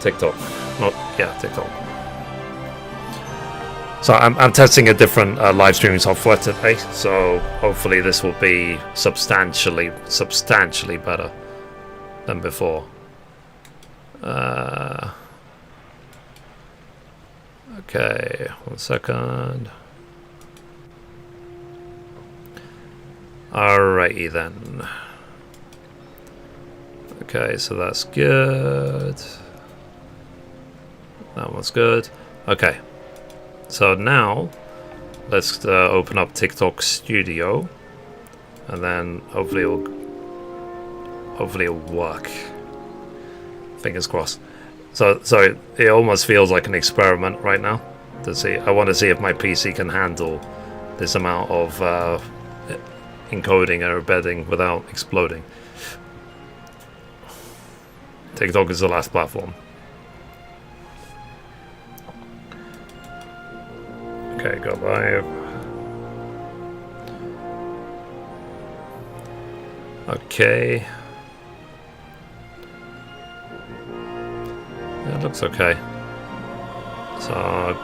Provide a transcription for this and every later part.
TikTok. Not, yeah, TikTok. So I'm testing a different live streaming software today, so hopefully this will be substantially better than before. Okay, 1 second. Alrighty then. Okay, so that's good. That one's good. Okay. So now, let's open up TikTok Studio, and then hopefully it'll work. Fingers crossed. So it almost feels like an experiment right now. To see, I want to see if my PC can handle this amount of encoding or embedding without exploding. TikTok is the last platform. Okay, go live. Okay. It looks okay. So,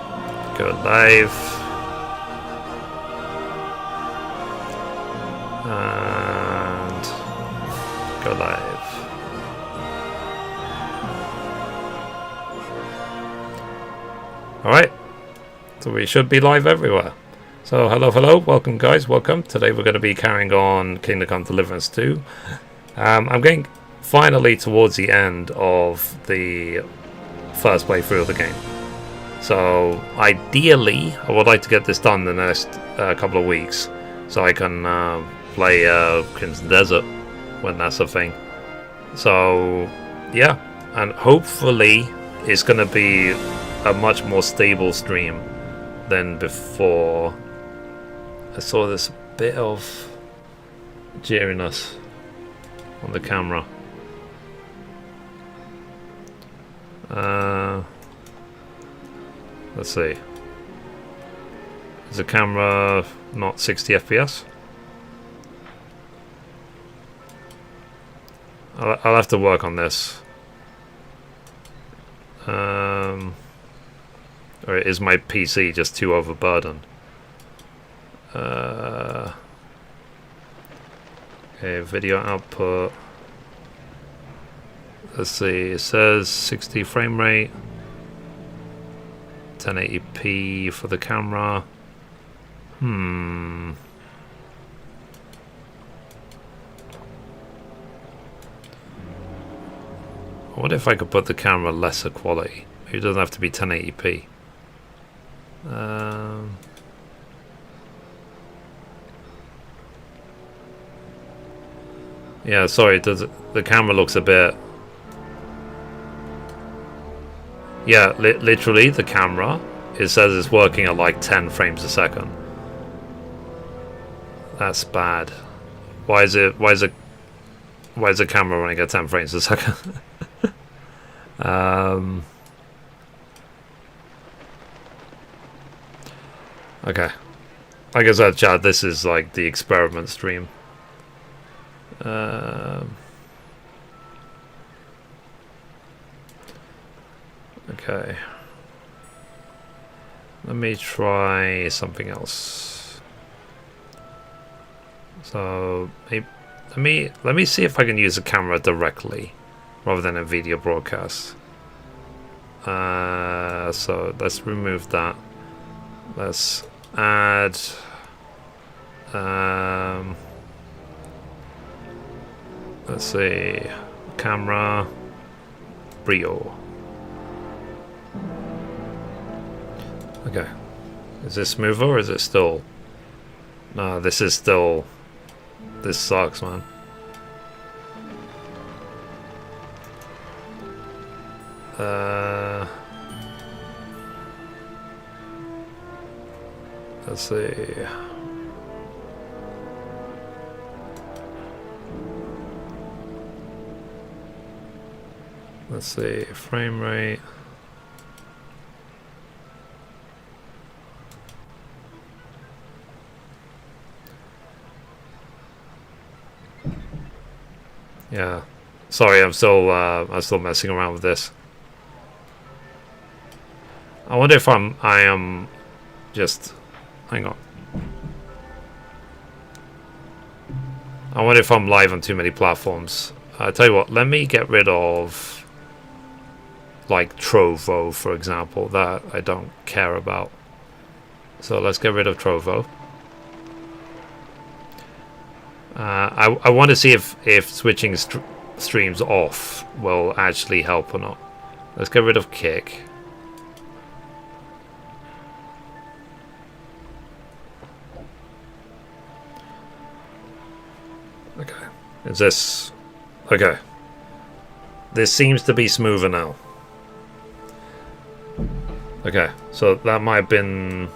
go live. And go live. Alright. So we should be live everywhere. So hello, welcome guys, welcome. Today we're going to be carrying on Kingdom Come Deliverance 2. I'm getting finally towards the end of the first playthrough of the game. So ideally, I would like to get this done in the next couple of weeks, so I can play Crimson Desert when that's a thing. So yeah, and hopefully it's going to be a much more stable stream than before. I saw this bit of jitteriness on the camera. Let's see. Is the camera not 60 FPS? I'll have to work on this. Or is my PC just too overburdened? Okay, video output. Let's see, it says 60 frame rate, 1080p for the camera. What if I could put the camera lesser quality? It doesn't have to be 1080p. Yeah, sorry, the camera looks a bit... Yeah, literally the camera, it says it's working at like 10 frames a second. That's bad. Why is the camera running at 10 frames a second? Okay. Like I said, Chad, this is like the experiment stream. Okay. Let me try something else. So let me see if I can use the camera directly rather than a video broadcast. So let's remove that. Let's add let's see, camera, Brio. Okay, is this smoother or is it still? No, this is still. This sucks, man. Let's see. Let's see, frame rate. Yeah, sorry, I'm still messing around with this. I wonder if I am just... Hang on. I wonder if I'm live on too many platforms. I tell you what, let me get rid of... like Trovo, for example. That I don't care about. So let's get rid of Trovo. I want to see if switching streams off will actually help or not. Let's get rid of Kick. Okay. Is this... Okay. This seems to be smoother now. Okay, so that might have been...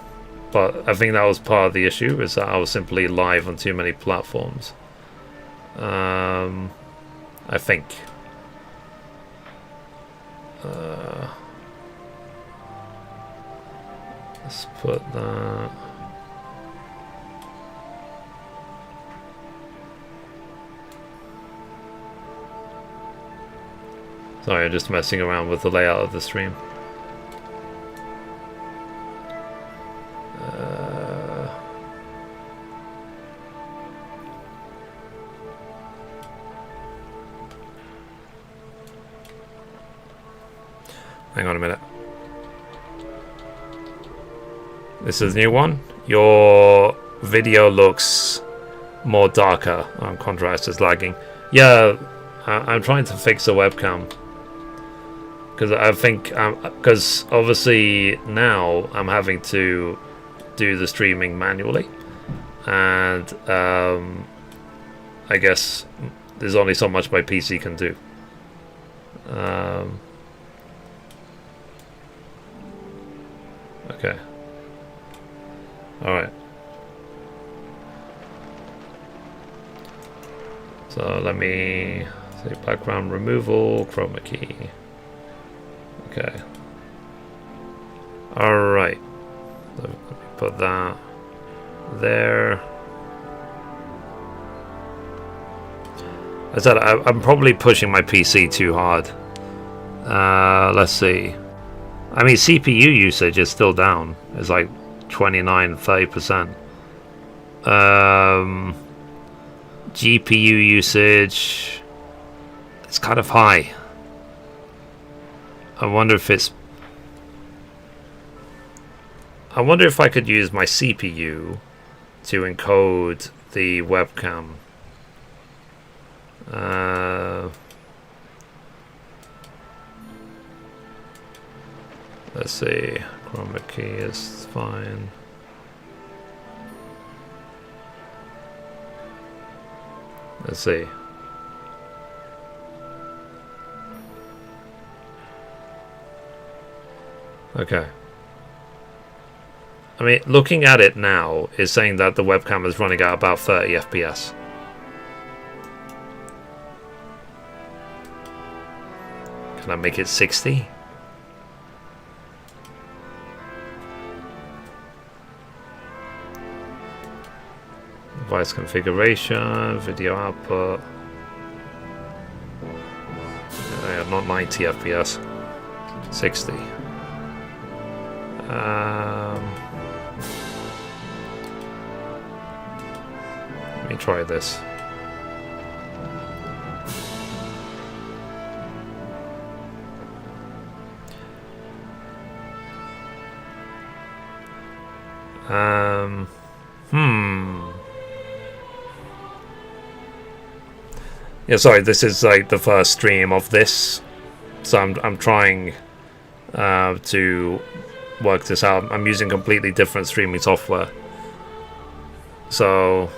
But I think that was part of the issue, is that I was simply live on too many platforms. I think. Let's put that... Sorry, I'm just messing around with the layout of the stream. Hang on a minute. This is a new one. Your video looks more darker. Contrast is lagging. Yeah, I'm trying to fix the webcam. Because I think, because obviously now I'm having to do the streaming manually. And I guess there's only so much my PC can do. Okay. Alright. So let me say background removal, chroma key. Okay. Alright. So let me put that there. I said I'm probably pushing my PC too hard. Let's see. I mean, CPU usage is still down. It's like 29-30%. GPU usage, it's kind of high. I wonder if it's... I wonder if I could use my CPU to encode the webcam. Let's see. Chroma key is fine. Let's see. Okay. I mean, looking at it now is saying that the webcam is running at about 30 FPS. Can I make it 60? Device configuration, video output. Yeah, not 90 FPS. 60. Let me try this. Yeah, sorry, this is like the first stream of this, so I'm trying to work this out. I'm using completely different streaming software, so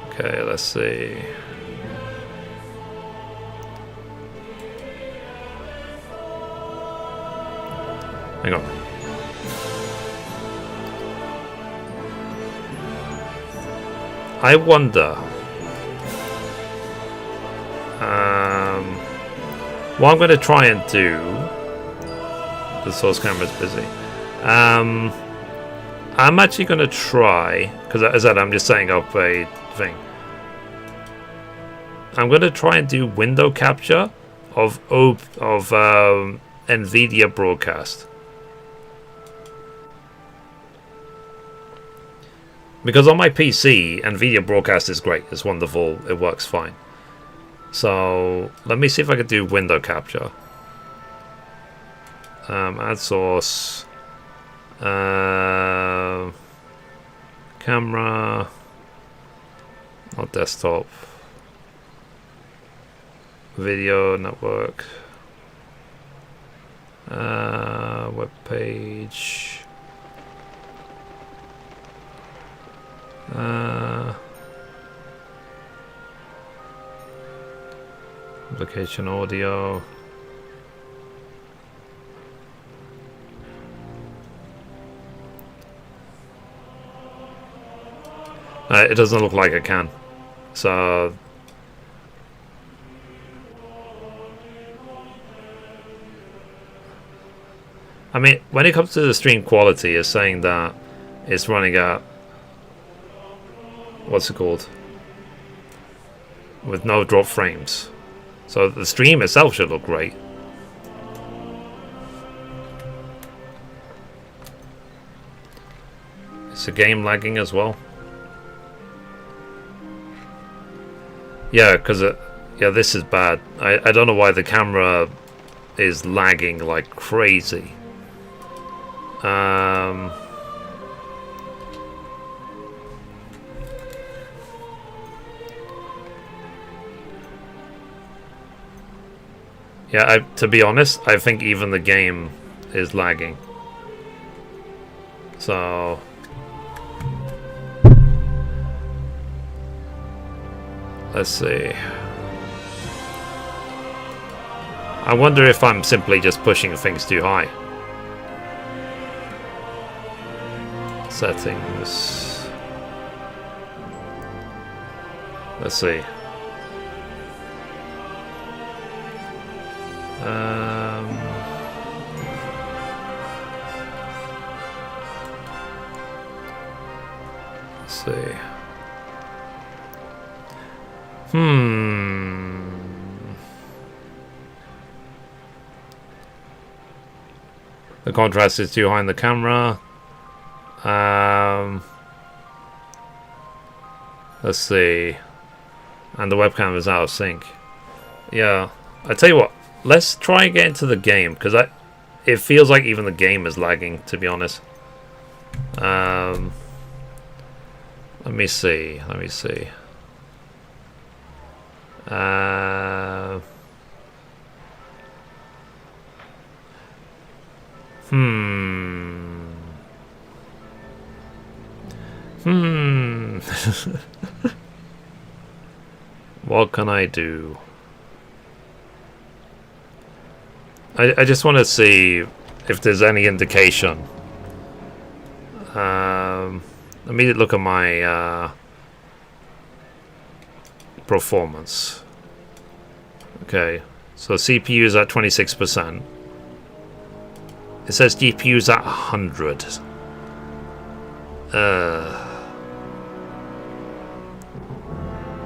okay, let's see. Hang on. I wonder. What I'm going to try and do. The source camera's busy. I'm actually going to try, because as I said, I'm just setting up a thing. I'm going to try and do window capture of NVIDIA broadcast. Because on my PC, NVIDIA broadcast is great. It's wonderful. It works fine. So let me see if I can do window capture. Add source. Camera. Not desktop. Video network. Web page. Application audio. It doesn't look like I can. So I mean, when it comes to the stream quality, it's saying that it's running at, what's it called, with no drop frames. So the stream itself should look great. Is the game lagging as well? Yeah, because yeah, this is bad. I don't know why the camera is lagging like crazy. Yeah, to be honest, I think even the game is lagging. So let's see. I wonder if I'm simply just pushing things too high. Settings. Let's see. Let's see. The contrast is too high in the camera. Let's see. And the webcam is out of sync. Yeah. I tell you what. Let's try and get into the game, because it feels like even the game is lagging, to be honest. Let me see. Let me see. What can I do? I just want to see if there's any indication. Let me look at my performance. Okay, so CPU is at 26%. It says GPU is at 100.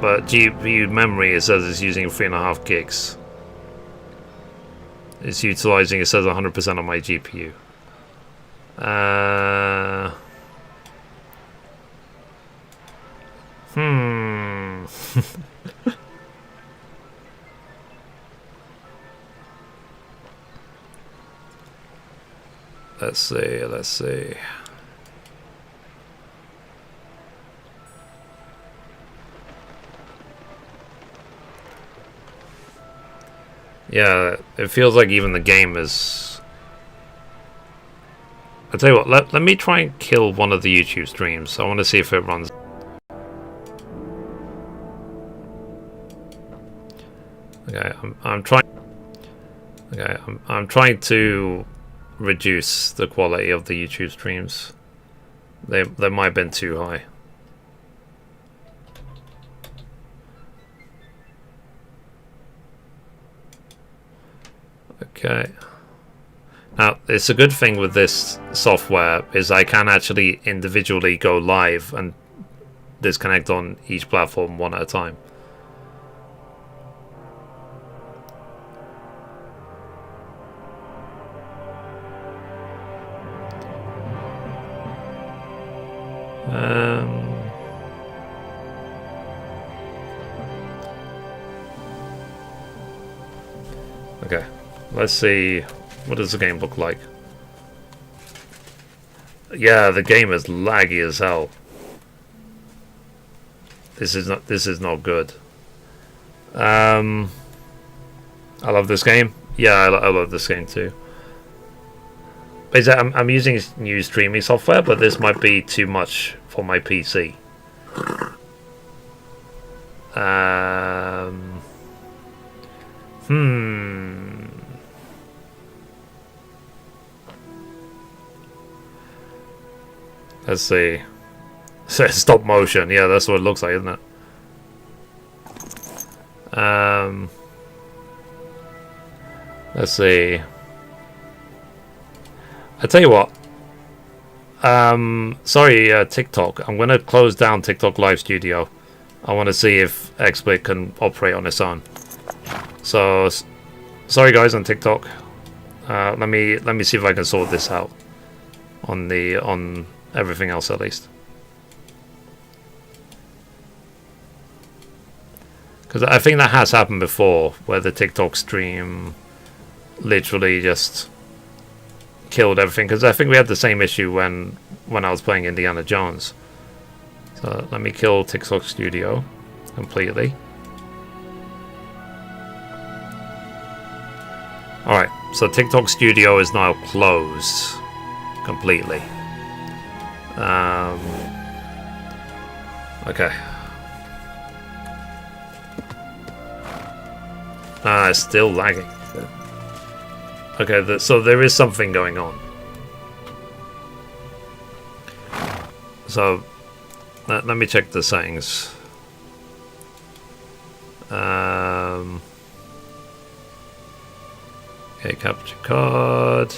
But GPU memory, it says it's using 3.5 gigs. It's utilizing, it says 100% of my GPU. Let's see, let's see. Yeah, it feels like even the game is... I'll tell you what, let me try and kill one of the YouTube streams. I want to see if it runs. Okay, I'm trying... Okay, I'm trying to reduce the quality of the YouTube streams. They might have been too high. Okay. Now, it's a good thing with this software is I can actually individually go live and disconnect on each platform one at a time. Okay, let's see. What does the game look like? Yeah, the game is laggy as hell. This is not good. I love this game. Yeah, I love this game too. Basically, I'm using new streaming software, but this might be too much for my PC. Let's see. Stop motion. Yeah, that's what it looks like, isn't it? Let's see. I tell you what. Sorry, TikTok. I'm gonna close down TikTok Live Studio. I want to see if XSplit can operate on its own. So, sorry guys on TikTok. Let me see if I can sort this out on everything else at least. Because I think that has happened before, where the TikTok stream literally just killed everything. Because I think we had the same issue when I was playing Indiana Jones. So let me kill TikTok Studio completely. Alright, so TikTok Studio is now closed completely. Okay. It's still lagging. Okay, so there is something going on. So, let me check the settings. Okay, capture card.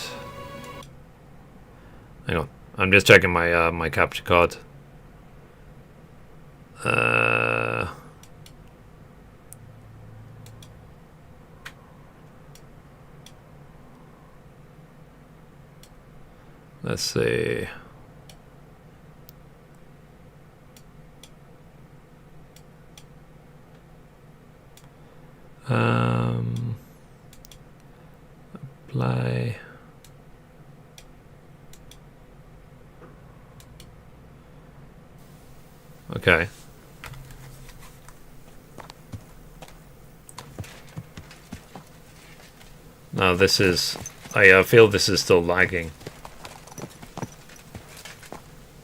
Hang on, I'm just checking my my capture card. Let's see. Apply. Okay. Now this is... I feel this is still lagging.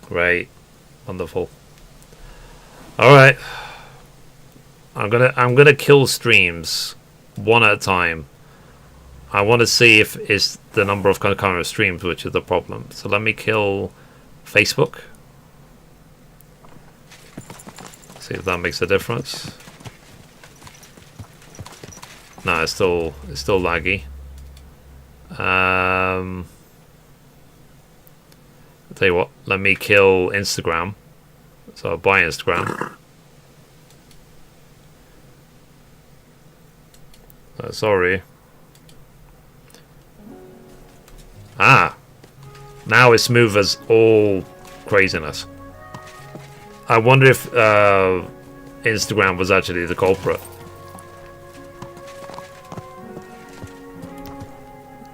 Great. Wonderful. Alright. I'm gonna kill streams one at a time. I want to see if it's the number of concurrent streams which is the problem. So let me kill Facebook. See if that makes a difference. No, it's still laggy. I'll tell you what, let me kill Instagram. So I'll buy Instagram. Sorry. Now it's smooth as all craziness. I wonder if Instagram was actually the culprit.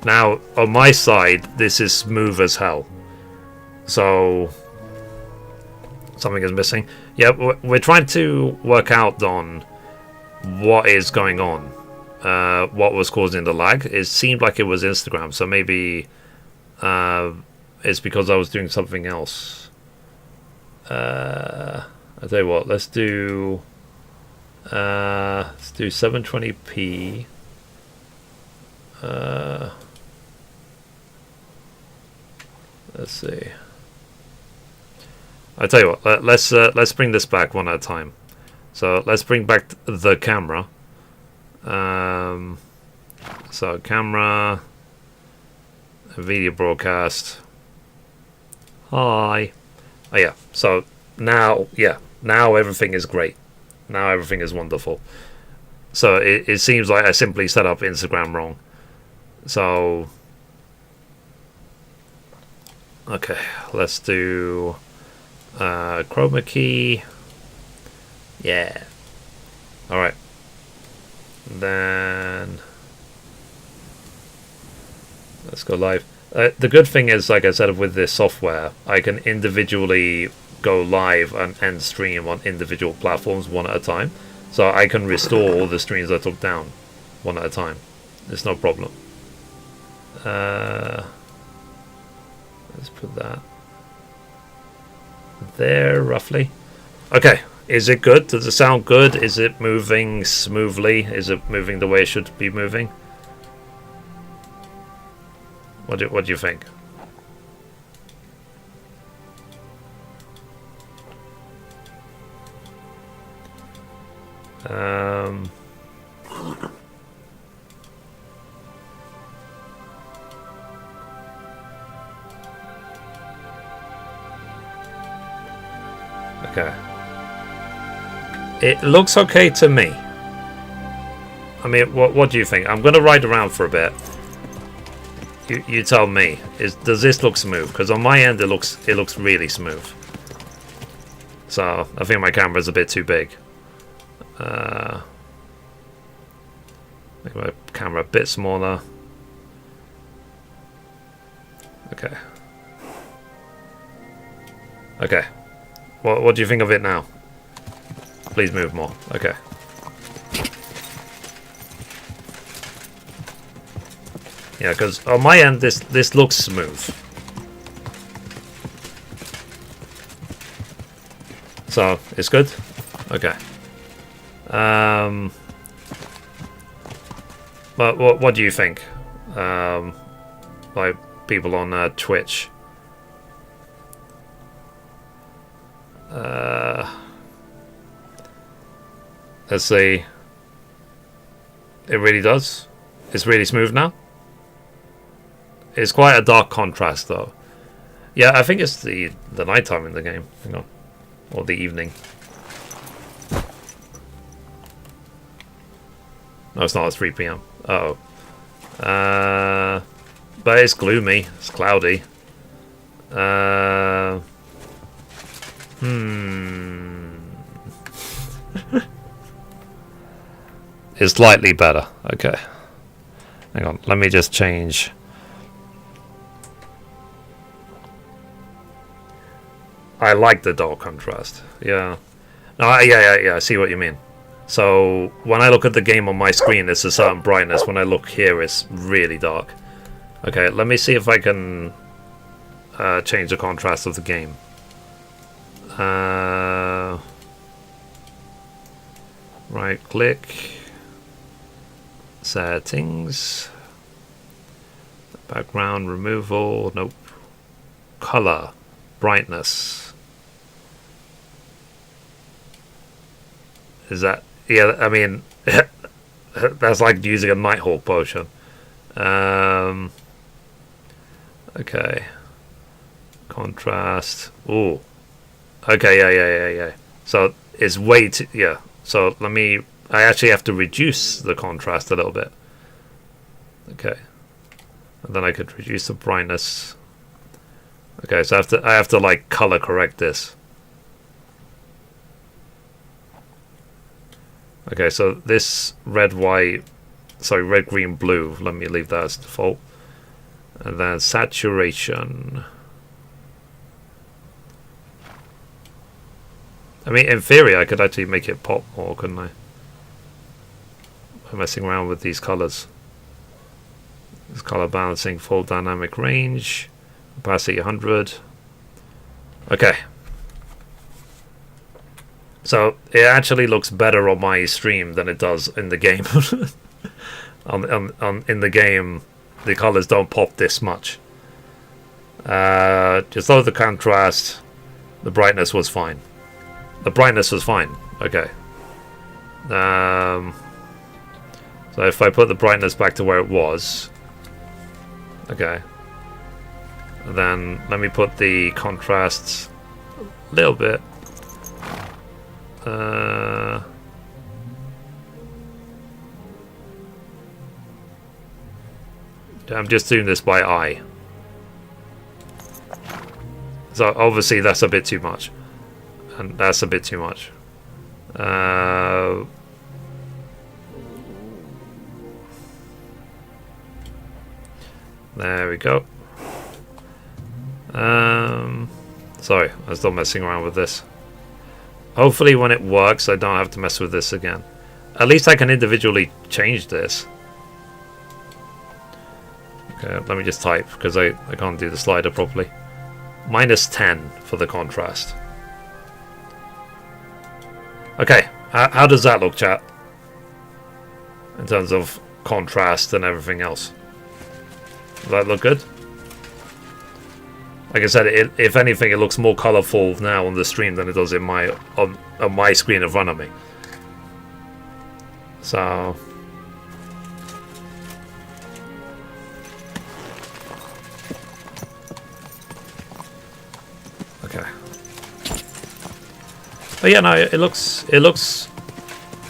Now, on my side, this is smooth as hell. So, something is missing. Yeah, we're trying to work out on what is going on. What was causing the lag. It seemed like it was Instagram, so maybe it's because I was doing something else. I'll tell you what, let's do 720p. Let's see. I'll tell you what, let's bring this back one at a time. So let's bring back the camera. So camera, video broadcast. Hi. Oh yeah. So now everything is great. Now everything is wonderful. So it seems like I simply set up Instagram wrong. So okay, let's do Chroma key. Yeah. Alright. Then let's go live. The good thing is, like I said, with this software, I can individually go live and end stream on individual platforms one at a time. So I can restore all the streams I took down one at a time. It's no problem. Let's put that there, roughly. Okay. Is it good? Does it sound good? Is it moving smoothly? Is it moving the way it should be moving? What do you think? Okay. It looks okay to me. I mean, what do you think? I'm going to ride around for a bit. You tell me. Does this look smooth? Because on my end, it looks really smooth. So I think my camera's a bit too big. Make my camera a bit smaller. Okay. Okay. What do you think of it now? Please move more. Okay. Yeah, because on my end, this looks smooth. So it's good. Okay. But what do you think? Like people on Twitch. Let's see. It really does. It's really smooth now. It's quite a dark contrast, though. Yeah, I think it's the nighttime in the game. Hang on, or the evening. No, it's not. It's 3 p.m. Uh oh. But it's gloomy. It's cloudy. It's slightly better. Okay. Hang on. Let me just change. I like the dark contrast. Yeah. No, yeah. I see what you mean. So when I look at the game on my screen, it's a certain brightness. When I look here, it's really dark. Okay, let me see if I can change the contrast of the game. Right click. Settings. Background removal. Nope. Color. Brightness. Is that... Yeah, I mean... that's like using a Nighthawk potion. Okay. Contrast. Ooh. Okay, yeah. So it's way too... Yeah. So let me... I actually have to reduce the contrast a little bit. Okay. And then I could reduce the brightness. Okay, so I have to like color correct this. Okay, so this red, green, blue. Let me leave that as default. And then saturation. I mean, in theory, I could actually make it pop more, couldn't I? By messing around with these colors. This color balancing, full dynamic range, opacity 100. Okay. So it actually looks better on my stream than it does in the game. In the game, the colors don't pop this much. Just lower the contrast. The brightness was fine. Okay. So if I put the brightness back to where it was. Okay. And then let me put the contrast a little bit. I'm just doing this by eye. So obviously that's a bit too much. and that's a bit too much. There we go. Sorry, I'm still messing around with this. Hopefully when it works I don't have to mess with this again. At least I can individually change this. Okay, let me just type because I can't do the slider properly. -10 for the contrast. Okay, how does that look, chat? In terms of contrast and everything else. Does that look good? Like I said, if anything, it looks more colourful now on the stream than it does in on my screen in front of me. So okay. But yeah, no, it looks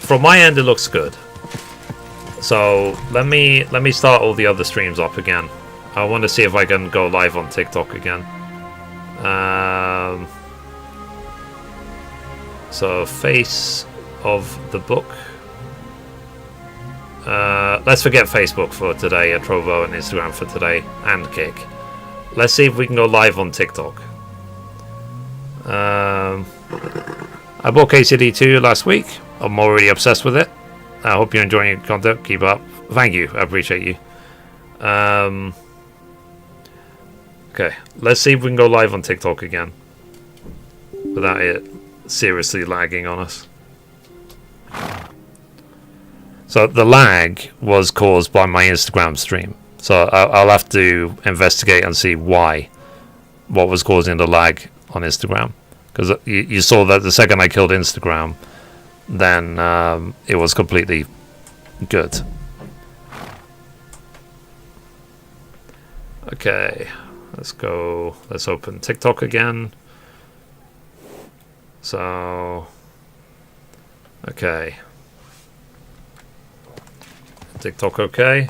from my end it looks good. So let me start all the other streams up again. I want to see if I can go live on TikTok again. So face of the book. Let's forget Facebook for today, and Trovo and Instagram for today, and Kick. Let's see if we can go live on TikTok. I bought KCD 2 last week. I'm already obsessed with it. I hope you're enjoying your content. Keep up. Thank you. I appreciate you. Okay, let's see if we can go live on TikTok again without it seriously lagging on us. So the lag was caused by my Instagram stream. So I'll have to investigate and see why. What was causing the lag on Instagram. Because you saw that the second I killed Instagram, then it was completely good. Okay, let's go. Let's open TikTok again. So, okay. TikTok okay?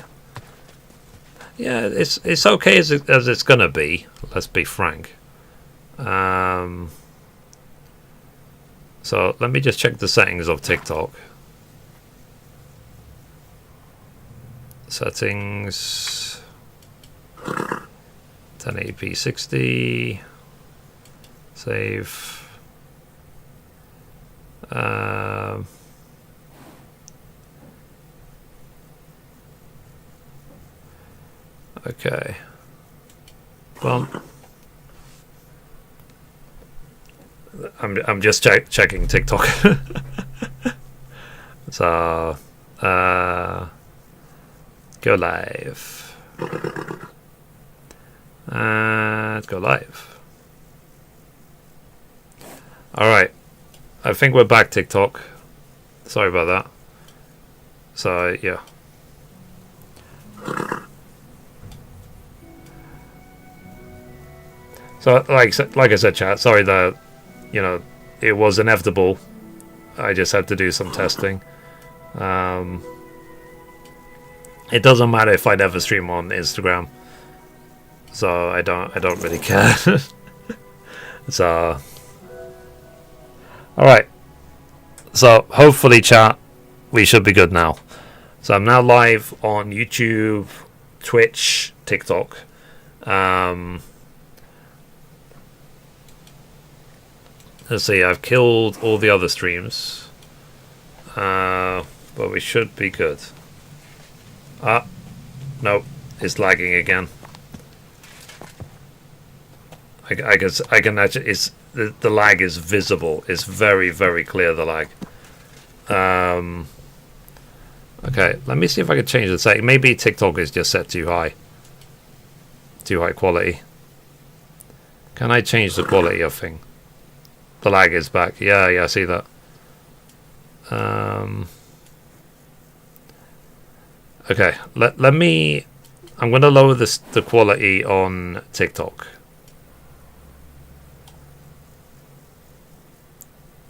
Yeah, it's okay as it's gonna be. Let's be frank. So let me just check the settings of TikTok. Settings 1080p 60. Save. Okay. Well, I'm just checking TikTok. So go live. And go live. Alright. I think we're back, TikTok. Sorry about that. So yeah. So like I said, chat, sorry that it was inevitable. I just had to do some testing. It doesn't matter if I never stream on Instagram. So I don't really care. So alright. So hopefully, chat, we should be good now. So I'm now live on YouTube, Twitch, TikTok. Let's see, I've killed all the other streams. But we should be good. No, it's lagging again. I guess I can actually. The lag is visible. It's very, very clear, the lag. Okay, let me see if I can change the setting. Maybe TikTok is just set too high. Too high quality. Can I change the quality of thing? The lag is back. Yeah, I see that. Okay, let me. I'm going to lower the quality on TikTok.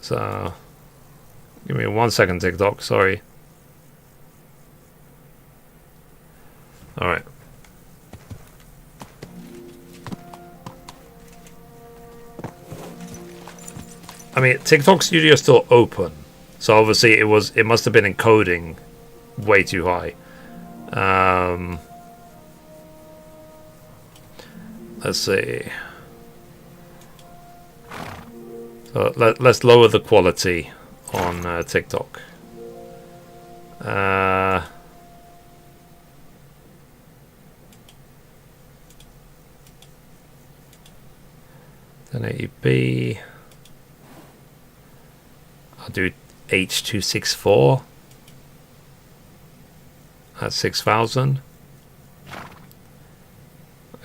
So, give me 1 second, TikTok. Sorry. All right. I mean, TikTok Studio is still open, so obviously it must have been encoding way too high. Let's see. So let's lower the quality on TikTok. 1080p. I'll do H.264 at 6,000.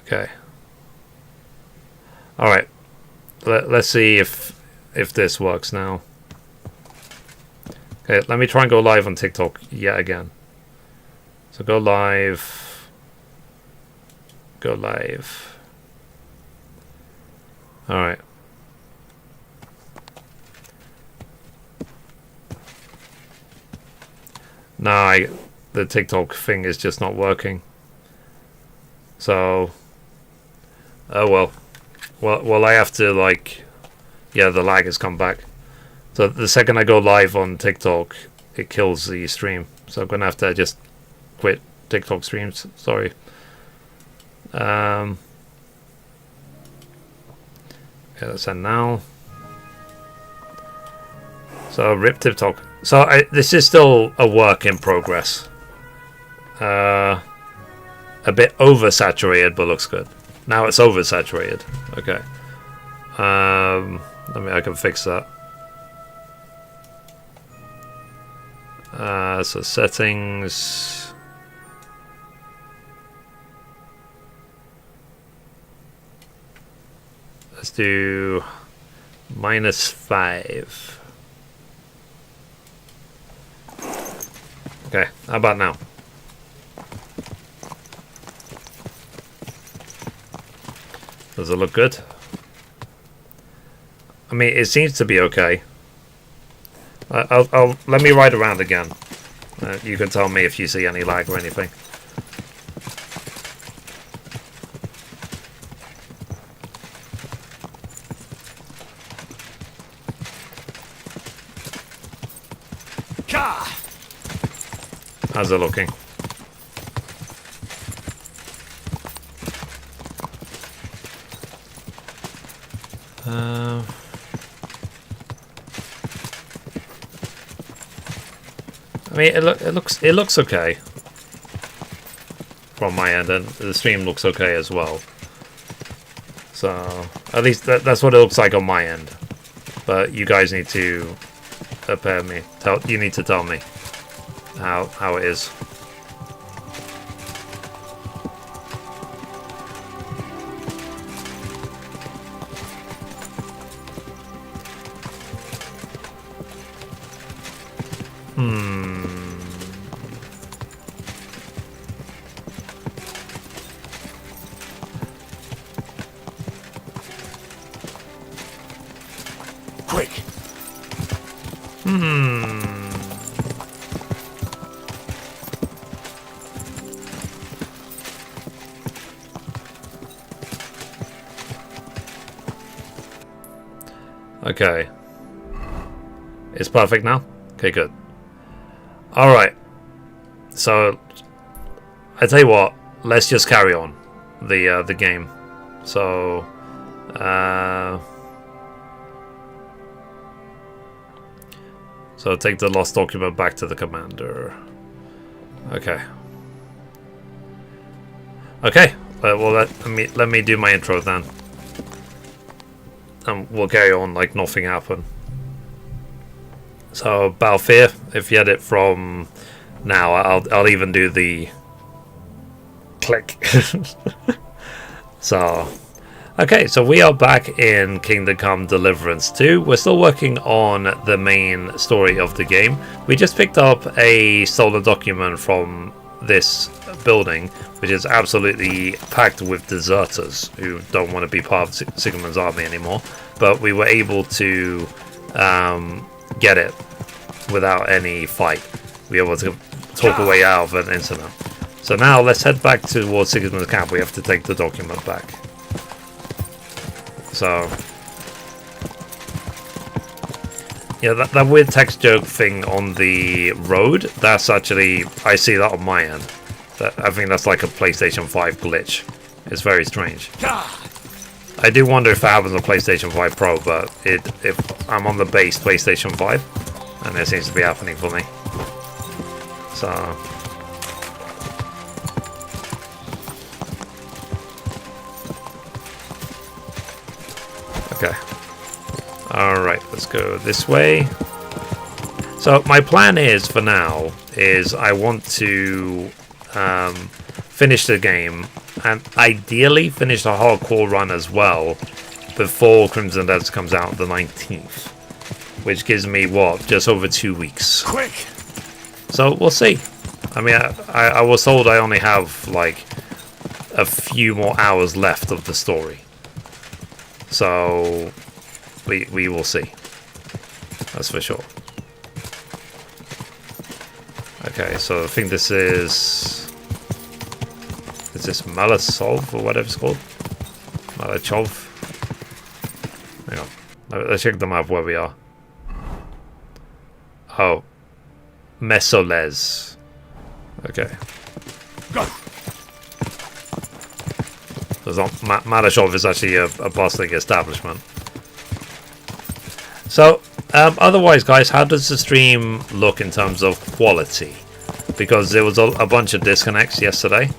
Okay. All right. Let's see if this works now. Okay, let me try and go live on TikTok yet again. So go live. Go live. All right. Nah, the TikTok thing is just not working. So, oh well. Well, I have to like, yeah, the lag has come back. So the second I go live on TikTok, it kills the stream. So I'm gonna have to just quit TikTok streams. Sorry. Yeah, let's end now. So rip TikTok. So this is still a work in progress. A bit oversaturated, but looks good. Now it's oversaturated. Okay. I can fix that. So settings. Let's do -5. Okay, how about now? Does it look good? I mean, it seems to be okay. I'll let me ride around again. You can tell me if you see any lag or anything. How's it looking? I mean, it looks okay from my end, and the stream looks okay as well. So at least that's what it looks like on my end. But you guys need to prepare me. You need to tell me how it is. Quick. Okay. It's perfect now? Okay, good. Alright. So, I tell you what, let's just carry on the game. So, so take the lost document back to the commander. Okay. Okay. Well, let me do my intro then. And we'll carry on like nothing happened. So, Balfour, if you edit from now, I'll even do the click. So, okay, so we are back in Kingdom Come Deliverance 2. We're still working on the main story of the game. We just picked up a stolen document from this building, which is absolutely packed with deserters who don't want to be part of Sigmund's army anymore. But we were able to get it without any fight. We were able to talk our way out of an incident. So now let's head back towards Sigmund's camp. We have to take the document back. So Yeah, that weird text joke thing on the road, that's actually, I see that on my end. I think that's like a PlayStation 5 glitch. It's very strange. I do wonder if that happens on PlayStation 5 Pro, but if I'm on the base PlayStation 5, and it seems to be happening for me. So... okay. Alright, let's go this way. So my plan is, for now, is I want to finish the game, and ideally finish the hardcore run as well, before Crimson Depths comes out the 19th. Which gives me, what, just over 2 weeks. Quick! So, we'll see. I mean, I was told I only have, like, a few more hours left of the story. So... We will see. That's for sure. Okay, so I think this is... is this Malasov or whatever it's called? Malachov? Hang on. Let's check the map where we are. Oh. Mesoles. Okay. Go. Malachov is actually a bustling establishment. So, otherwise, guys, how does the stream look in terms of quality? Because there was a bunch of disconnects yesterday.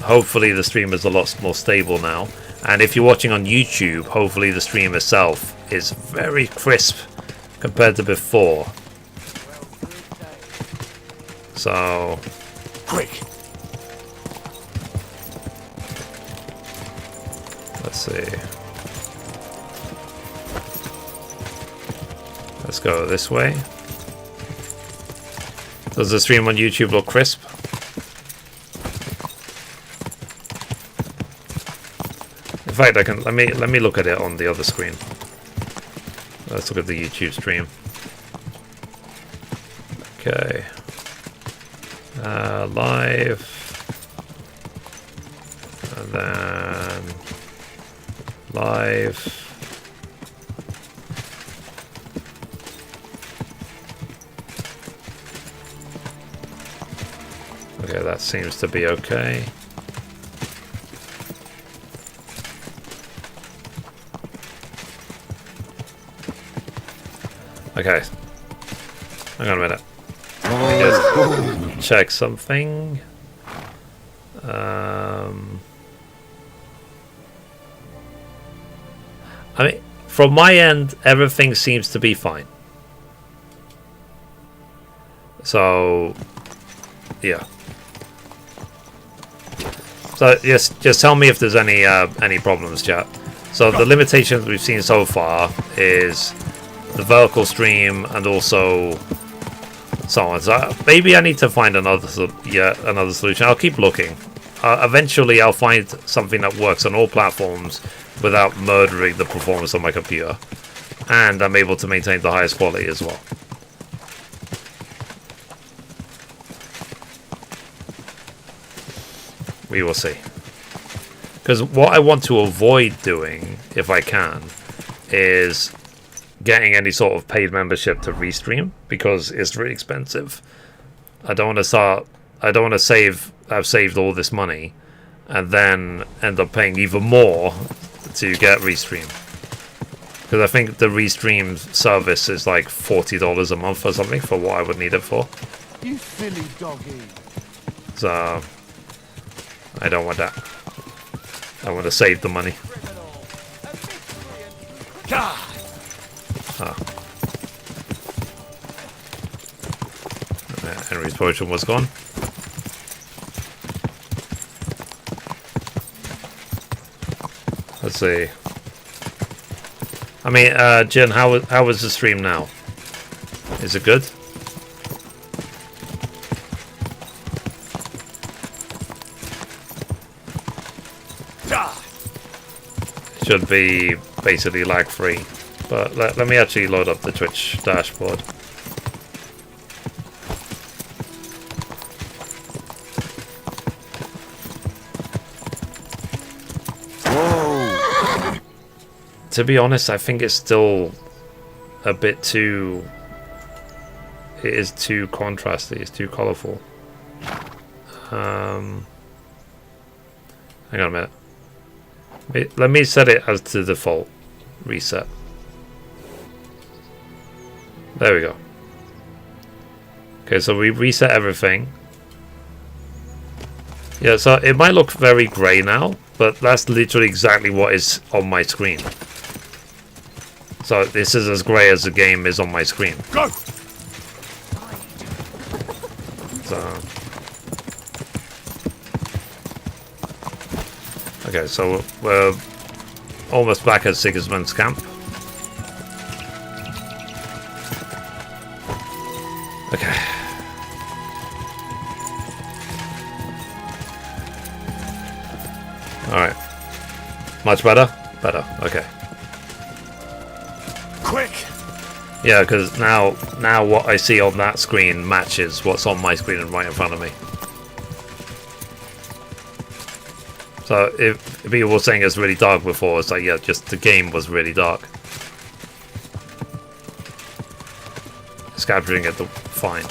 Hopefully the stream is a lot more stable now. And if you're watching on YouTube, hopefully the stream itself is very crisp compared to before. So... quick! Let's see... let's go this way. Does the stream on YouTube look crisp? In fact, I can let me look at it on the other screen. Let's look at the YouTube stream. Okay. Live. And then live. Okay, that seems to be okay. Okay. Hang on a minute. Let me just check something. I mean, from my end, everything seems to be fine. So, yeah. So just tell me if there's any problems, chat. So the limitations we've seen so far is the vertical stream and also so on. So maybe I need to find another solution. I'll keep looking. Eventually, I'll find something that works on all platforms without murdering the performance of my computer, and I'm able to maintain the highest quality as well. We will see. Because what I want to avoid doing, if I can, is getting any sort of paid membership to restream, because it's really expensive. I don't want to I've saved all this money and then end up paying even more to get restream. Because I think the restream service is like $40 a month or something for what I would need it for. You silly doggy. So I don't want that. I want to save the money. Ah. Henry's potion was gone. Let's see. I mean, Jen, how is the stream now? Is it good? Should be basically lag free, but let me actually load up the Twitch dashboard. To be honest, I think it's still a bit too... It is too contrasty, it's too colourful. Hang on a minute. Let me set it as to default. Reset. There we go. Okay, so we reset everything. Yeah, so it might look very grey now, but that's literally exactly what is on my screen. So this is as grey as the game is on my screen. Go! So... Okay, so we're almost back at Sigismund's camp. Okay. Alright. Much better? Better, okay. Quick! Yeah, because now what I see on that screen matches what's on my screen right in front of me. So if people were saying it's really dark before, it's like, yeah, just the game was really dark. It's capturing it fine.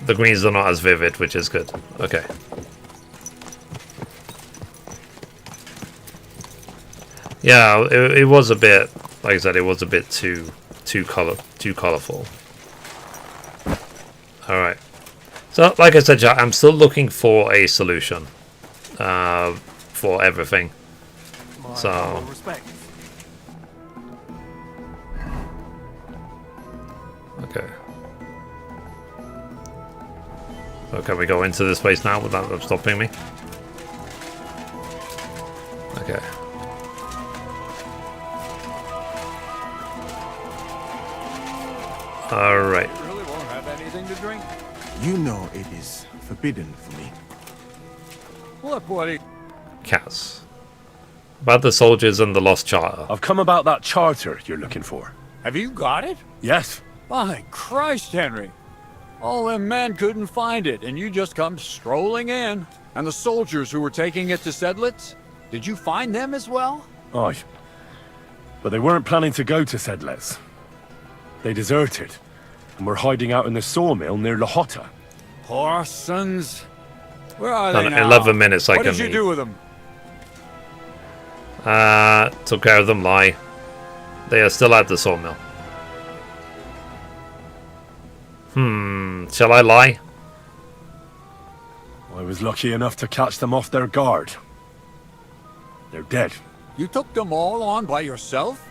The greens are not as vivid, which is good. Okay. Yeah, it was a bit, like I said, it was a bit too colorful. All right. So, like I said, Jack, I'm still looking for a solution for everything. So. Okay. So can we go into this place now without them stopping me? Okay. Alright. You really won't have anything to drink? You know it is forbidden for me. Look, buddy. Cass. About the soldiers and the lost charter. I've come about that charter you're looking for. Have you got it? Yes. By Christ, Henry. All them men couldn't find it, and you just come strolling in. And the soldiers who were taking it to Sedlitz? Did you find them as well? Aye. But they weren't planning to go to Sedlitz. They deserted, and were hiding out in the sawmill near Lahota. Poor sons. Where are they now? 11 minutes I What can did you meet. do with them? Took care of them, lie. They are still at the sawmill. Shall I lie? I was lucky enough to catch them off their guard. They're dead. You took them all on by yourself?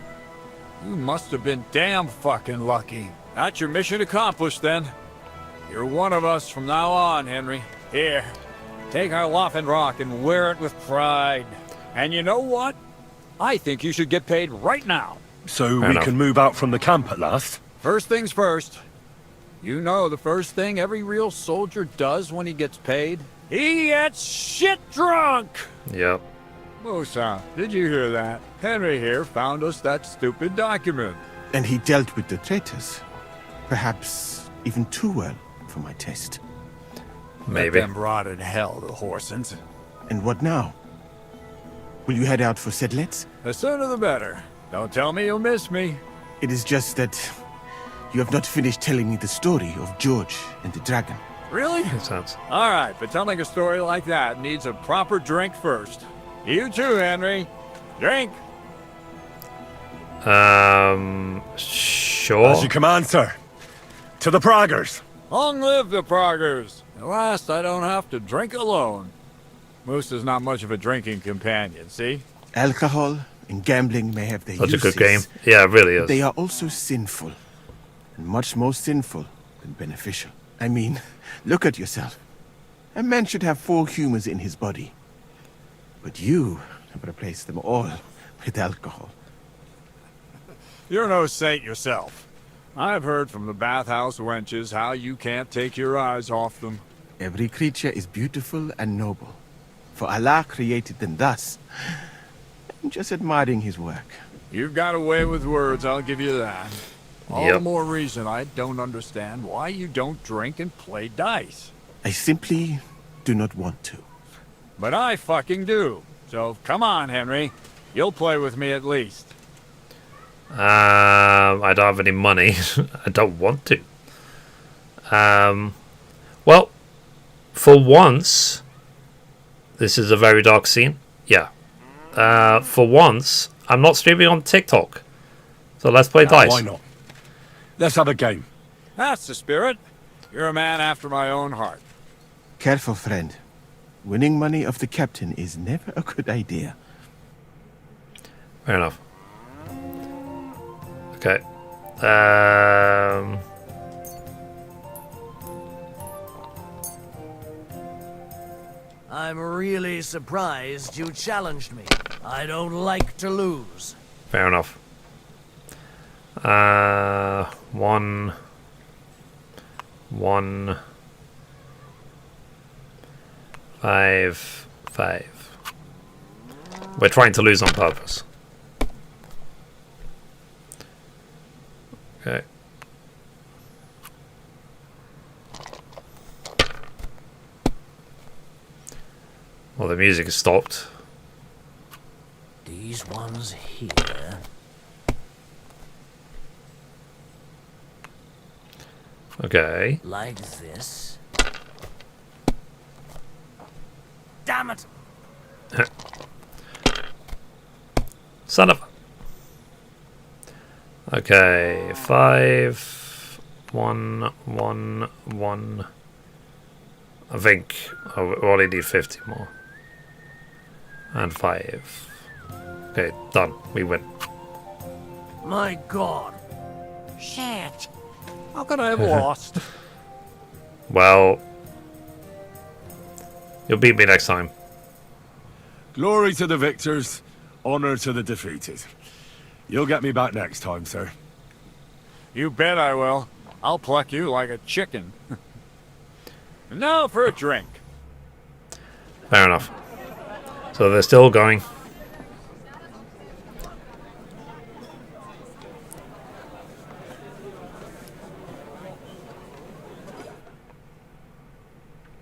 You must have been damn fucking lucky. That's your mission accomplished, then. You're one of us from now on, Henry. Here, take our Laughing Rock and wear it with pride. And you know what? I think you should get paid right now. So Fair we enough. can move out from the camp at last? First things first. You know the first thing every real soldier does when he gets paid? He gets shit drunk! Yep. Musa, did you hear that? Henry here found us that stupid document. And he dealt with the traitors. Perhaps even too well for my taste. Maybe. Let them rot in hell, the Horsens. And what now? Will you head out for Sedlitz? The sooner the better. Don't tell me you'll miss me. It is just that you have not finished telling me the story of George and the dragon. Really? Makes sense. All right, but telling a story like that needs a proper drink first. You too, Henry. Drink. Sure. As you command, sir. To the Praggers. Long live the Praggers. At last, I don't have to drink alone. Moose is not much of a drinking companion, see? Alcohol and gambling may have their Such a uses. good game. Yeah, it really is. They are also sinful. And much more sinful than beneficial. I mean, look at yourself. A man should have 4 humors in his body. But you have replaced them all with alcohol. You're no saint yourself. I've heard from the bathhouse wenches how you can't take your eyes off them. Every creature is beautiful and noble. For Allah created them thus. I'm just admiring his work. You've got a way with words, I'll give you that. All Yep. the more reason I don't understand why you don't drink and play dice. I simply do not want to. But I fucking do. So come on, Henry. You'll play with me at least. I don't have any money. I don't want to. Well, for once, this is a very dark scene. Yeah. For once, I'm not streaming on TikTok. So let's play dice. Why not? Let's have a game. That's the spirit. You're a man after my own heart. Careful, friend. Winning money of the captain is never a good idea. Fair enough. Okay. I'm really surprised you challenged me. I don't like to lose. Fair enough. 1, 1, 5, 5. We're trying to lose on purpose. Okay. Well, the music has stopped. These ones here. Okay. Like this. Damn it! Son of a... Okay, 5, 1, 1, 1. I think I only need 50 more. And 5. Okay, done. We win. My God. Shit. How could I have lost? Well, you'll beat me next time. Glory to the victors, honor to the defeated. You'll get me back next time, sir. You bet I will. I'll pluck you like a chicken. And now for a drink. Fair enough. So they're still going.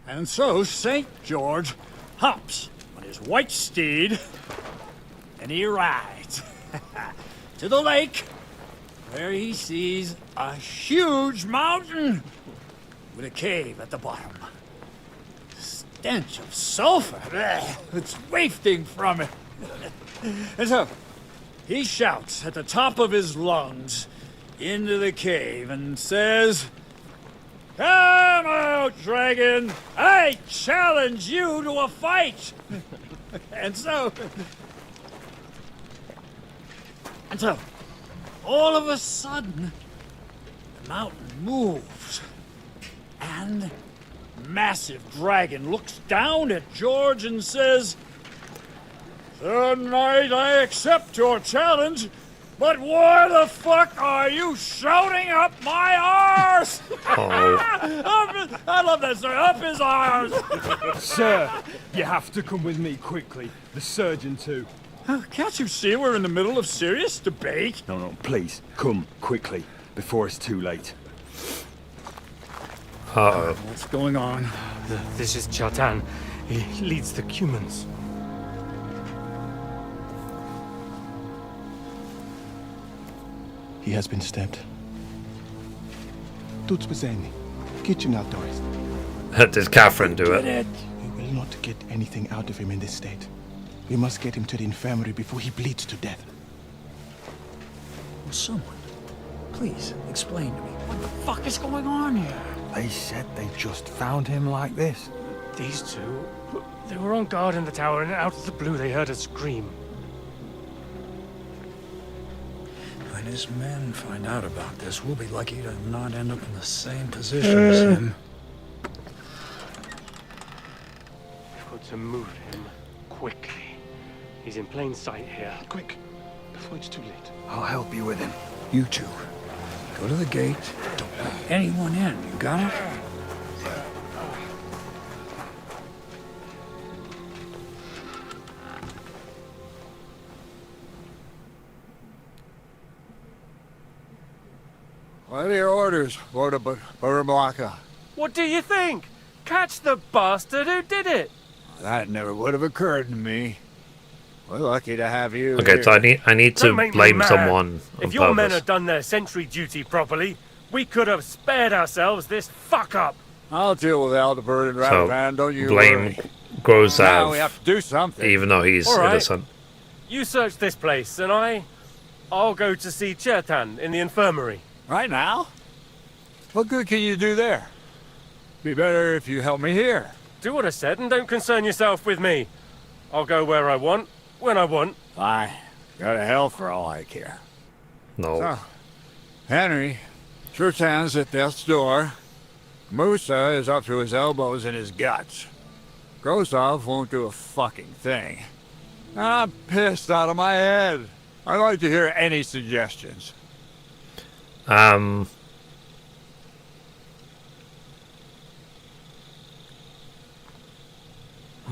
And so St. George hops on his white steed, and he rides to the lake, where he sees a huge mountain with a cave at the bottom. Stench of sulfur, it's wafting from it. And so he shouts at the top of his lungs into the cave and says, "Come out, dragon! I challenge you to a fight!" And so, all of a sudden, the mountain moves, and massive dragon looks down at George and says, "Sir Knight, I accept your challenge, but why the fuck are you shouting up my arse?" I love that, sir. Up his arse. Sir, you have to come with me quickly. The surgeon too. Can't you see we're in the middle of serious debate? No, please, come quickly, before it's too late. Uh-oh. What's going on? This is Chatan. He leads the Cumans. He has been stabbed. Tut's bezeni. Kitchen outdoors. Did Catherine do it? We will not get anything out of him in this state. We must get him to the infirmary before he bleeds to death. Someone, please explain to me. What the fuck is going on here? They said they just found him like this. These two, they were on guard in the tower, and out of the blue they heard a scream. When his men find out about this, we'll be lucky to not end up in the same position as him. We've got to move him quickly. He's in plain sight here. Quick, before it's too late. I'll help you with him. You two, go to the gate. Don't let anyone in. You got it? What are your orders, Lord of Burmlaka? What do you think? Catch the bastard who did it! That never would have occurred to me. We're lucky to have you Okay, here. so I need to Don't make me blame mad. someone on If your men purpose. had done their sentry duty properly, we could have spared ourselves this fuck up. I'll deal with Aldebert and So Radavan, don't you blame worry. Now we Grozav, have to do something. even though he's All right. innocent. You search this place, and I'll go to see Chertan in the infirmary. Right now? What good can you do there? Be better if you help me here. Do what I said, and don't concern yourself with me. I'll go where I want, when I want. Fine. Go to hell for all I care. No. So, Henry, Chertan's at death's door. Musa is up to his elbows in his guts. Grozov won't do a fucking thing. I'm pissed out of my head. I'd like to hear any suggestions. Well,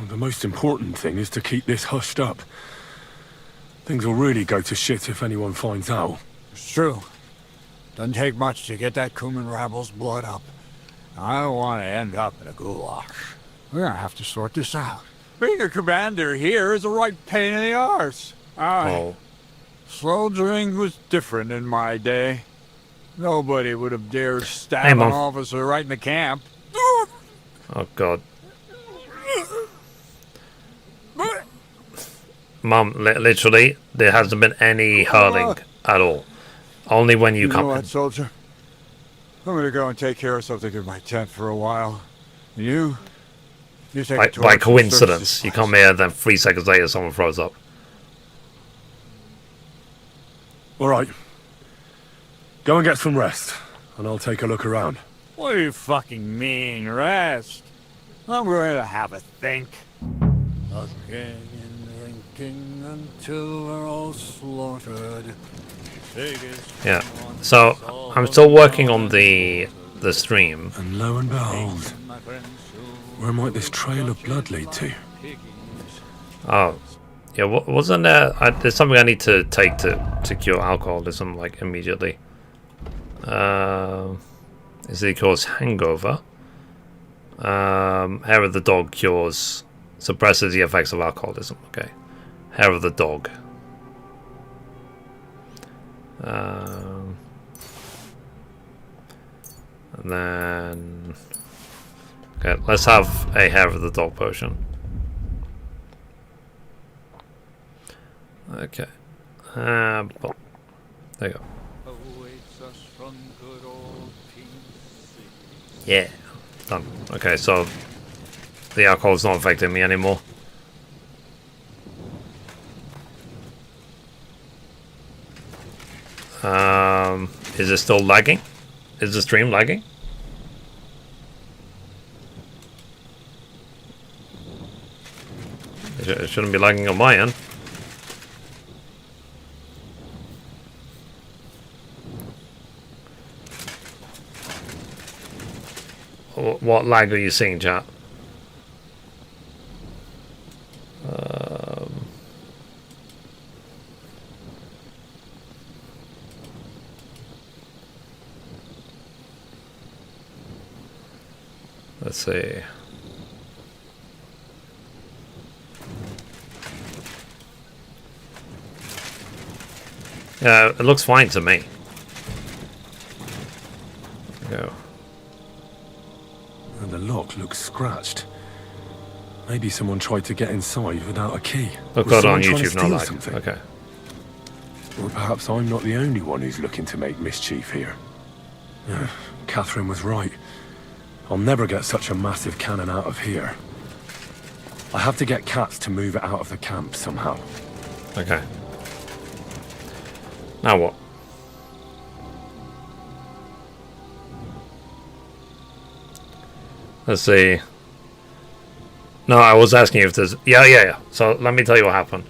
the most important thing is to keep this hushed up. Things will really go to shit if anyone finds out. It's true. Doesn't take much to get that Kuman rabble's blood up. I don't want to end up in a goulash. We're gonna have to sort this out. Being a commander here is a right pain in the arse. Oh. Soldiering was different in my day. Nobody would have dared stab Hey, an Mom. officer right in the camp. Oh God. Mum, literally, there hasn't been any hurling at all. Only when you know come what, in. soldier? I'm gonna go and take care of something in my tent for a while. And you take a By torch and coincidence, search you this come here, and then 3 seconds later, someone throws up. All right. Go and get some rest, and I'll take a look around. What do you fucking mean, rest? I'm going to have a think. Looking and thinking until we're all slaughtered. Yeah. So I'm still working on the stream. And lo and behold, where might this trail of blood lead to? Oh, yeah. Wasn't there? There's something I need to take to cure alcoholism, like immediately. Is it cause hangover? Hair of the dog suppresses the effects of alcoholism. Okay, hair of the dog. And then okay, let's have a hair of the dog potion. Okay, there you go. Yeah, done. Okay, so the alcohol is not affecting me anymore. Is it still lagging? Is the stream lagging? It shouldn't be lagging on my end. What lag are you seeing, chat? Let's see. Yeah, it looks fine to me. Go. And the lock looks scratched. Maybe someone tried to get inside without a key. Look Or that someone on trying to YouTube, no steal lag. something. Okay. Or perhaps I'm not the only one who's looking to make mischief here. Catherine was right. I'll never get such a massive cannon out of here. I have to get Katz to move it out of the camp somehow. Okay. Now what? Let's see. No, I was asking you if there's... Yeah. So let me tell you what happened.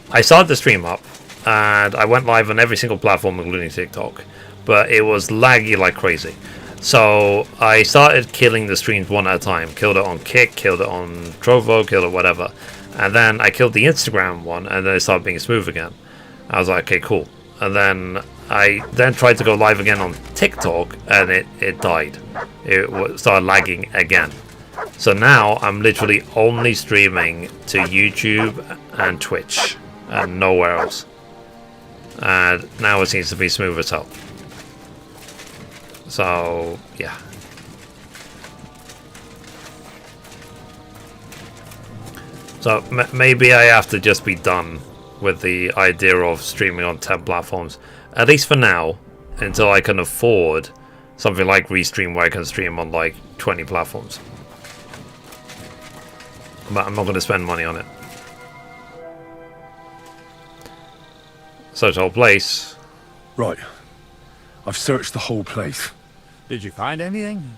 I started the stream up, and I went live on every single platform, including TikTok. But it was laggy like crazy. So I started killing the streams one at a time. Killed it on Kick, killed it on Trovo, killed it whatever. And then I killed the Instagram one, and then it started being smooth again. I was like, okay, cool. And then I tried to go live again on TikTok, and it died. It started lagging again. So now I'm literally only streaming to YouTube and Twitch and nowhere else. And now it seems to be smooth as hell. So, yeah. So maybe I have to just be done with the idea of streaming on 10 platforms. At least for now, until I can afford something like Restream where I can stream on like 20 platforms. But I'm not going to spend money on it. Such a place. Right. I've searched the whole place. Did you find anything?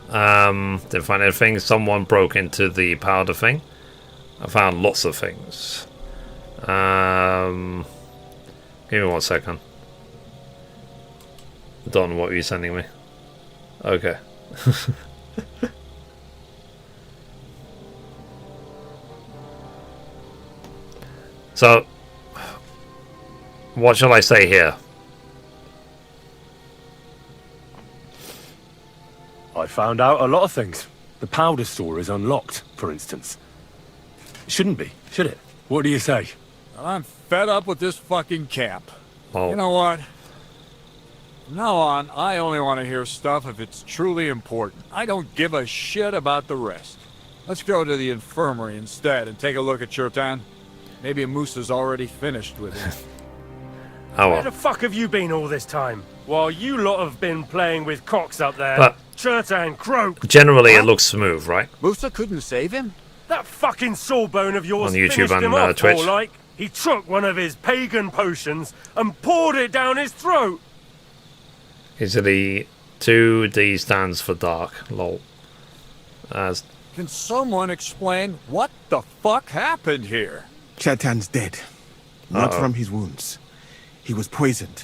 Didn't find anything. Someone broke into the powder thing. I found lots of things. Give me 1 second. Don, what were you sending me? Okay. So, what shall I say here? I found out a lot of things. The powder store is unlocked, for instance. It shouldn't be, should it? What do you say? Well, I'm fed up with this fucking camp. Oh. You know what? From now on, I only want to hear stuff if it's truly important. I don't give a shit about the rest. Let's go to the infirmary instead and take a look at Chertan. Maybe Musa's already finished with it. Oh Where well. the fuck have you been all this time? While you lot have been playing with cocks up there. But Chertan croaked. generally it looks smooth, right? Musa couldn't save him? That fucking sawbone of yours On YouTube finished and, him off, Twitch. more like. He took one of his pagan potions and poured it down his throat. Easily 2D stands for dark. Lol. Can someone explain what the fuck happened here? Chetan's dead. Not from his wounds. He was poisoned.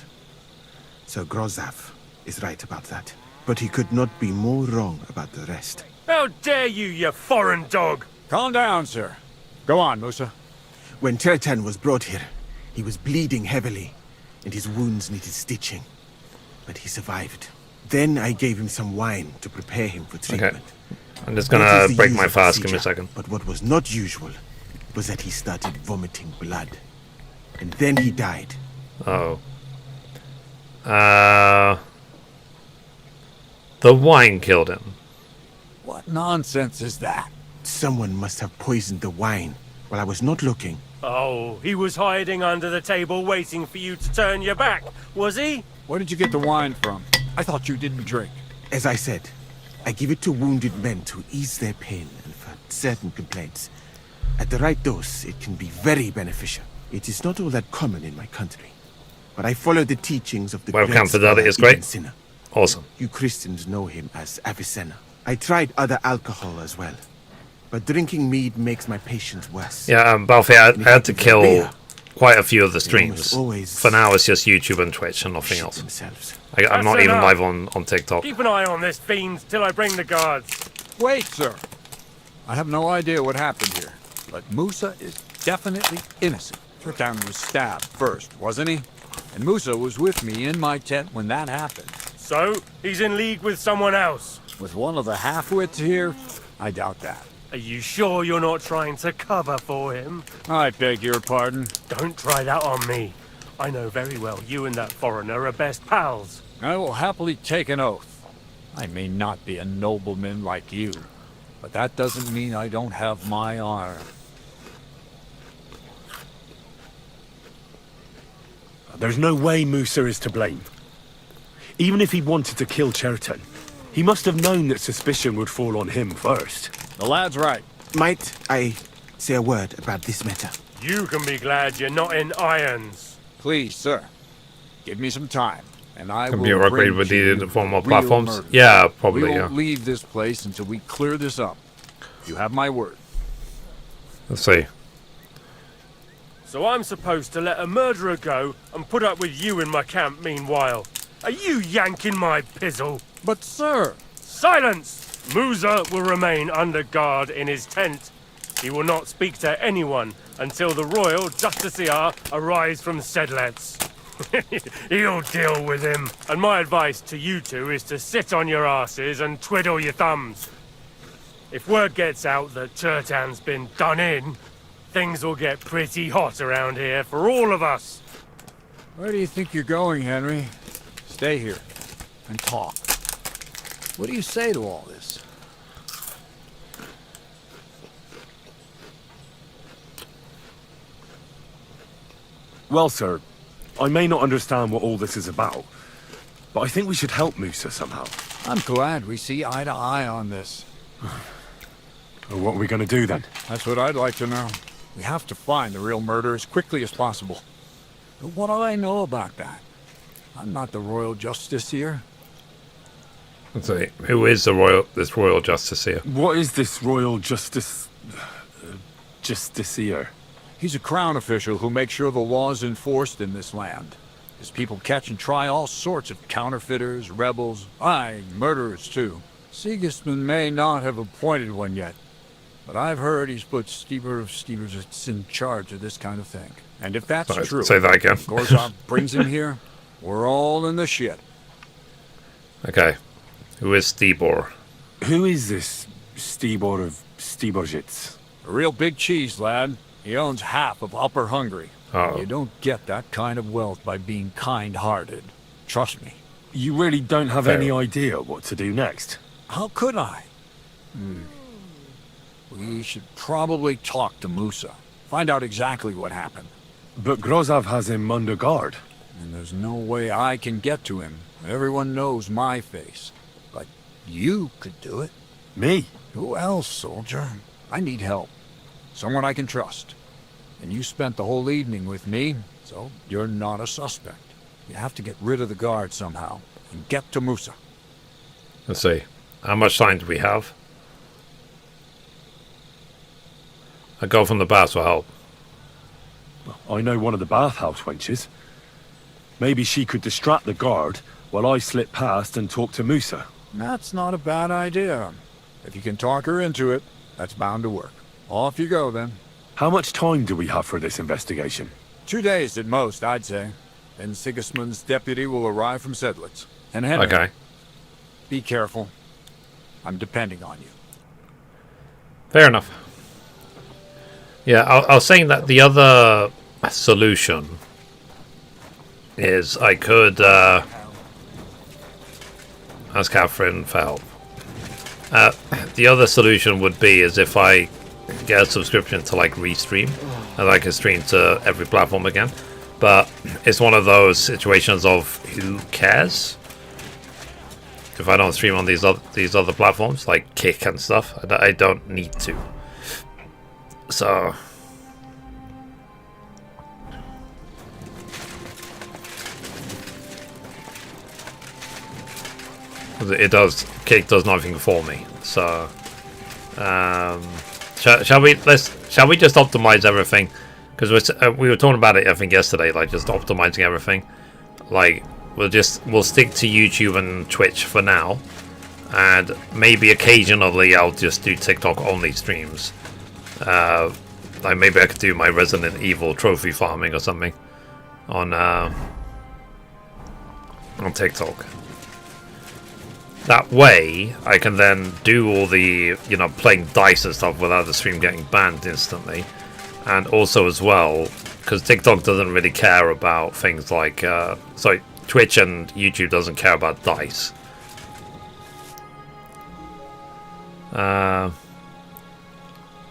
Sir Grozav is right about that. But he could not be more wrong about the rest. How dare you foreign dog! Calm down, sir. Go on, Musa. When Chetan was brought here, he was bleeding heavily, and his wounds needed stitching. But he survived. Then I gave him some wine to prepare him for treatment. Okay. I'm just That gonna is the break my usual fast. Give me a procedure. second. But what was not usual was that he started vomiting blood. And then he died. Oh. The wine killed him. What nonsense is that? Someone must have poisoned the wine while I was not looking. Oh, he was hiding under the table waiting for you to turn your back, was he? Where did you get the wine from? I thought you didn't drink. As I said, I give it to wounded men to ease their pain and for certain complaints. At the right dose, it can be very beneficial. It is not all that common in my country. But I follow the teachings of the Welcome, great Fidelity scholar is great. Ibn Sina. Awesome. You Christians know him as Avicenna. I tried other alcohol as well. But drinking mead makes my patients worse. Yeah, Balfi, I had to kill Beer. quite a few of the They almost streams. always For now, it's just YouTube and Twitch and nothing shit else. themselves. I'm That's not even enough. live on TikTok. Keep an eye on this fiend till I bring the guards. Wait, sir. I have no idea what happened here, but Musa is definitely innocent. Chertan was stabbed first, wasn't he? And Musa was with me in my tent when that happened. So, he's in league with someone else. With one of the half-wits here, I doubt that. Are you sure you're not trying to cover for him? I beg your pardon. Don't try that on me. I know very well you and that foreigner are best pals. I will happily take an oath. I may not be a nobleman like you, but that doesn't mean I don't have my honor. There's no way Musa is to blame. Even if he wanted to kill Chertan, he must have known that suspicion would fall on him first. The lad's right. Might I say a word about this matter? You can be glad you're not in irons. Please, sir. Give me some time, and I Can will be bring upgraded with to you the formal real platforms? murder. Yeah, We probably, won't yeah. leave this place until we clear this up. You have my word. Let's see. So I'm supposed to let a murderer go and put up with you in my camp meanwhile. Are you yanking my pizzle? But, sir... Silence! Musa will remain under guard in his tent. He will not speak to anyone until the royal justiciar arrives from Sedlets. You'll deal with him. And my advice to you two is to sit on your asses and twiddle your thumbs. If word gets out that Turtan's been done in, things will get pretty hot around here for all of us. Where do you think you're going, Henry? Stay here and talk. What do you say to all this? Well, sir, I may not understand what all this is about, but I think we should help Musa somehow. I'm glad we see eye to eye on this. Well, what are we going to do then? That's what I'd like to know. We have to find the real murderer as quickly as possible. But what do I know about that? I'm not the royal justiciar. Let's see. Who is this royal justiciar? What is this royal justiciar? He's a crown official who makes sure the law is enforced in this land. His people catch and try all sorts of counterfeiters, rebels, aye, murderers too. Sigismund may not have appointed one yet, but I've heard he's put Stever of Stevers in charge of this kind of thing. And if that's Sorry, true, say that again. Gorzov brings him here, we're all in the shit. Okay. Who is Stibor? Who is this Stibor of Steborjitz? A real big cheese, lad. He owns half of Upper Hungary. Oh. You don't get that kind of wealth by being kind-hearted. Trust me. You really don't have Fair. any idea what to do next? How could I? We should probably talk to Musa. Find out exactly what happened. But Grozov has him under guard. And there's no way I can get to him. Everyone knows my face. But you could do it. Me? Who else, soldier? I need help. Someone I can trust. And you spent the whole evening with me, so you're not a suspect. You have to get rid of the guard somehow, and get to Musa. Let's see. How much time do we have? A girl from the baths will help. I know one of the bathhouse wenches. Maybe she could distract the guard while I slip past and talk to Musa. That's not a bad idea. If you can talk her into it, that's bound to work. Off you go, then. How much time do we have for this investigation? 2 days at most, I'd say. Then Sigismund's deputy will arrive from Sedlitz. And Henry, Okay. be careful. I'm depending on you. Fair enough. Yeah, I was saying that the other solution is I could ask Catherine for help. The other solution would be is if I get a subscription to like Restream, and I can stream to every platform again. But it's one of those situations of who cares if I don't stream on these other platforms like Kick and stuff. I don't need to. So Kick does nothing for me. So shall we just optimize everything? Because we were talking about it, I think, yesterday, like just optimizing everything. Like we'll stick to YouTube and Twitch for now, and maybe occasionally I'll just do TikTok only streams. Like maybe I could do my Resident Evil trophy farming or something on TikTok. That way, I can then do all the, playing dice and stuff without the stream getting banned instantly. And also as well, because TikTok doesn't really care about things like, sorry, Twitch and YouTube doesn't care about dice.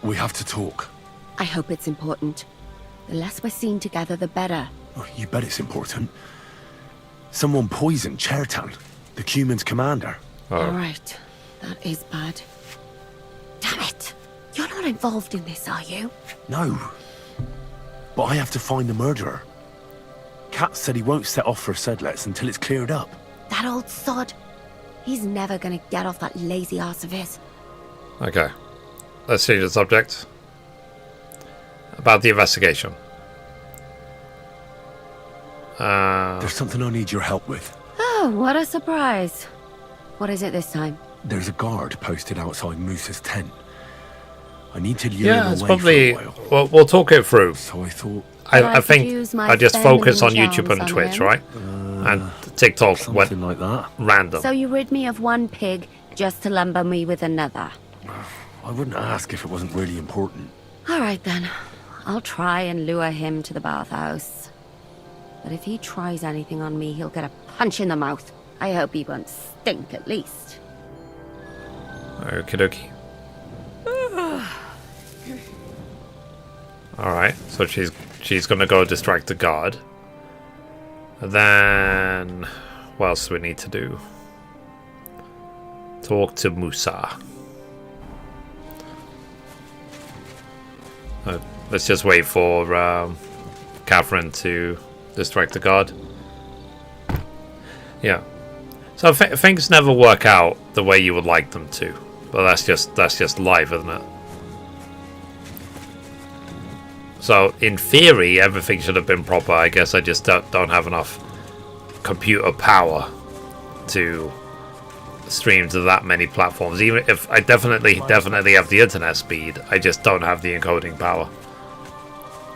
We have to talk. I hope it's important. The less we're seen together, the better. Oh, you bet it's important. Someone poisoned Chertan, the Cuman's commander. Oh. Alright, that is bad. Damn it! You're not involved in this, are you? No. But I have to find the murderer. Kat said he won't set off for Sedlitz until it's cleared up. That old sod. He's never gonna get off that lazy arse of his. Okay. Let's change the subject. About the investigation. There's something I need your help with. Oh, what a surprise. What is it this time? There's a guard posted outside Musa's tent. I need to lure Yeah, him it's away probably... for a while. We'll talk it through. So I thought... I think use my I just focus on feminine YouTube and charms on Twitch, him? right? And TikTok went Something like that. random. So you rid me of one pig just to lumber me with another. I wouldn't ask if it wasn't really important. All right then. I'll try and lure him to the bathhouse. But if he tries anything on me, he'll get a punch in the mouth. I hope he won't stink at least. Okie dokie. Alright, so she's gonna go distract the guard. And then what else do we need to do? Talk to Musa. Let's just wait for Catherine to distract the guard. Yeah. So things never work out the way you would like them to, but that's just life, isn't it? So in theory, everything should have been proper. I guess I just don't have enough computer power to stream to that many platforms. Even if I definitely have the internet speed, I just don't have the encoding power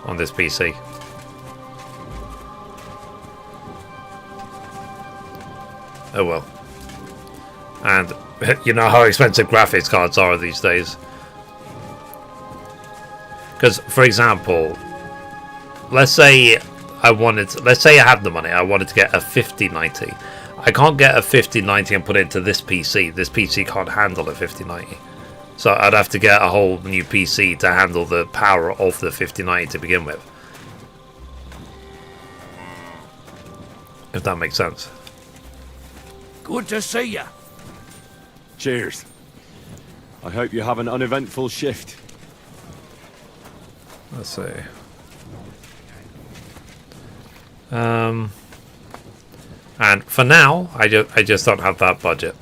on this PC. Oh well. And you know how expensive graphics cards are these days. Because, for example, let's say I had the money, I wanted to get a 5090. I can't get a 5090 and put it into this PC. This PC can't handle a 5090. So I'd have to get a whole new PC to handle the power of the 5090 to begin with. If that makes sense. Good to see ya. Cheers. I hope you have an uneventful shift. Let's see. And for now, I just don't have that budget.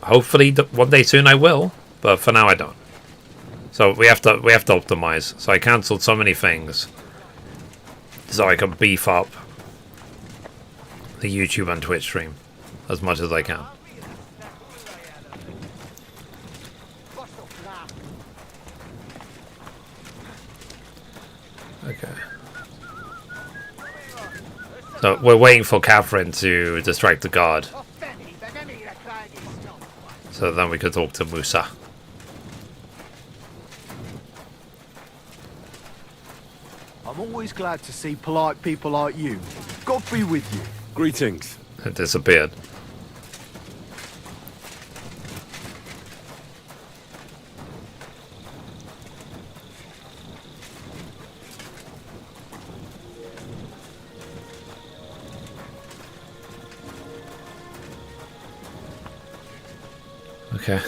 Hopefully, one day soon I will, but for now I don't. So we have to optimize. So I cancelled so many things, so I can beef up the YouTube and Twitch stream as much as I can. Okay. So we're waiting for Catherine to distract the guard. So then we could talk to Musa. I'm always glad to see polite people like you. God be with you. Greetings. It disappeared. Okay.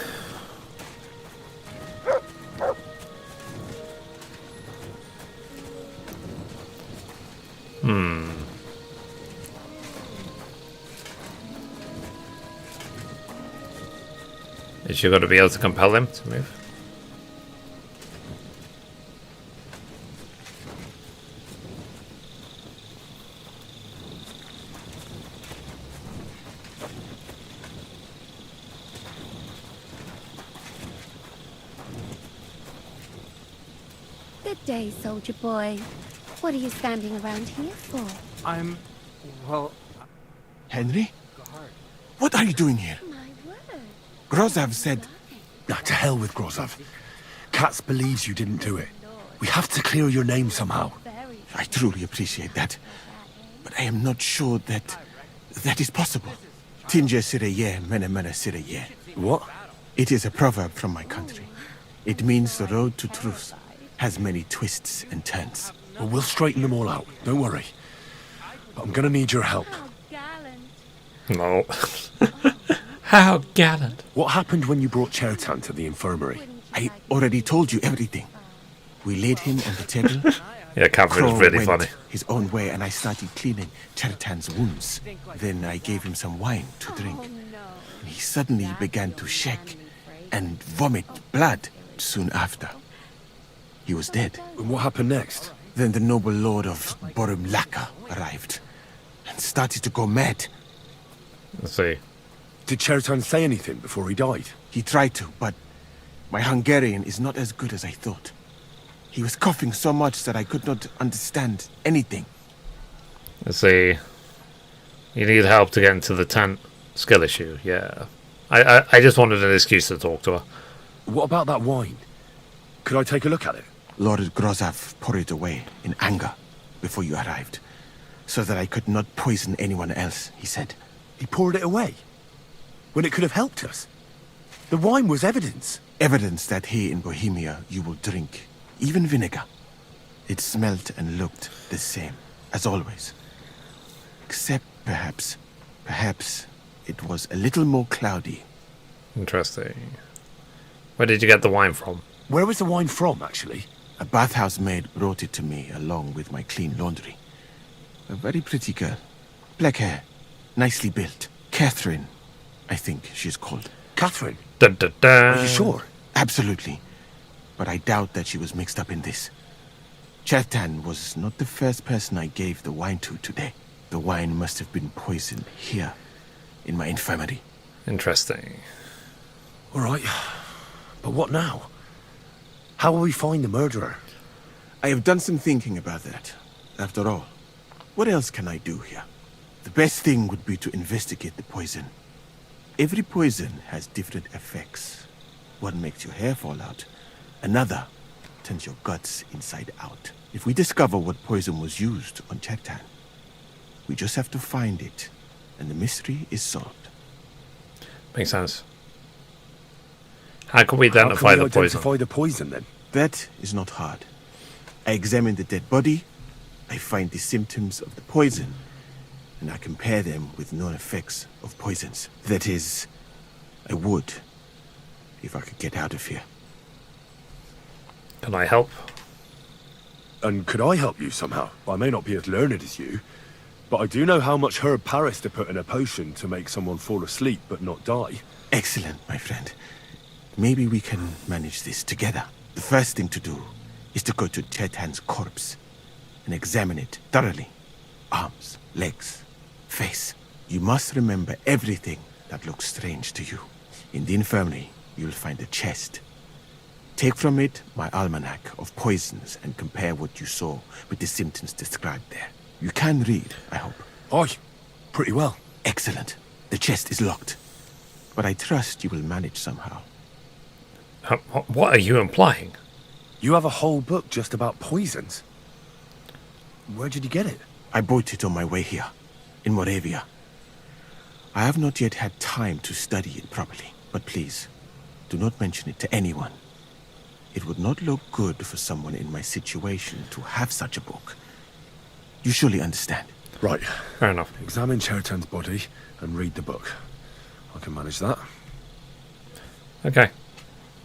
Is she going to be able to compel him to move? Good day, soldier boy. What are you standing around here for? Well... Henry? What are you doing here? My word. Grozov said... Nah, to hell with Grozov. Katz believes you didn't do it. We have to clear your name somehow. I truly appreciate that. But I am not sure that is possible. Tinja Sireye, mene mene Sireye. What? It is a proverb from my country. It means the road to truth has many twists and turns. Well, we'll straighten them all out. Don't worry. But I'm gonna need your help. No. How gallant. What happened when you brought Chertan to the infirmary? I already told you everything. We laid him on the table. Yeah, Catherine was Crow really went funny. his own way, and I started cleaning Chertan's wounds. Then I gave him some wine to drink. He suddenly began to shake and vomit blood soon after. He was dead. And what happened next? Then the noble lord of Bohemia arrived and started to go mad. Let's see. Did Chertan say anything before he died? He tried to, but my Hungarian is not as good as I thought. He was coughing so much that I could not understand anything. Let's see. You need help to get into the tent. Skill issue, yeah. I just wanted an excuse to talk to her. What about that wine? Could I take a look at it? Lord Grozav poured it away in anger before you arrived, so that I could not poison anyone else, he said. He poured it away? When it could have helped us? The wine was evidence. Evidence that here in Bohemia you will drink, even vinegar. It smelt and looked the same, as always. Except perhaps it was a little more cloudy. Interesting. Where did you get the wine from? Where was the wine from, actually? A bathhouse maid brought it to me along with my clean laundry. A very pretty girl. Black hair. Nicely built. Catherine, I think she's called. Catherine? Dun, dun, dun. Are you sure? Absolutely. But I doubt that she was mixed up in this. Chertan was not the first person I gave the wine to today. The wine must have been poisoned here, in my infirmary. Interesting. All right. But what now? How will we find the murderer? I have done some thinking about that. After all, what else can I do here? The best thing would be to investigate the poison. Every poison has different effects. One makes your hair fall out. Another turns your guts inside out. If we discover what poison was used on Chertan, we just have to find it, and the mystery is solved. Makes sense. How can we identify the poison? Then? That is not hard. I examine the dead body, I find the symptoms of the poison, and I compare them with known effects of poisons. That is, I would, if I could get out of here. Can I help? And could I help you somehow? I may not be as learned as you, but I do know how much herb Paris to put in a potion to make someone fall asleep but not die. Excellent, my friend. Maybe we can manage this together. The first thing to do is to go to Chertan's corpse and examine it thoroughly. Arms, legs, face. You must remember everything that looks strange to you. In the infirmary, you'll find a chest. Take from it my almanac of poisons and compare what you saw with the symptoms described there. You can read, I hope. Aye, pretty well. Excellent. The chest is locked. But I trust you will manage somehow. What are you implying? You have a whole book just about poisons. Where did you get it? I bought it on my way here, in Moravia. I have not yet had time to study it properly, but please, do not mention it to anyone. It would not look good for someone in my situation to have such a book. You surely understand. Right. Fair enough. Examine Chertan's body and read the book. I can manage that. Okay.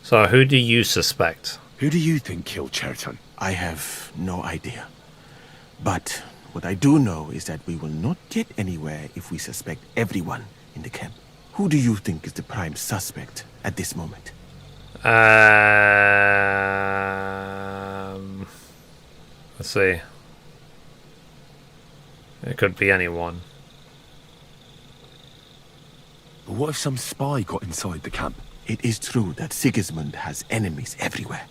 So who do you suspect? Who do you think killed Chertan? I have no idea. But what I do know is that we will not get anywhere if we suspect everyone in the camp. Who do you think is the prime suspect at this moment? Let's see. It could be anyone. But what if some spy got inside the camp? It is true that Sigismund has enemies everywhere,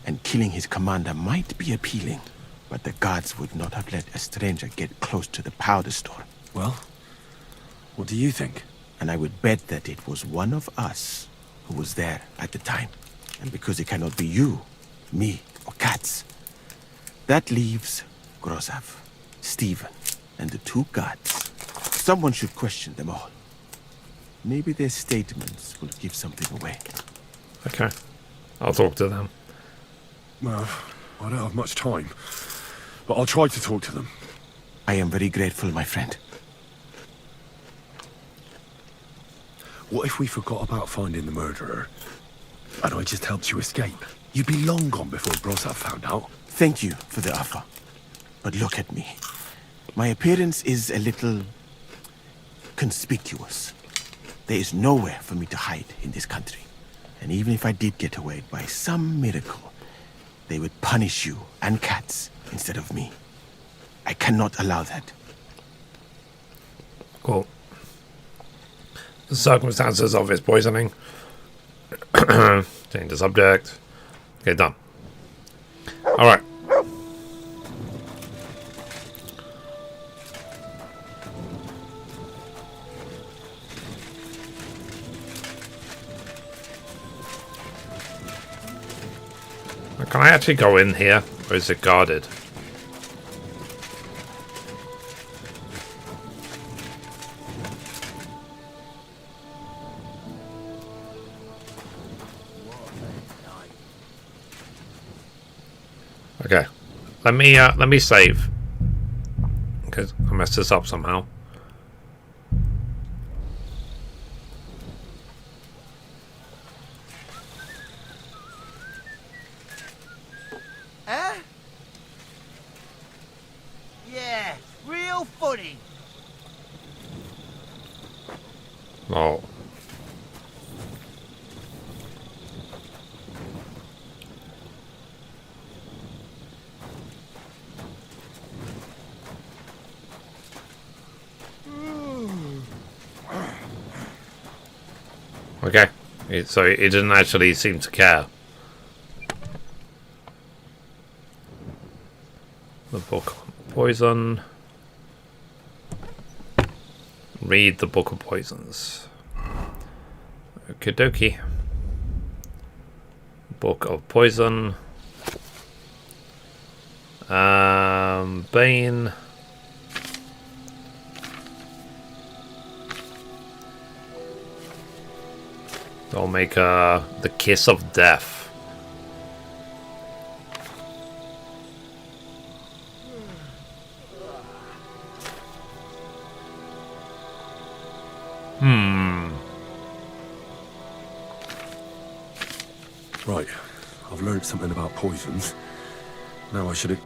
and killing his commander might be appealing, but the guards would not have let a stranger get close to the powder store. Well, what do you think? And I would bet that it was one of us who was there at the time. And because it cannot be you, me, or Katz, that leaves Grozav, Stephen, and the two guards. Someone should question them all. Maybe their statements will give something away. Okay. I'll talk to them. Well, I don't have much time, but I'll try to talk to them. I am very grateful, my friend. What if we forgot about finding the murderer, and I just helped you escape? You'd be long gone before Grozav found out. Thank you for the offer. But look at me. My appearance is a little conspicuous. There is nowhere for me to hide in this country. And even if I did get away by some miracle, they would punish you and Katz instead of me. I cannot allow that. Cool. The circumstances of his poisoning. Change the subject. Okay, done. Alright. Can I actually go in here, or is it guarded? Okay, let me save, because I messed this up somehow. Huh? Yeah, real funny. Oh. Okay, so it didn't actually seem to care. The book on poison. Read the book of poisons. Okie dokie. Book of poison. Bane. They'll make the kiss of death. Right, I've learned something about poisons. Now I should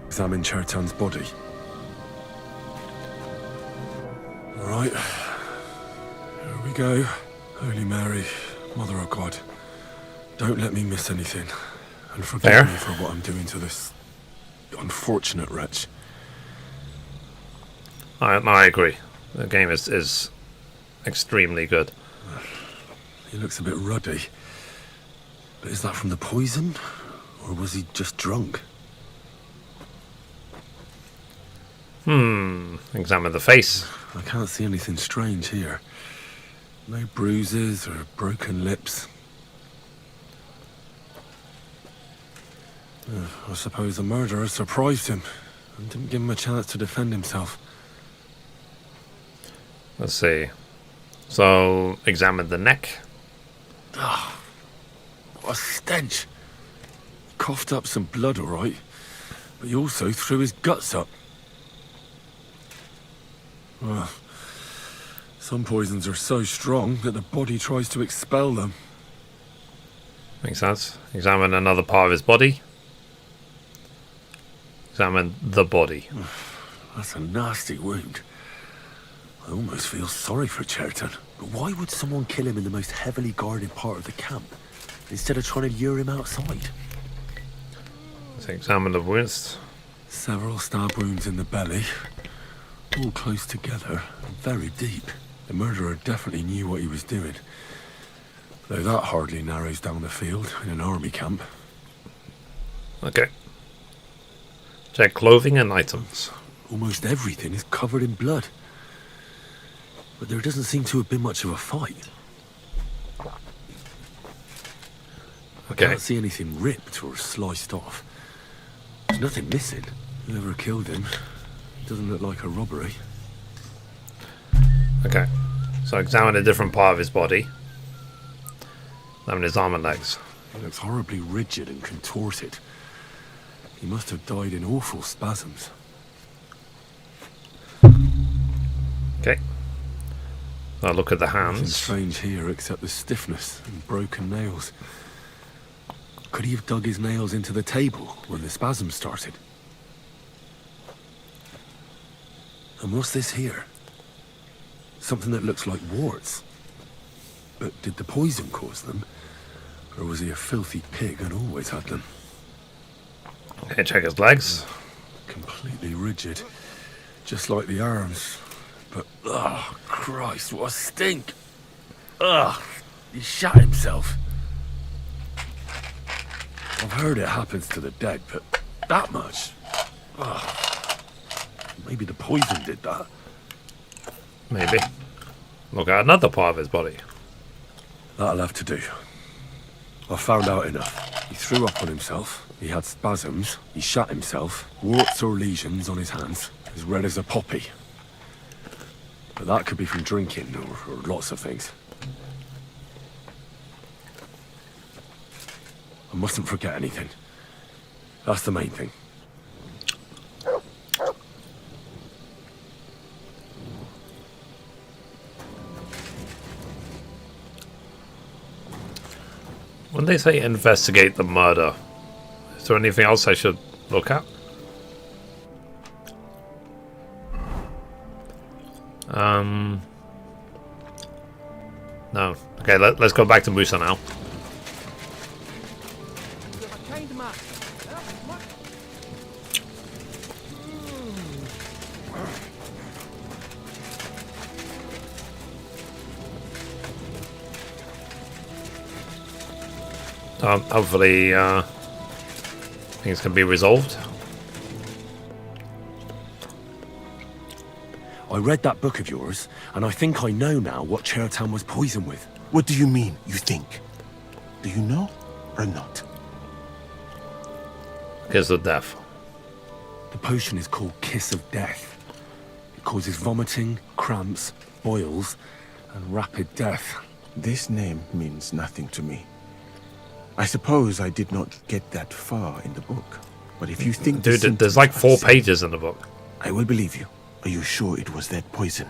examine Chertan's body. Alright, here we go. Holy Mary, Mother of God, don't let me miss anything. And forgive me for what I'm doing to this unfortunate wretch. I agree. The game is extremely good. He looks a bit ruddy. But is that from the poison? Or was he just drunk? Examine the face. I can't see anything strange here. No bruises or broken lips. I suppose the murderer surprised him and didn't give him a chance to defend himself. Let's see. So, examine the neck. Ah, what a stench. He coughed up some blood, all right, but he also threw his guts up. Well, some poisons are so strong that the body tries to expel them. Makes sense. Examine another part of his body. Examine the body. That's a nasty wound. I almost feel sorry for Chertan. But why would someone kill him in the most heavily guarded part of the camp, instead of trying to lure him outside? Let's examine the wounds. Several stab wounds in the belly, all close together and very deep. The murderer definitely knew what he was doing. Though that hardly narrows down the field in an army camp. Okay. Check clothing and items. Almost everything is covered in blood. But there doesn't seem to have been much of a fight. Okay. I can't see anything ripped or sliced off. There's nothing missing. Whoever killed him doesn't look like a robbery. Okay. So examine a different part of his body. Examine his arm and legs. He looks horribly rigid and contorted. He must have died in awful spasms. Okay. I'll look at the Nothing hands. strange here except the stiffness and broken nails. Could he have dug his nails into the table when the spasm started? And what's this here? Something that looks like warts. But did the poison cause them? Or was he a filthy pig and always had them? Okay, check his legs. Completely rigid. Just like the arms. But, oh, Christ, what a stink! Ugh, he shot himself. I've heard it happens to the dead, but that much? Maybe the poison did that. Maybe. Look at another part of his body. That'll have to do. I found out enough. He threw up on himself. He had spasms. He shat himself. Warts or lesions on his hands, as red as a poppy. But that could be from drinking, or lots of things. I mustn't forget anything. That's the main thing. When they say investigate the murder, is there anything else I should look at? No. Okay, let's go back to Musa now. Hopefully things can be resolved. I read that book of yours, and I think I know now what Chertan was poisoned with. What do you mean, you think? Do you know or not? Kiss of death. The potion is called Kiss of Death. It causes vomiting, cramps, boils, and rapid death. This name means nothing to me. I suppose I did not get that far in the book. But if you think... Dude, there's like 4 pages in the book. I will believe you. Are you sure it was that poison?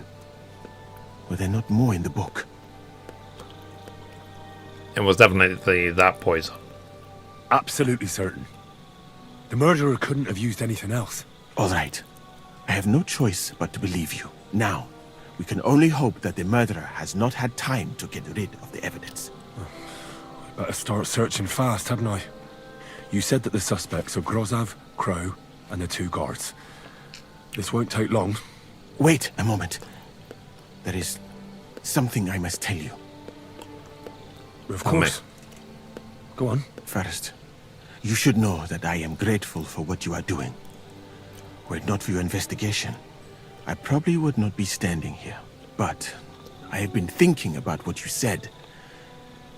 Were there not more in the book? It was definitely that poison. Absolutely certain. The murderer couldn't have used anything else. All right. I have no choice but to believe you. Now, we can only hope that the murderer has not had time to get rid of the evidence. Better start searching fast, hadn't I? You said that the suspects are Grozav, Crow, and the 2 guards. This won't take long. Wait a moment. There is something I must tell you. Of course. Go on. First, you should know that I am grateful for what you are doing. Were it not for your investigation, I probably would not be standing here. But I have been thinking about what you said.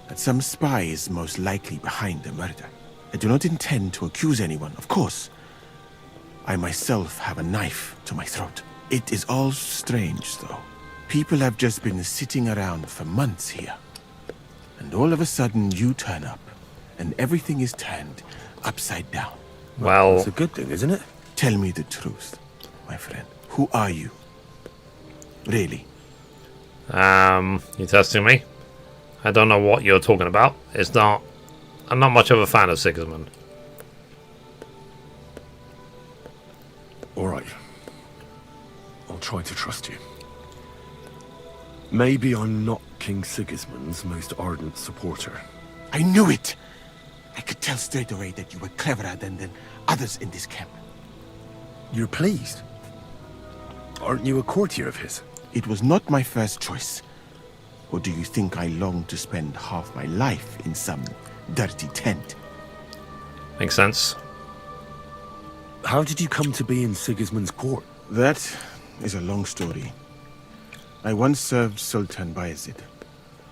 That some spy is most likely behind the murder. I do not intend to accuse anyone, of course. I myself have a knife to my throat. It is all strange, though. People have just been sitting around for months here. And all of a sudden you turn up, and everything is turned upside down. Well... It's a good thing, isn't it? Tell me the truth, my friend. Who are you? Really? You testing me? I don't know what you're talking about. I'm not much of a fan of Sigismund. Alright. I'll try to trust you. Maybe I'm not King Sigismund's most ardent supporter. I knew it! I could tell straight away that you were cleverer than others in this camp. You're pleased? Aren't you a courtier of his? It was not my first choice. Or do you think I long to spend half my life in some dirty tent? Makes sense. How did you come to be in Sigismund's court? That is a long story. I once served Sultan Bayezid.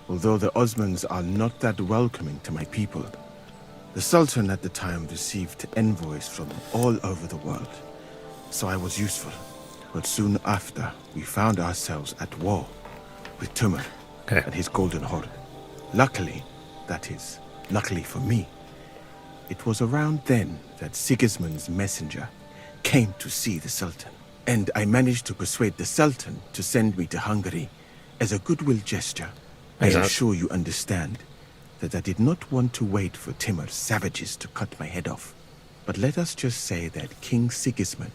Although the Osmans are not that welcoming to my people, the Sultan at the time received envoys from all over the world. So I was useful. But soon after, we found ourselves at war with Timur. And his golden horde. Luckily, that is, luckily for me, it was around then that Sigismund's messenger came to see the Sultan. And I managed to persuade the Sultan to send me to Hungary as a goodwill gesture. I am sure you understand that I did not want to wait for Timur's savages to cut my head off. But let us just say that King Sigismund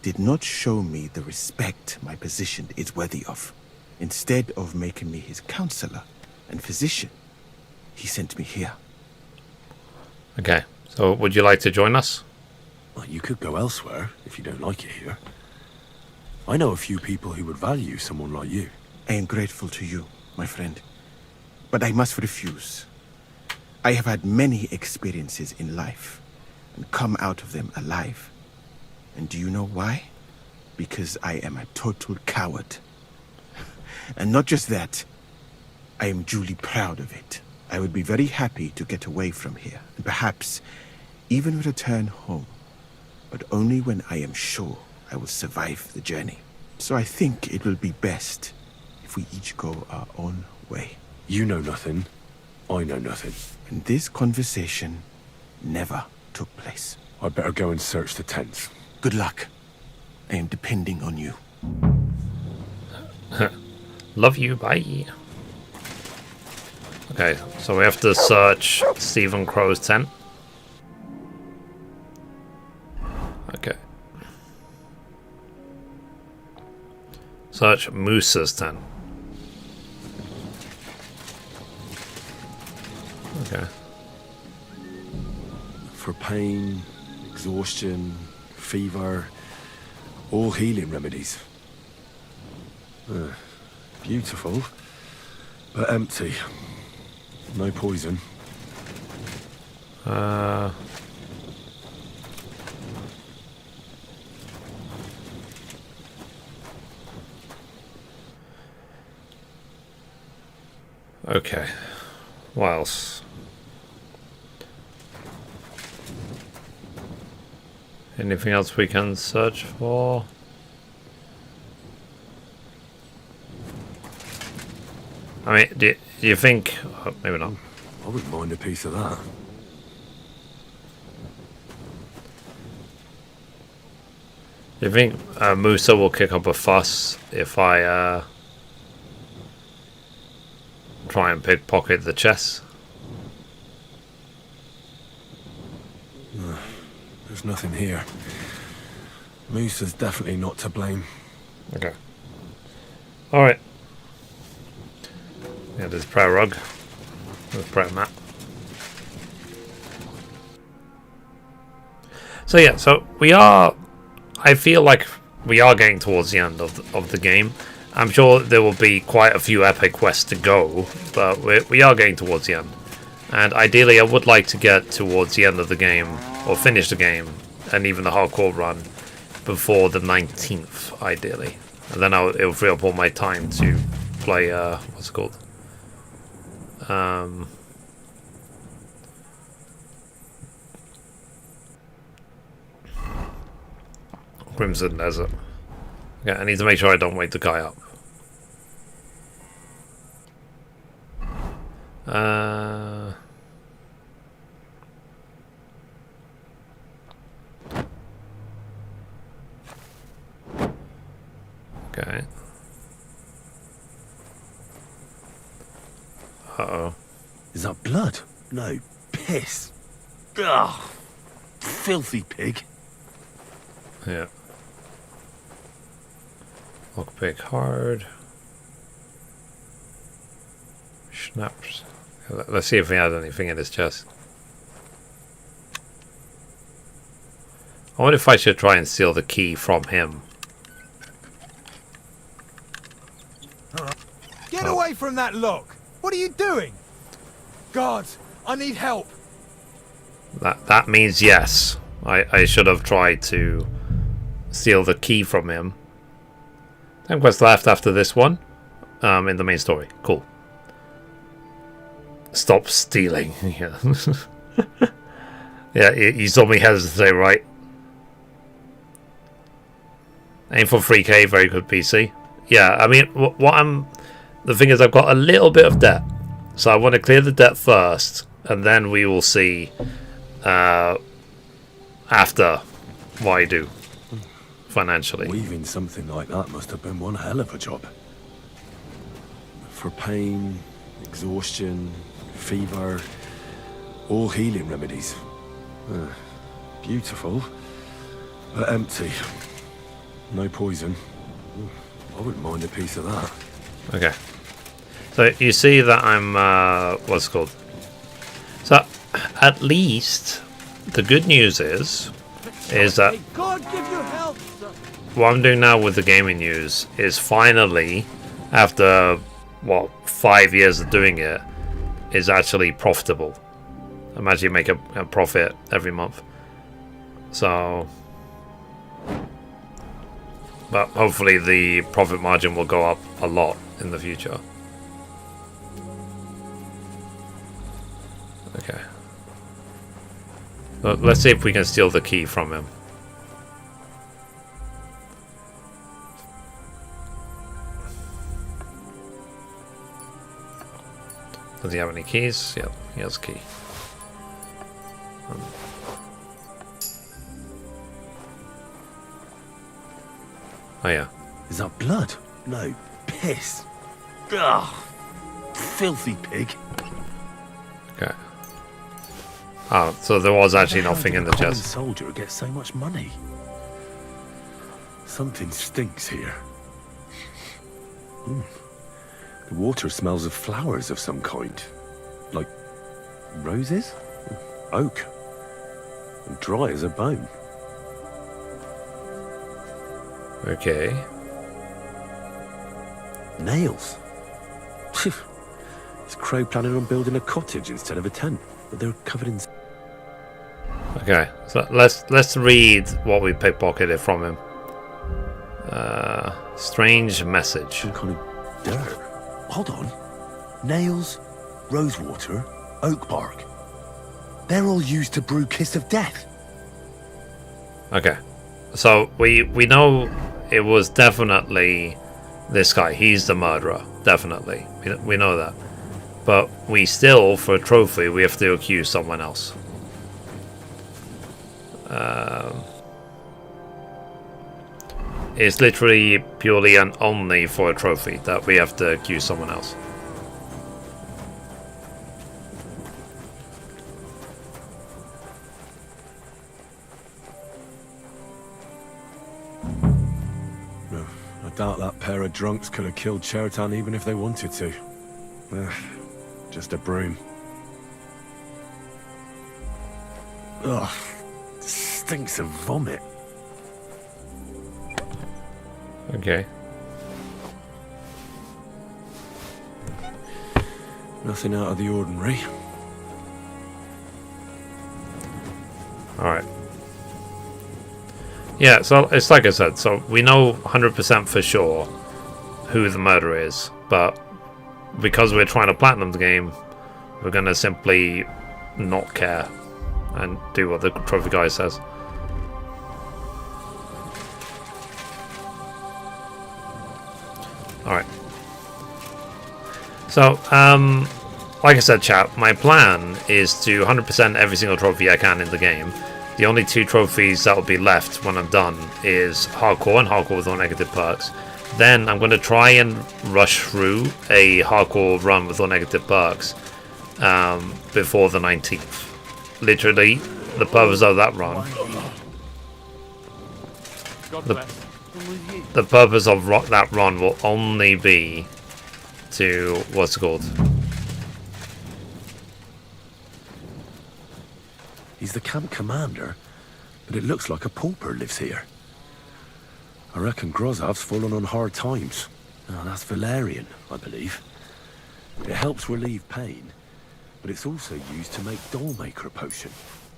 did not show me the respect my position is worthy of. Instead of making me his counselor and physician, he sent me here. Okay, so would you like to join us? Well, you could go elsewhere if you don't like it here. I know a few people who would value someone like you. I am grateful to you, my friend. But I must refuse. I have had many experiences in life and come out of them alive. And do you know why? Because I am a total coward. And not just that, I am duly proud of it. I would be very happy to get away from here, and perhaps even return home, but only when I am sure I will survive the journey. So I think it will be best if we each go our own way. You know nothing, I know nothing. And this conversation never took place. I'd better go and search the tents. Good luck. I am depending on you. Love you, bye. Okay, so we have to search Stephen Crow's tent. Okay. Search Moose's tent. Okay. For pain, exhaustion, fever, all healing remedies. Beautiful, but empty. No poison. Okay. What else? Anything else we can search for? I mean, do you think... Oh, maybe not. I wouldn't mind a piece of that. Do you think Musa will kick up a fuss if I try and pickpocket the chest? There's nothing here. Musa's definitely not to blame. Okay. Alright. Yeah, there's prayer rug. There's prayer mat. So yeah, so we are... I feel like we are getting towards the end of the game. I'm sure there will be quite a few epic quests to go, but we are getting towards the end. And ideally I would like to get towards the end of the game, or finish the game, and even the hardcore run, before the 19th, ideally. And then it will free up all my time to play, what's it called? Crimson Desert. Yeah, I need to make sure I don't wake the guy up. Okay. Uh-oh. Is that blood? No, piss. Ugh. Filthy pig. Yeah. Lockpick hard. Schnapps. Let's see if he has anything in his chest. I wonder if I should try and steal the key from him. Get away from that lock! What are you doing? Guards, I need help. That means yes. I should have tried to steal the key from him. 10 quests left after this one. In the main story. Cool. Stop stealing. Yeah. Yeah, you saw me hesitate, right? Aim for 3k, very good PC. Yeah, I mean, the thing is, I've got a little bit of debt. So I want to clear the debt first, and then we will see after what I do financially. Weaving something like that must have been one hell of a job. For pain, exhaustion, fever, all healing remedies. Beautiful, but empty. No poison. I wouldn't mind a piece of that. Okay. So you see that I'm, what's it called? So, at least, the good news is that God give you help, sir. what I'm doing now with the gaming news is finally, after, what, 5 years of doing it, is actually profitable. Imagine you make a profit every month. So, but hopefully the profit margin will go up a lot in the future. Okay. So let's see if we can steal the key from him. Does he have any keys? Yep, he has a key. Oh yeah. Is that blood? No, piss. Ugh. Filthy pig. Okay. Oh, so there was actually How nothing did in the a common chest. soldier get so much money? Something stinks here. The water smells of flowers of some kind. Like roses? Oak. And dry as a bone. Okay. Nails. Is Crow planning on building a cottage instead of a tent? But they're covered in... Okay, so let's read what we pickpocketed from him. Strange message. Some kind of dirt. Hold on. Nails, rosewater, oak bark. They're all used to brew Kiss of Death. Okay, so we know it was definitely this guy. He's the murderer, definitely. We know that. But we still, for a trophy, we have to accuse someone else. It's literally purely and only for a trophy that we have to accuse someone else. I doubt that pair of drunks could have killed Chertan even if they wanted to. Just a broom. Ugh. Stinks of vomit. Okay. Nothing out of the ordinary. Alright. Yeah, so it's like I said, so we know 100% for sure who the murderer is, but because we're trying to platinum the game, we're going to simply not care and do what the trophy guy says. Alright. So, like I said, chat, my plan is to 100% every single trophy I can in the game. The only two trophies that will be left when I'm done is Hardcore and Hardcore with all negative perks. Then I'm going to try and rush through a Hardcore run with all negative perks before the 19th. Literally, the purpose of that run... The purpose of that run will only be to... what's it called? He's the camp commander, but it looks like a pauper lives here. I reckon Grozov's fallen on hard times. Oh, that's Valerian, I believe. It helps relieve pain, but it's also used to make Dollmaker potion.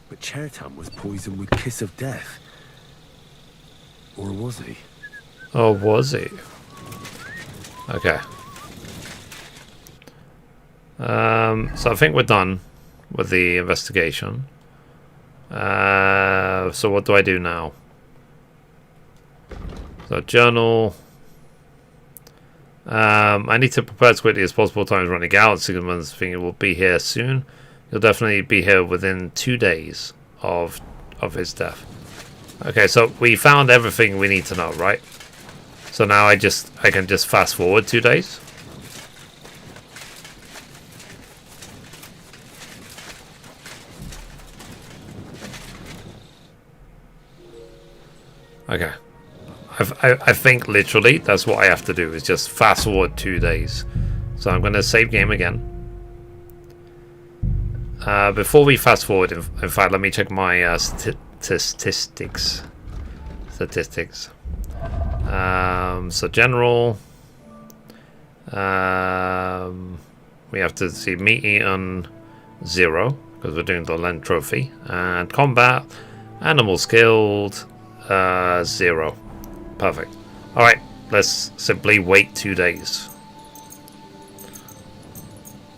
But Chertan was poisoned with Kiss of Death. Or was he? Oh, was he? Okay. So I think we're done with the investigation. So what do I do now? So journal. I need to prepare as quickly as possible. Time's running out. Sigmund's thinking will be here soon. He'll definitely be here within 2 days of his death. Okay, so we found everything we need to know, right? So now I can just fast forward 2 days. Okay. I think literally that's what I have to do is just fast forward 2 days. So I'm going to save game again. Before we fast forward, in fact, let me check my statistics. So general. We have to see meat eaten 0. because we're doing the Lend Trophy. And combat, animal skilled, 0. Perfect. Alright, let's simply wait 2 days.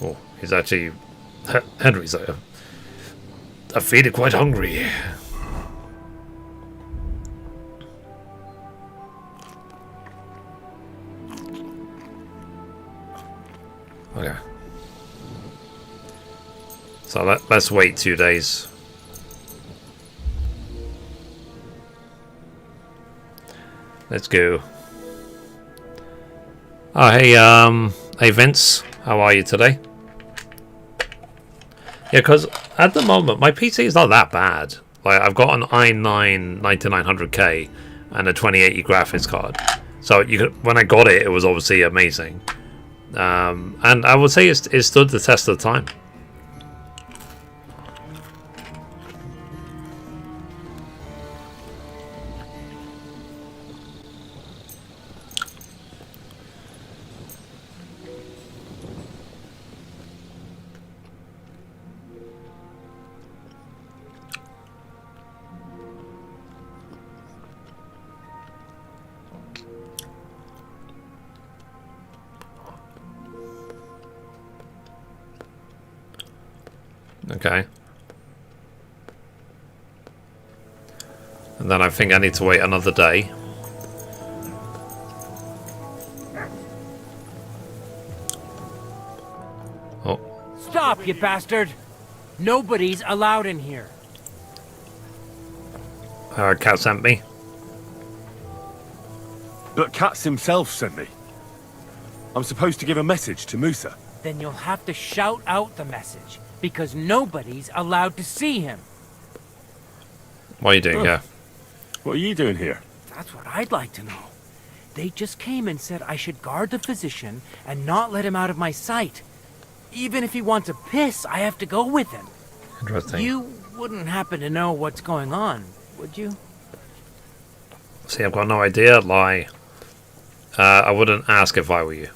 Oh, he's actually... Henry's like, I'm feeling quite hungry. Okay. So let's wait 2 days. Let's go. Oh, hey Vince, how are you today? Yeah, because at the moment my PC is not that bad. Like I've got an i9 9900K and a 2080 graphics card. So when I got it, it was obviously amazing. And I would say it stood the test of time. Okay. And then I think I need to wait another day. Oh. Stop, you bastard! Nobody's allowed in here. Cat sent me. But Katz himself sent me. I'm supposed to give a message to Musa. Then you'll have to shout out the message, because nobody's allowed to see him. What are you doing here? What are you doing here? That's what I'd like to know. They just came and said I should guard the physician and not let him out of my sight. Even if he wants to piss, I have to go with him. Interesting. You wouldn't happen to know what's going on, would you? See, I've got no idea. Lie. I wouldn't ask if I were you.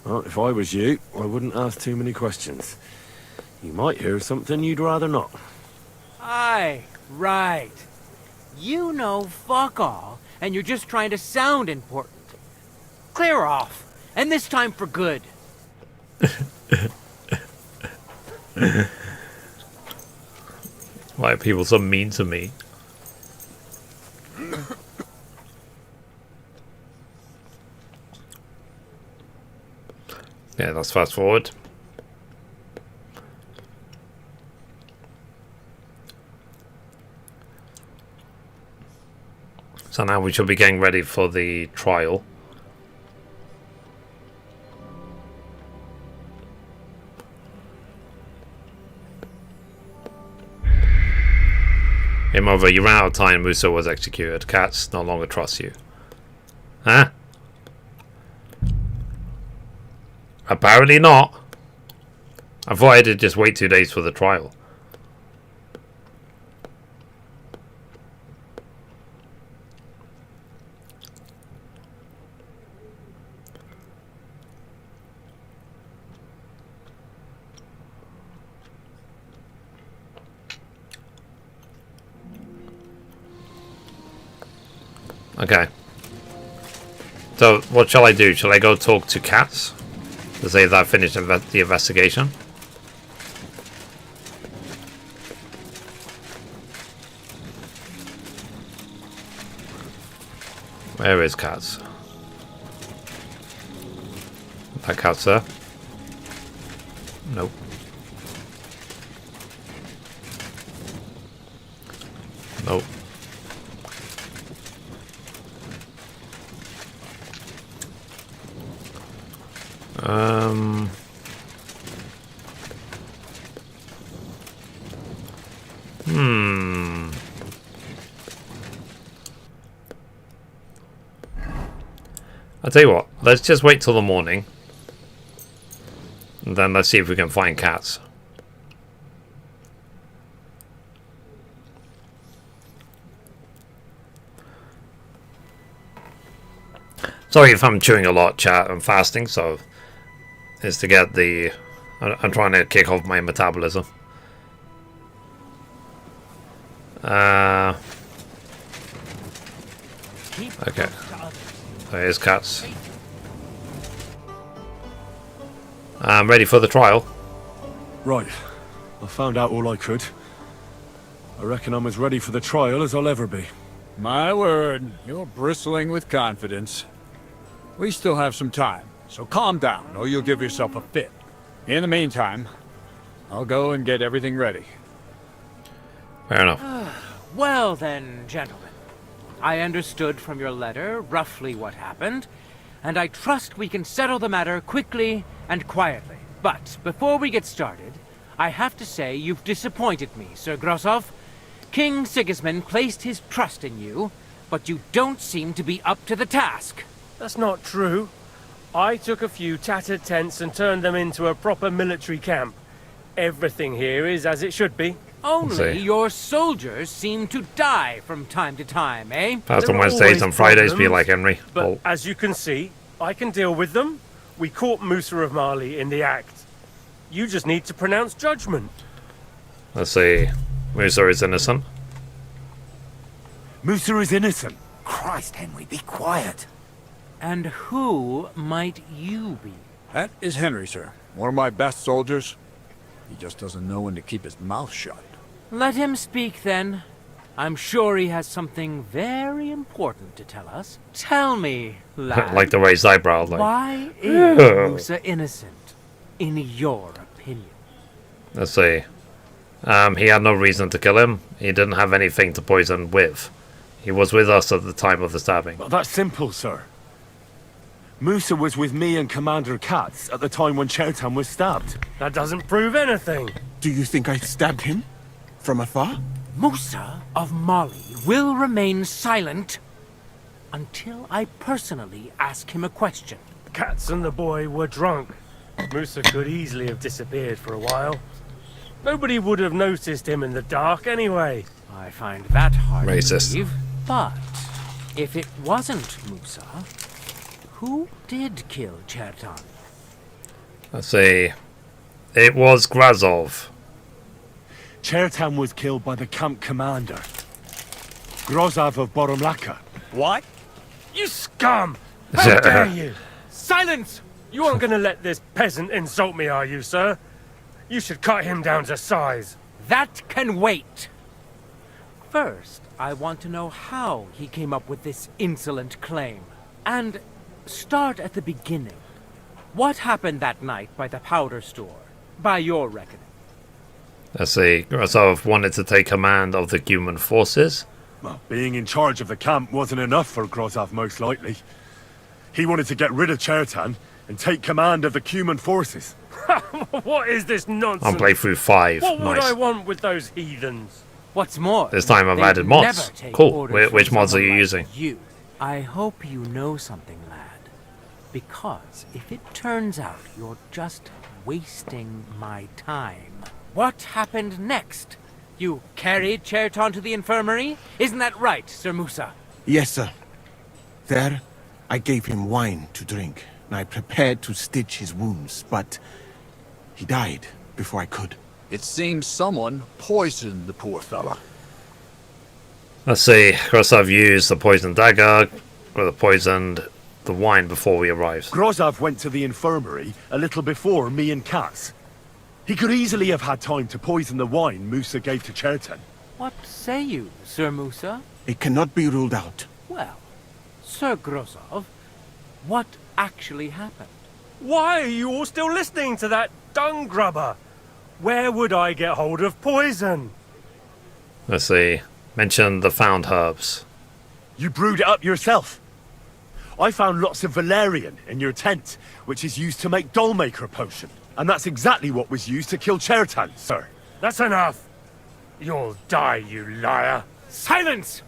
Well, if I was you, I wouldn't ask too many questions. You might hear something you'd rather not. Aye, right. You know fuck all, and you're just trying to sound important. Clear off, and this time for good. Why are people so mean to me? Yeah, let's fast forward. So now we should be getting ready for the trial. Game over. You ran out of time. Musa was executed. Cats no longer trust you. Huh? Apparently not. I thought I had to just wait 2 days for the trial. Okay. So, what shall I do? Shall I go talk to Cats? To say that I finished the investigation? Where is Cats? That Cats there? Nope. Nope. I'll tell you what, let's just wait till the morning. And then let's see if we can find Cats. Sorry if I'm chewing a lot, chat. I'm fasting, so it's to get the... I'm trying to kick off my metabolism. Okay. There's cats. I'm ready for the trial. Right. I found out all I could. I reckon I'm as ready for the trial as I'll ever be. My word, you're bristling with confidence. We still have some time, so calm down, or you'll give yourself a fit. In the meantime, I'll go and get everything ready. Fair enough. Well then, gentlemen. I understood from your letter roughly what happened, and I trust we can settle the matter quickly and quietly. But before we get started, I have to say you've disappointed me, Sir Grosov. King Sigismund placed his trust in you, but you don't seem to be up to the task. That's not true. I took a few tattered tents and turned them into a proper military camp. Everything here is as it should be. Only your soldiers seem to die from time to time, eh? Past on There are Wednesdays and always Fridays be problems, like Henry. But Oh. as you can see, I can deal with them. We caught Musa of Mali in the act. You just need to pronounce judgment. Let's see. Musa is innocent. Musa is innocent. Christ, Henry, be quiet. And who might you be? That is Henry, sir. One of my best soldiers. He just doesn't know when to keep his mouth shut. Let him speak then. I'm sure he has something very important to tell us. Tell me, lad. Like the raised eyebrow. Like. Why is Musa innocent, in your opinion? Let's see. He had no reason to kill him. He didn't have anything to poison with. He was with us at the time of the stabbing. Well, that's simple, sir. Musa was with me and Commander Katz at the time when Chertan was stabbed. That doesn't prove anything. Do you think I stabbed him? From afar? Musa of Mali will remain silent until I personally ask him a question. Katz and the boy were drunk. Musa could easily have disappeared for a while. Nobody would have noticed him in the dark anyway. I find that hard Racist. to believe. But if it wasn't Musa, who did kill Chertan? Let's see. It was Grazov. Chertan was killed by the camp commander, Grozov of Boromlaka. What? You scum! How dare you! Silence! You aren't going to let this peasant insult me, are you, sir? You should cut him down to size. That can wait. First, I want to know how he came up with this insolent claim. And start at the beginning. What happened that night by the powder store, by your reckoning? Let's see. Grazov wanted to take command of the human forces. Well, being in charge of the camp wasn't enough for Grozov, most likely. He wanted to get rid of Chertan and take command of the human forces. What is this nonsense? On playthrough 5. What would Nice. I want with those heathens? What's more, This time I've they added mods. never take Cool. orders Which from mods are you someone using? like you. I hope you know something, lad. Because if it turns out you're just wasting my time, what happened next? You carried Chertan to the infirmary? Isn't that right, Sir Musa? Yes, sir. There, I gave him wine to drink, and I prepared to stitch his wounds, but he died before I could. It seems someone poisoned the poor fella. Let's see. Grazov used the poisoned dagger, or the poisoned the wine before we arrived. Grozov went to the infirmary a little before me and Katz. He could easily have had time to poison the wine Musa gave to Chertan. What say you, Sir Musa? It cannot be ruled out. Well, Sir Grozov, what actually happened? Why are you all still listening to that dung grubber? Where would I get hold of poison? Let's see. Mention the found herbs. You brewed it up yourself. I found lots of valerian in your tent, which is used to make dollmaker potion. And that's exactly what was used to kill Chertan, sir. That's enough. You'll die, you liar. Silence!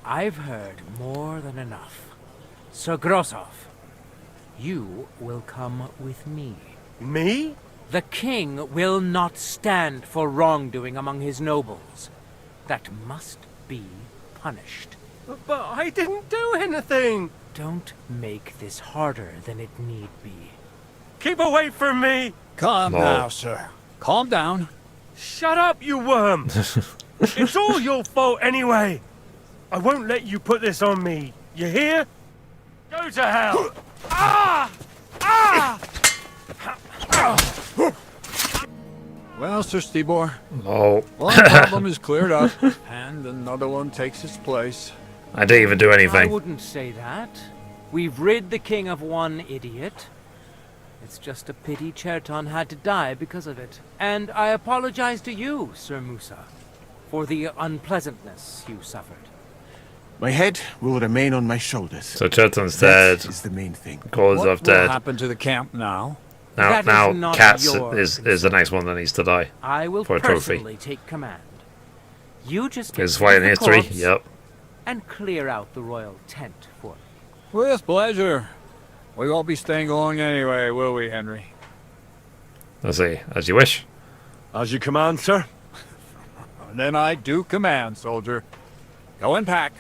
I've heard more than enough. Sir Grozov, you will come with me. Me? The king will not stand for wrongdoing among his nobles. That must be punished. But I didn't do anything. Don't make this harder than it need be. Keep away from me. Calm No. now, sir. Calm down. Shut up, you worm! It's all your fault anyway! I won't let you put this on me, you hear? Go to hell! Ah! Ah! Well, Sir Stibor, Oh. one problem is cleared up, and another one takes its place. I didn't even do I anything. wouldn't say that. We've rid the king of one idiot. It's just a pity Cherton had to die because of it. And I apologize to you, Sir Musa, for the unpleasantness you suffered. My head will remain on my shoulders. So Cherton's That dead. is the main thing. Cause What of will dead. happen to the camp now? That is Now not Cats your is the next one that needs to die. I will for a trophy. personally take command. You just His get fight to in the history. corpse Yep. and clear out the royal tent for me. With pleasure. We won't be staying long anyway, will we, Henry? Let's see. As you wish. As you command, sir. Then I do command, soldier. Go and pack.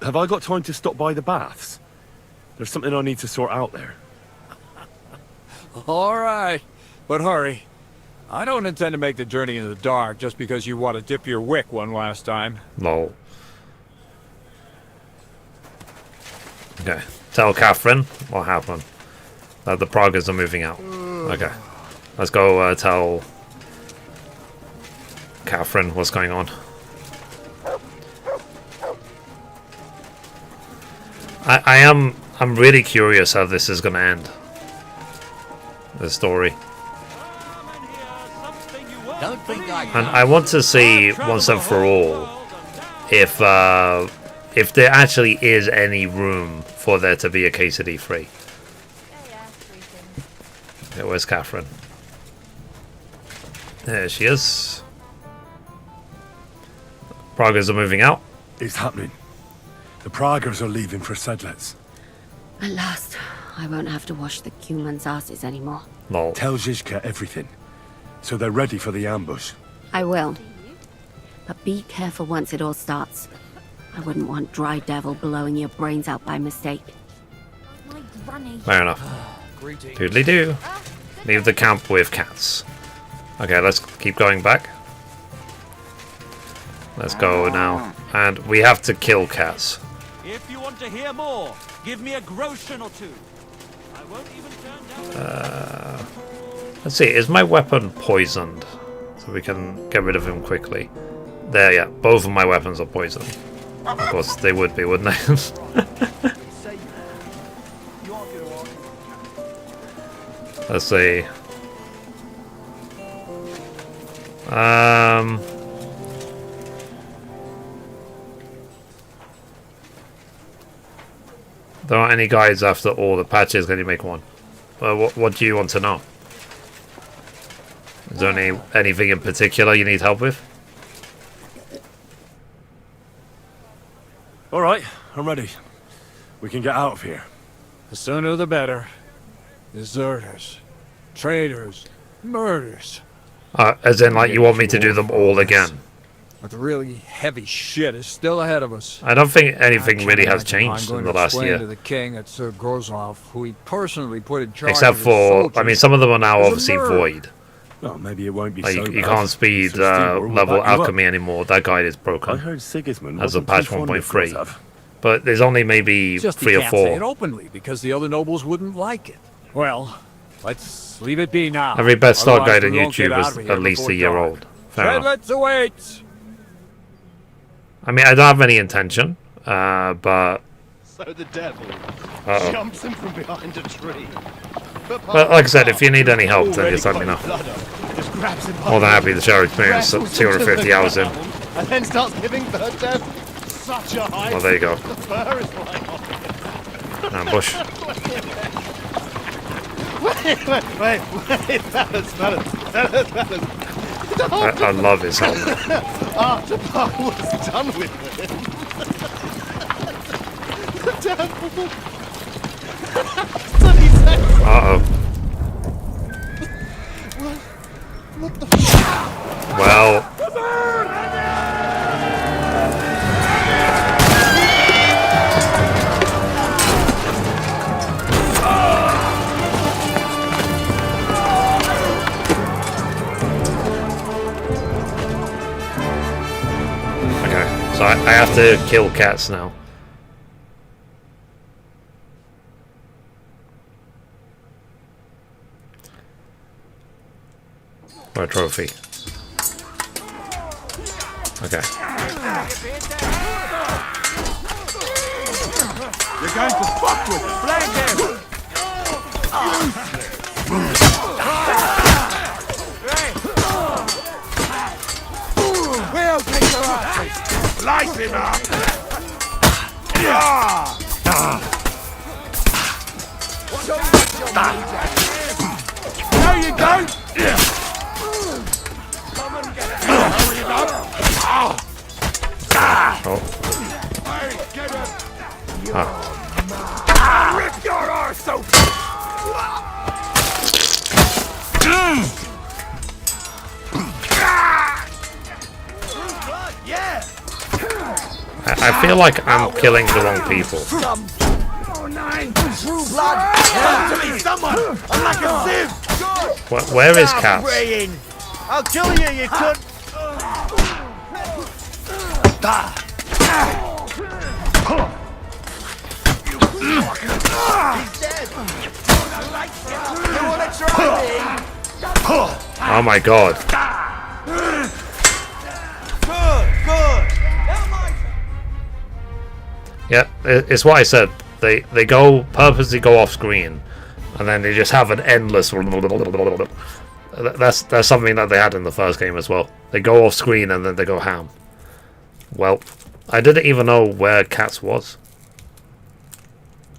Have I got time to stop by the baths? There's something I need to sort out there. All right, but hurry. I don't intend to make the journey in the dark just because you want to dip your wick one last time. Lol. Okay. Tell Catherine what happened. That the Pragas are moving out. Okay. Let's go tell Catherine what's going on. I'm really curious how this is going to end. The story. Don't think I And I want to see once and for all if there actually is any room for there to be a KCD free. Okay, where's Catherine? There she is. Pragas are moving out. It's happening. The Praggers are leaving for Sedlets. At last, I won't have to wash the Cuman's asses anymore. Lol. Tell Zizka everything, so they're ready for the ambush. I will. But be careful once it all starts. I wouldn't want Dry Devil blowing your brains out by mistake. Fair enough. Doodly do. Leave the camp with cats. Okay, let's keep going back. Let's go now. And we have to kill cats. If you want to hear more, give me a groschen or two. I won't even turn down. Let's see, is my weapon poisoned? So we can get rid of him quickly. There, yeah, both of my weapons are poisoned. Of course, they would be, wouldn't they? Let's see. There aren't any guides after all the patches. Can you make one? What do you want to know? Is there anything in particular you need help with? All right, I'm ready. We can get out of here. The sooner the better. Deserters, traitors, murders. As in, like, you want me to do them all again? But the really heavy shit is still ahead of us. I don't think anything really has changed in the last I'm going to year. explain to the king at Sir Grozov, who he personally put in charge Except of his for, soldiers, I mean, some of them are now is a obviously murderer. void. Well, maybe it won't be Like, so you bad. can't speed Sir Stibor will level back you up. alchemy anymore. That guide is I broken heard Sigismund as of wasn't patch too fond of 1.3. Grozov. But there's only maybe Just he 3 or can't say it 4. openly because the other nobles wouldn't like it. Well, let's leave it be now. Every best start Otherwise guide on we won't get YouTube out is of here at least before a year dark. old. Fair enough. Let's await. I mean, I don't have any intention, but... So the devil Uh-oh. jumps him from behind a tree. But like I said, if you need any help, then just let me know. Just grabs him by More than the happy to share experience at wrestles him to 250 the hours in. ground, and then starts giving birth to such a high. Well, there you go. The fur is flying off. Ambush. Wait, fellas. I love his helmet. After Paul was done with it. The devil. Uh-oh. What the Well... So I have to kill cats now. For a trophy. Okay. You're going to fuck with it. Flank him. We'll take your asses. Slice him up. There you go. Come and get it. Hurry him up. Rip your arse open. I feel like I'm killing the wrong people. True blood! Come to me, someone! I'm like a sieve! Where is Cats? I'll kill you, you cunt! He's dead! You wanna try me? Oh my god. Good! Yeah, it's what I said. They purposely go off screen, and then they just have an endless. That's something that they had in the first game as well. They go off screen and then they go ham. Well, I didn't even know where Cats was,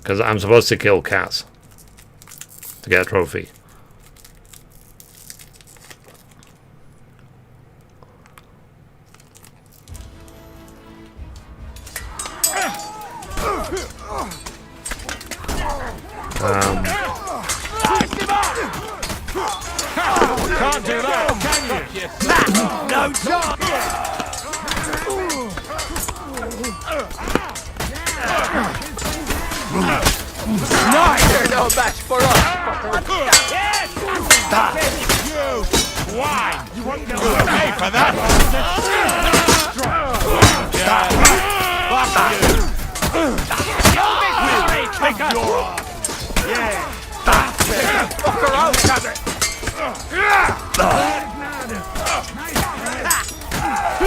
because I'm supposed to kill Cats to get a trophy. Can't do that, can you? No chance! Nice! They're no match for us! You swine! You want to pay for that? Fuck you! Yeah! Fuck her out, damn it!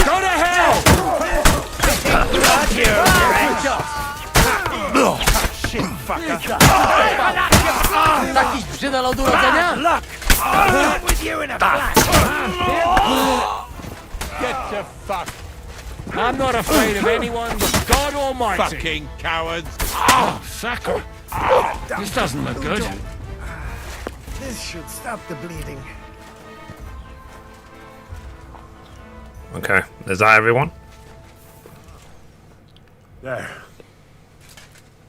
Go to hell! Shit, fucker! Luck! I'll with you in a flash! Get the fuck! I'm not afraid of anyone but God Almighty. Fucking cowards! Oh, sucker! This doesn't look good. This should stop the bleeding. Okay, is that everyone? There.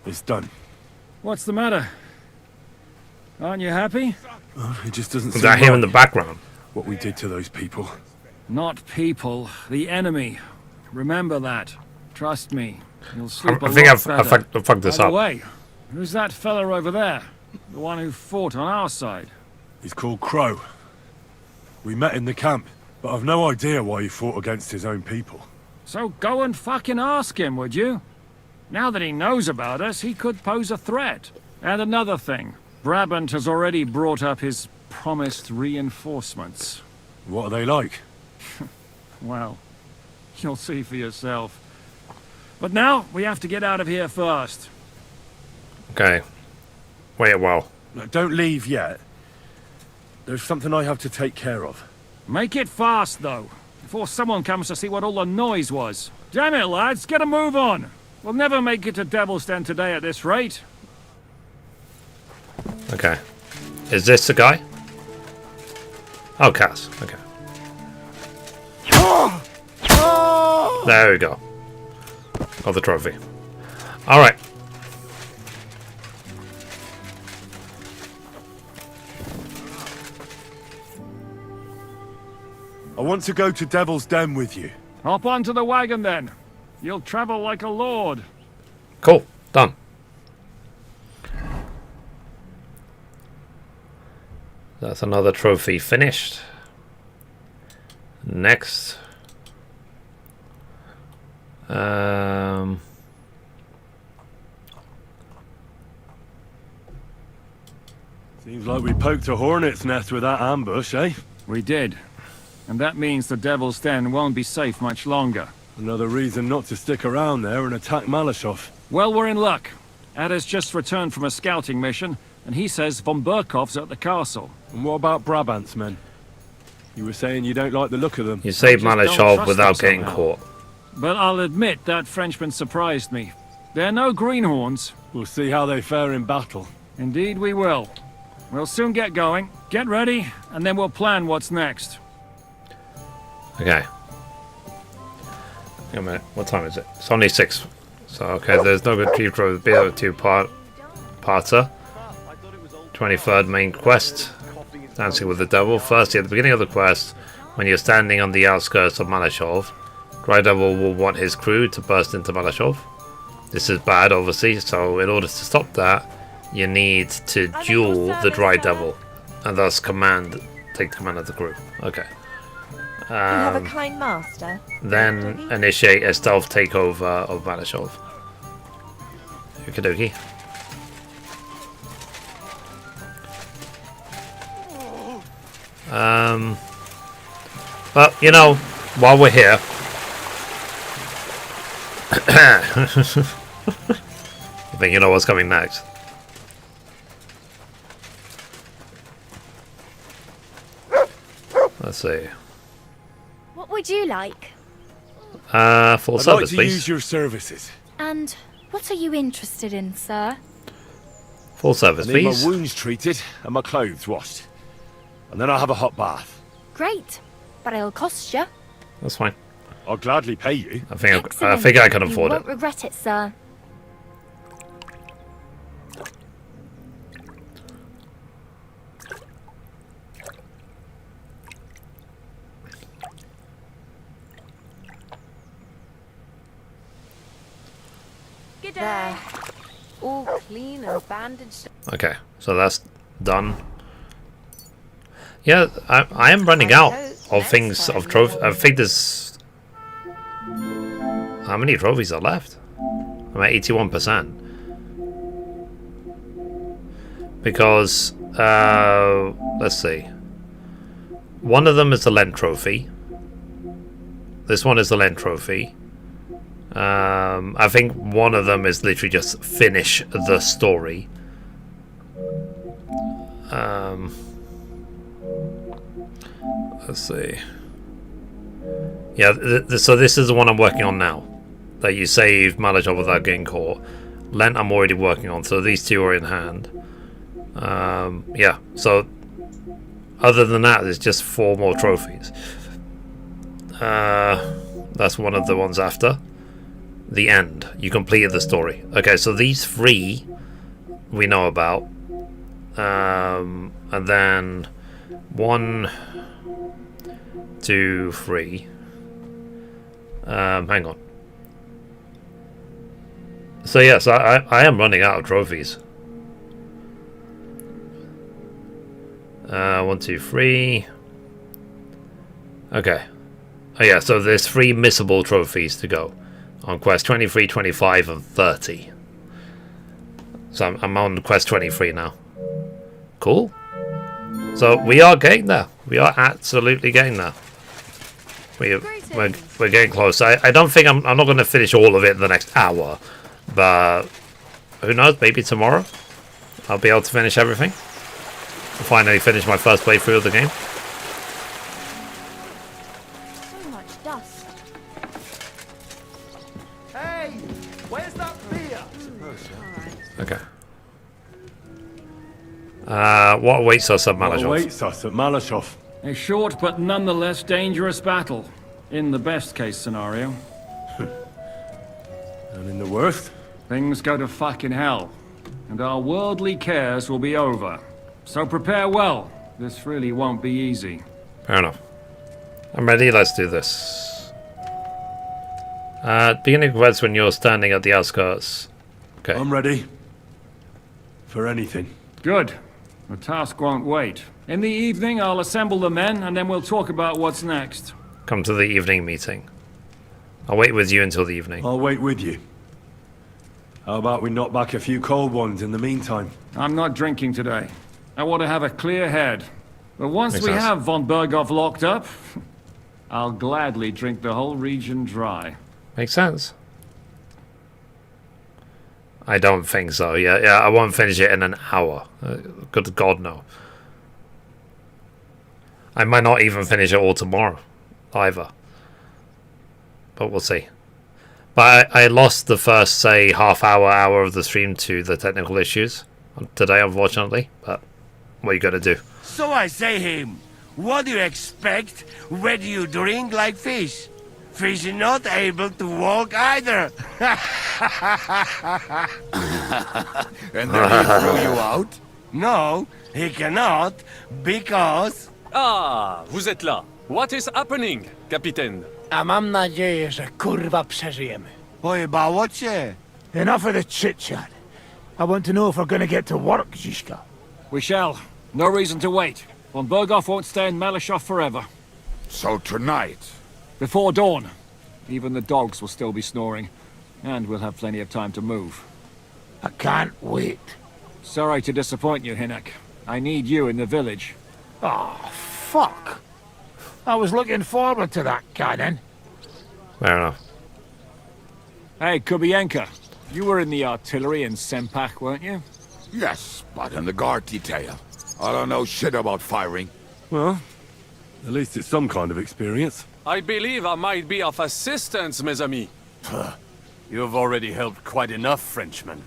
It's done. What's the matter? Aren't you happy? It just doesn't Is seem that him in right, the background? what we did to those people. Not people, the enemy. Remember that. Trust me. You'll sleep I think I've fucked this By the up. way, who's that fella over there? The one who fought on our side? He's called Crow. We met in the camp, but I've no idea why he fought against his own people. So go and fucking ask him, would you? Now that he knows about us, he could pose a threat. And another thing, Brabant has already brought up his promised reinforcements. What are they like? Well, you'll see for yourself. But now, we have to get out of here first. Okay. Wait a while. No, don't leave yet. There's something I have to take care of. Make it fast, though, before someone comes to see what all the noise was. Damn it, lads, get a move on. We'll never make it to Devil's Den today at this rate. Okay. Is this the guy? Oh, Cass. Okay. There we go. Got the trophy. Alright. I want to go to Devil's Den with you. Hop onto the wagon, then. You'll travel like a lord. Cool. Done. That's another trophy finished. Next. Seems like we poked a hornet's nest with that ambush, eh? We did. And that means the Devil's Den won't be safe much longer. Another reason not to stick around there and attack Malashov. Well, we're in luck. Ada's just returned from a scouting mission, and he says von Burkov's at the castle. And what about Brabant's men? You were saying you don't like the look of them. You saved I just don't Malashov trust without them getting somehow. caught. But I'll admit that Frenchman surprised me. They're no greenhorns. We'll see how they fare in battle. Indeed we will. We'll soon get going. Get ready, and then we'll plan what's next. Okay. Wait a minute. What time is it? It's only 6. So, okay, there's no good chief road. Be able to parter. 23rd main quest. Dancing with the Devil. Firstly, at the beginning of the quest, when you're standing on the outskirts of Malashov, Dry Devil will want his crew to burst into Malashov. This is bad, obviously, so in order to stop that, you need to duel the Dry Devil, and thus take command of the crew. Okay. You have a kind master. Then initiate a stealth takeover of Malashov. Okie dokie. But, you know, while we're here... I think you know what's coming next. Let's see. What would you like? Full I'd service, like to please. use your services. And what are you interested in, sir? Full service, I need please. my wounds treated and my clothes washed. And then I'll have a hot bath. Great, but it'll cost you. That's fine. I'll gladly pay you. I think I can afford you it. won't regret it, sir. Good day. All clean and bandaged. Okay, so that's done. Yeah, I am running out of things of trophies. I think there's... How many trophies are left? I'm at 81%. Because, let's see. One of them is the Lent trophy. This one is the Lent trophy. I think one of them is literally just finish the story. Let's see. Yeah, so this is the one I'm working on now. That you saved Malashov without getting caught. Lent I'm already working on, so these two are in hand. Yeah, so other than that, there's just 4 more trophies. That's one of the ones after. The end. You completed the story. Okay, so these 3 we know about. And then 1, 2, 3. Hang on. So yes, I am running out of trophies. 1, 2, 3. Okay. Oh yeah, so there's 3 missable trophies to go on quest 23, 25, and 30. So I'm on quest 23 now. Cool. So we are getting there. We are absolutely getting there. We're getting close. I don't think I'm not going to finish all of it in the next hour, but who knows? Maybe tomorrow I'll be able to finish everything. I'll finally finish my first playthrough of the game. So much dust. Hey, where's that beer? Okay. What awaits us at Malashov? What awaits us at Malashov? A short but nonetheless dangerous battle. In the best case scenario. And in the worst? Things go to fucking hell. And our worldly cares will be over. So prepare well. This really won't be easy. Fair enough. I'm ready, let's do this. Beginning of quest when you're standing at the outskirts. Okay. I'm ready. For anything. Good. The task won't wait. In the evening, I'll assemble the men, and then we'll talk about what's next. Come to the evening meeting. I'll wait with you until the evening. I'll wait with you. How about we knock back a few cold ones in the meantime? I'm not drinking today. I want to have a clear head. But once Makes we sense. have von Berghoff locked up, I'll gladly drink the whole region dry. Makes sense. I don't think so. Yeah, I won't finish it in an hour. Good God, no. I might not even finish it all tomorrow, either. But we'll see. But I lost the first, say, hour of the stream to the technical issues today, unfortunately. But what are you gonna do? So I say him, what do you expect when you drink like fish? Fish is not able to walk either. And then he threw you out? No, he cannot, because... Ah, vous êtes là. What is happening, Captain? A mam nadzieję, że kurwa przeżyjemy. Pojebało cię. Enough of the chit-chat. I want to know if we're gonna get to work, Zizka. We shall. No reason to wait. Von Berghoff won't stay in Malishov forever. So tonight? Before dawn. Even the dogs will still be snoring. And we'll have plenty of time to move. I can't wait. Sorry to disappoint you, Hinek. I need you in the village. Oh, fuck. I was looking forward to that, Cannon. Fair enough. Hey, Kubienka. You were in the artillery in Sempak, weren't you? Yes, but in the guard detail. I don't know shit about firing. Well, at least it's some kind of experience. I believe I might be of assistance, mes amis. You've already helped quite enough, Frenchmen.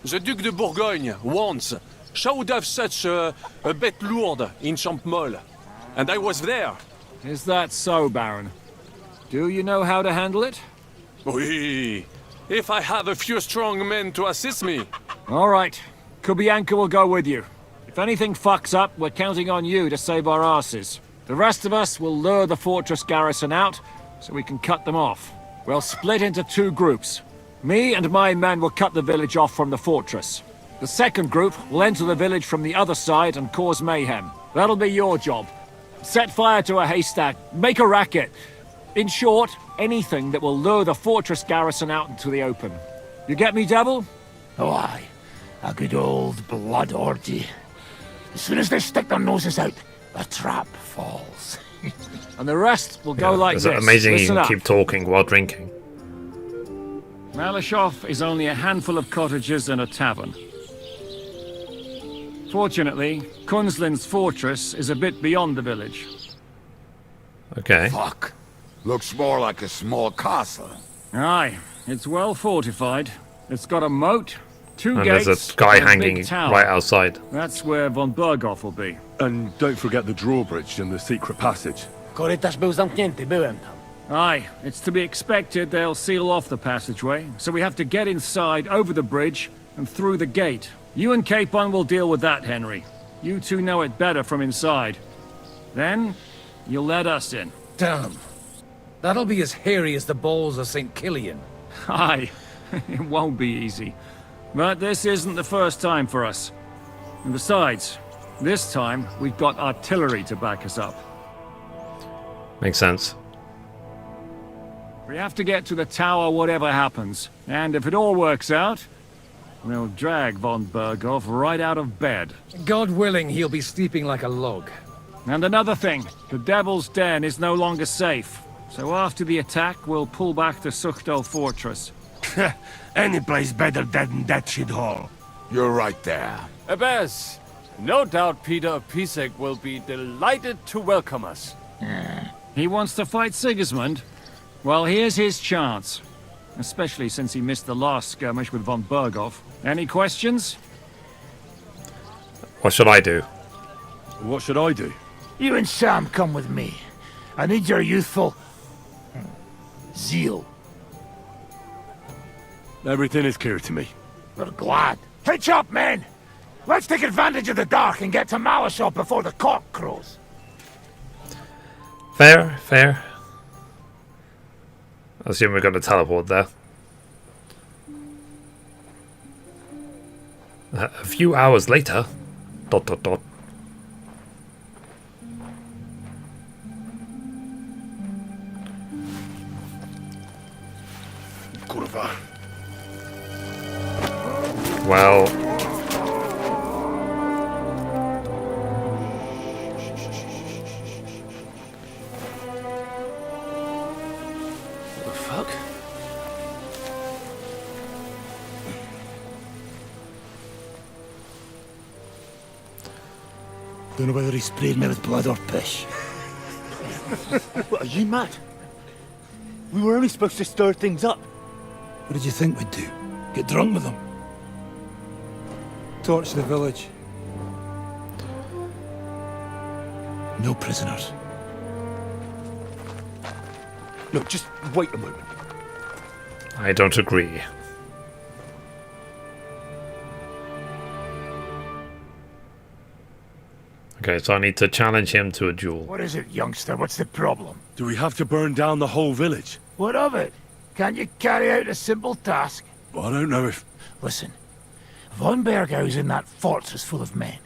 The Duc de Bourgogne, once, showed off such a bête lourde in Champmol. And I was there. Is that so, Baron? Do you know how to handle it? Oui. If I have a few strong men to assist me. All right. Kubianka will go with you. If anything fucks up, we're counting on you to save our asses. The rest of us will lure the fortress garrison out, so we can cut them off. We'll split into two groups. Me and my men will cut the village off from the fortress. The second group will enter the village from the other side and cause mayhem. That'll be your job. Set fire to a haystack, make a racket. In short, anything that will lure the fortress garrison out into the open. You get me, Devil? Oh, aye. A good old blood orgy. As soon as they stick their noses out, the trap falls. And the rest will go like it's this. amazing Listen you can up. keep talking while drinking. Malishov is only a handful of cottages and a tavern. Fortunately, Kunzlin's fortress is a bit beyond the village. Okay. Fuck. Looks more like a small castle. Aye, it's well fortified. It's got a moat, two And gates, there's a guy and a big hanging tower. right outside. That's where von Berghoff will be. And don't forget the drawbridge and the secret passage. Korytarz był zamknięty, byłem tam. Aye, it's to be expected they'll seal off the passageway, so we have to get inside, over the bridge, and through the gate. You and Capon will deal with that, Henry. You two know it better from inside. Then, you'll let us in. Damn. That'll be as hairy as the balls of St. Killian. Aye, it won't be easy. But this isn't the first time for us. And besides, this time we've got artillery to back us up. Makes sense. We have to get to the tower whatever happens. And if it all works out, we'll drag von Berghoff right out of bed. God willing, he'll be sleeping like a log. And another thing, the Devil's Den is no longer safe. So after the attack, we'll pull back to Sukhto Fortress. Any place better than that shithole. You're right there. Abbas, no doubt Peter Pisek will be delighted to welcome us. He wants to fight Sigismund? Well, here's his chance. Especially since he missed the last skirmish with von Berghoff. Any questions? What should I do? What should I do? You and Sam come with me. I need your youthful... zeal. Everything is clear to me. We're glad. Hitch up, men! Let's take advantage of the dark and get to Malishov before the cock crows. Fair, fair. I assume we're going to teleport there. A few hours later. ... kurwa. Well... What the fuck? Don't know whether he sprayed me with blood or piss. What, are you mad? We were only supposed to stir things up. What did you think we'd do? Get drunk with them? Torch the village. No prisoners. Look, just wait a moment. I don't agree. Okay, so I need to challenge him to a duel. What is it, youngster? What's the problem? Do we have to burn down the whole village? What of it? Can't you carry out a simple task? Well, I don't know if... Listen, Von Bergau's in that fortress full of men.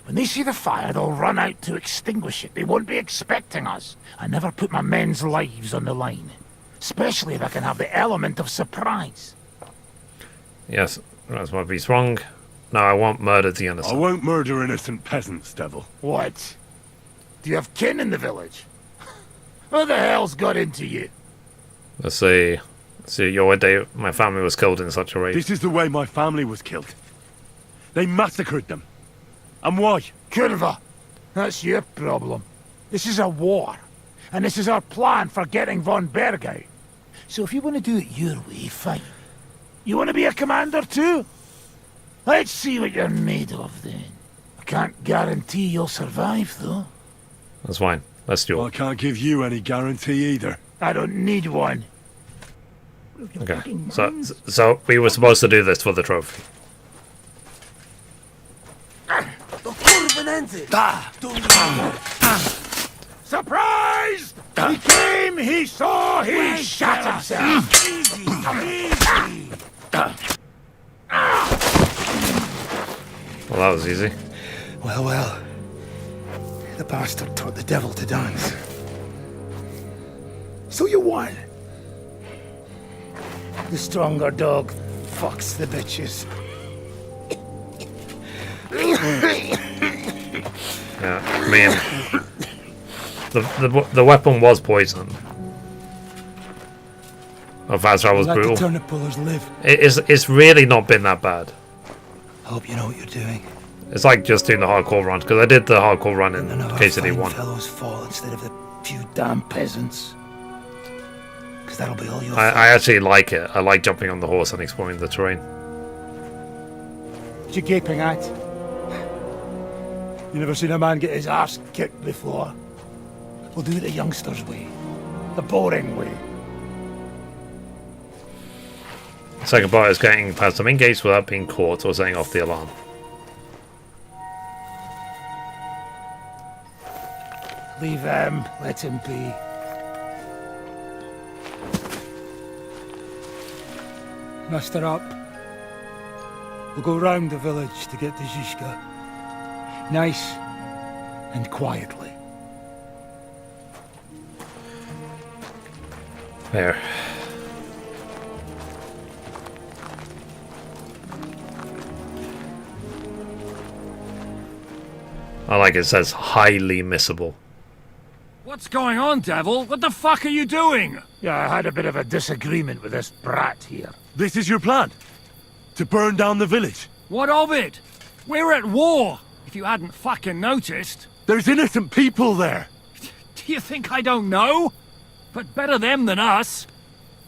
When they see the fire, they'll run out to extinguish it. They won't be expecting us. I never put my men's lives on the line. Especially if I can have the element of surprise. Yes, that's might be wrong. No, I won't murder the innocent. I won't murder innocent peasants, Devil. What? Do you have kin in the village? Who the hell's got into you? Let's see. Your day, my family was killed in such a raid. This is the way my family was killed. They massacred them. And why? Kurva, that's your problem. This is a war. And this is our plan for getting Von Bergau. So if you want to do it your way, fine. You want to be a commander too? Let's see what you're made of then. I can't guarantee you'll survive though. That's fine. Let's do it. Well, I can't give you any guarantee either. I don't need one. Okay, so we were supposed to do this for the trophy. Surprise! He came, he saw, he shot himself. Well, that was easy. Well, well. The bastard taught the devil to dance. So you won. The stronger dog fucks the bitches. Yeah, I mean, the weapon was poisoned. Oh, fast travel was Let brutal. the turnip pullers live. It's really not been that bad. Hope you know what you're doing. It's like just doing the hardcore run, because I did the hardcore run in KCD 1. Fellows fall instead of the few damn peasants. Because that'll be all you'll I actually like it. I like jumping on the horse and exploring the terrain. What you gaping at? You never seen a man get his arse kicked before? We'll do it the youngsters' way. The boring way. The second part is getting past the main gates without being caught or setting off the alarm. Leave him. Let him be. Muster up. We'll go round the village to get to Zizka. Nice and quietly. There. I like it says highly missable. What's going on, Devil? What the fuck are you doing? Yeah, I had a bit of a disagreement with this brat here. This is your plan? To burn down the village? What of it? We're at war, if you hadn't fucking noticed. There's innocent people there. Do you think I don't know? But better them than us.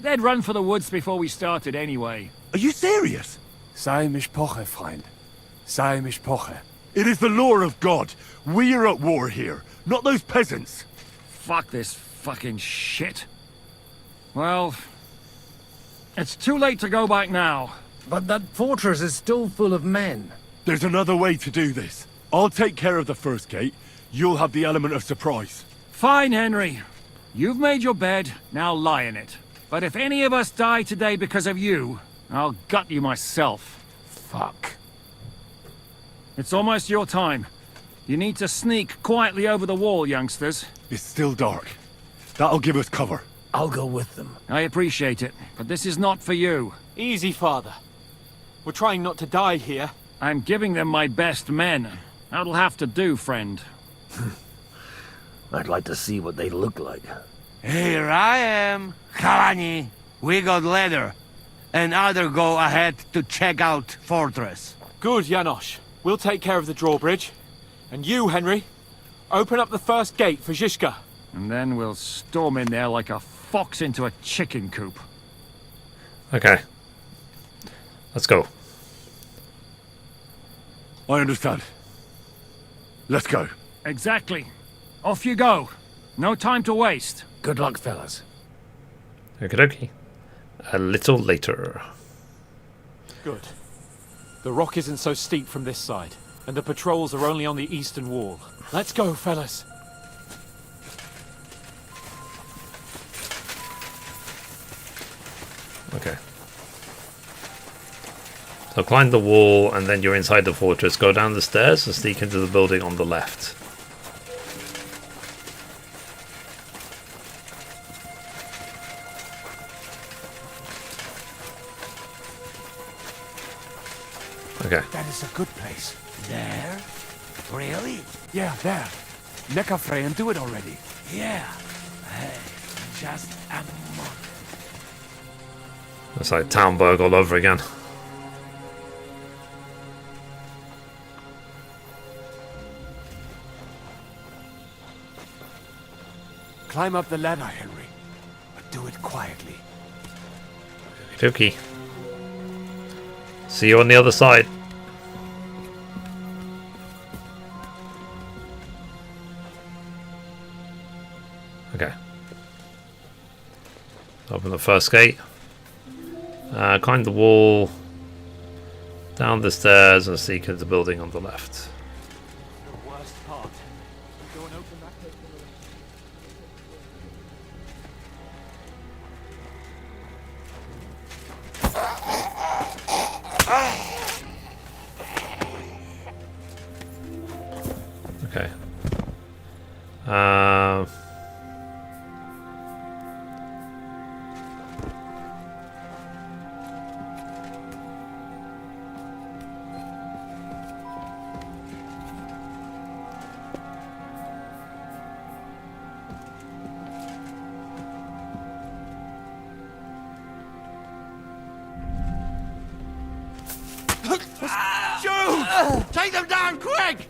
They'd run for the woods before we started anyway. Are you serious? Sei Mishpoche, Freund. Sei Mishpoche. It is the law of God. We are at war here, not those peasants. Fuck this fucking shit. Well, it's too late to go back now. But that fortress is still full of men. There's another way to do this. I'll take care of the first gate. You'll have the element of surprise. Fine, Henry. You've made your bed, now lie in it. But if any of us die today because of you, I'll gut you myself. Fuck. It's almost your time. You need to sneak quietly over the wall, youngsters. It's still dark. That'll give us cover. I'll go with them. I appreciate it, but this is not for you. Easy, Father. We're trying not to die here. I'm giving them my best men. That'll have to do, friend. I'd like to see what they look like. Here I am. Kalani, we got leather. And other go ahead to check out fortress. Good, Janosch. We'll take care of the drawbridge. And you, Henry, open up the first gate for Zizka. And then we'll storm in there like a fox into a chicken coop. Okay. Let's go. I understand. Let's go. Exactly. Off you go. No time to waste. Good luck, fellas. Okie dokie. A little later. Good. The rock isn't so steep from this side, and the patrols are only on the eastern wall. Let's go, fellas. Okay. So climb the wall and then you're inside the fortress. Go down the stairs and sneak into the building on the left. Okay. That is a good place. There? Really? Yeah, there. Neckarfreyen do it already. Yeah. Hey, just a moment. It's like Townburg all over again. Climb up the ladder, Henry. But do it quietly. Okie. See you on the other side. Okay. Open the first gate. Climb the wall. Down the stairs and sneak into the building on the left. The worst part. Go and open that gate. Okay. Shoot! Take them down quick!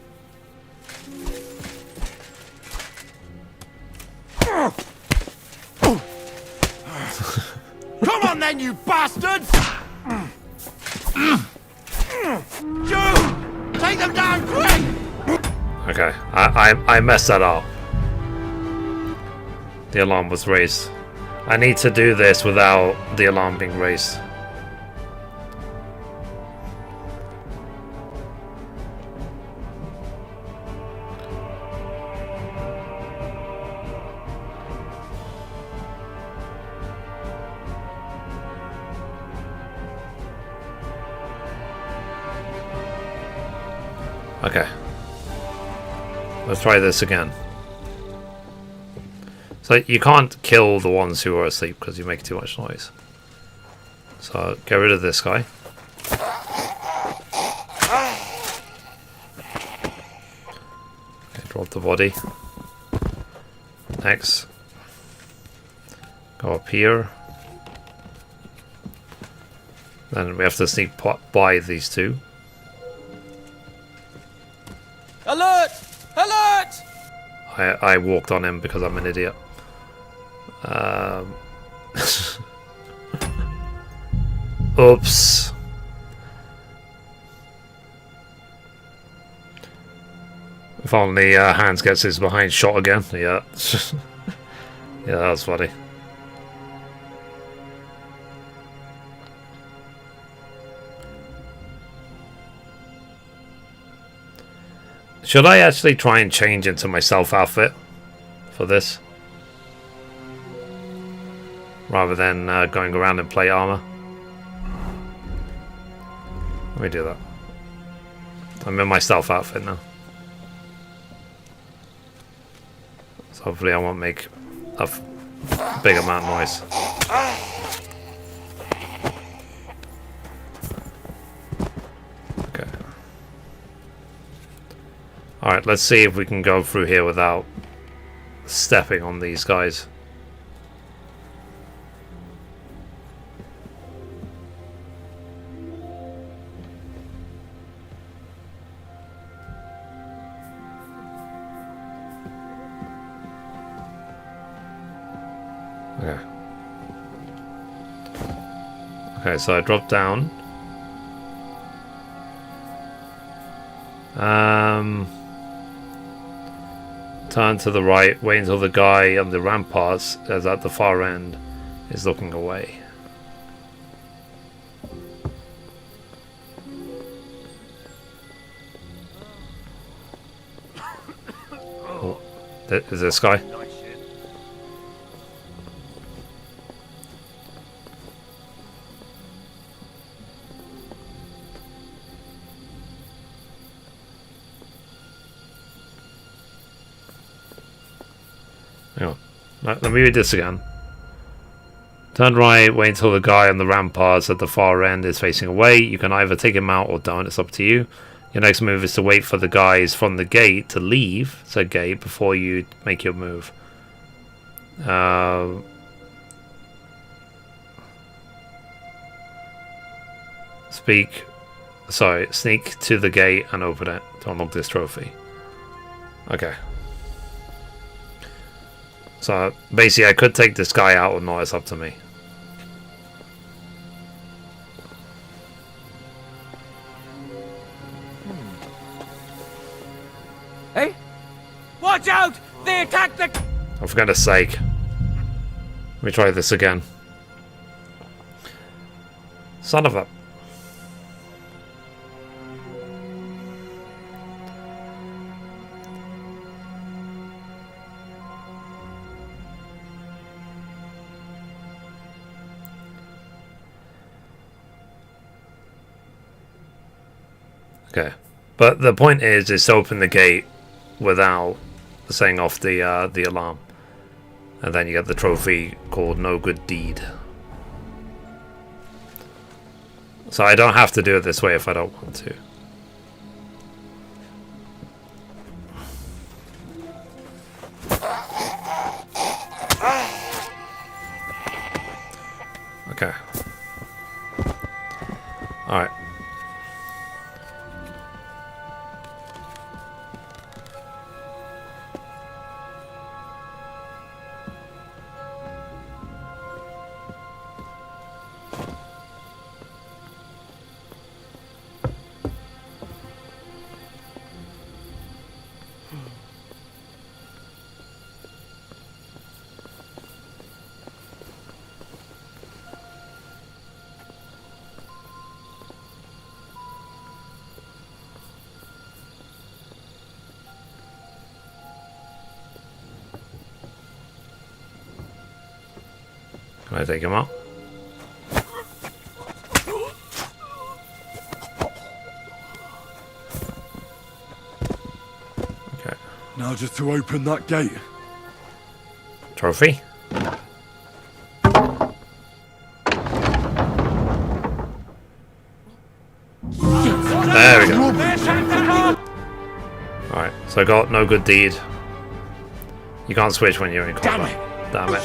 Come on then, you bastards! Shoot! Take them down quick! Okay. I messed that up. The alarm was raised. I need to do this without the alarm being raised. Okay. Let's try this again. So you can't kill the ones who are asleep because you make too much noise. So get rid of this guy. Okay, drop the body. Next. Go up here. Then we have to sneak by these two. Alert! Alert! I walked on him because I'm an idiot. Oops. If only Hans gets his behind shot again. Yeah. Yeah, that was funny. Should I actually try and change into my self outfit for this? Rather than going around in plate armor? Let me do that. I'm in my stealth outfit now. So hopefully I won't make a big amount of noise. Okay. Alright, let's see if we can go through here without stepping on these guys. Okay. Okay, so I drop down. Turn to the right, wait until the guy on the ramparts is at the far end is looking away. Oh, is this guy? Hang on. Let me read this again. Turn right, wait until the guy on the ramparts at the far end is facing away. You can either take him out or don't, it's up to you. Your next move is to wait for the guys from the gate to leave said gate before you make your move. Sneak to the gate and open it to unlock this trophy. Okay. So basically I could take this guy out or not, it's up to me. Hey! Watch out! They attacked the... Oh, for goodness sake. Let me try this again. Son of a... Okay, but the point is to open the gate without setting off the alarm, and then you get the trophy called No Good Deed. So I don't have to do it this way if I don't want to. Okay. All right. Can I take him out? Okay. Now just to open that gate. Trophy? There we go. Alright, so I got No Good Deed. You can't switch when you're in combat. Damn it.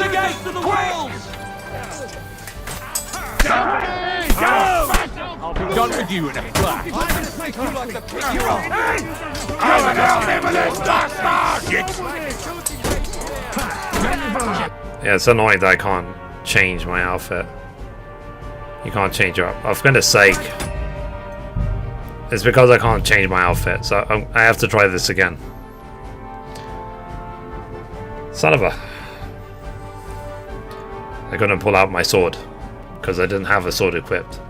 I'll be done with you in a flash. Yeah, it's annoying that I can't change my outfit. You can't change your... For goodness sake. It's because I can't change my outfit, so I have to try this again. Son of a... I couldn't pull out my sword because I didn't have a sword equipped.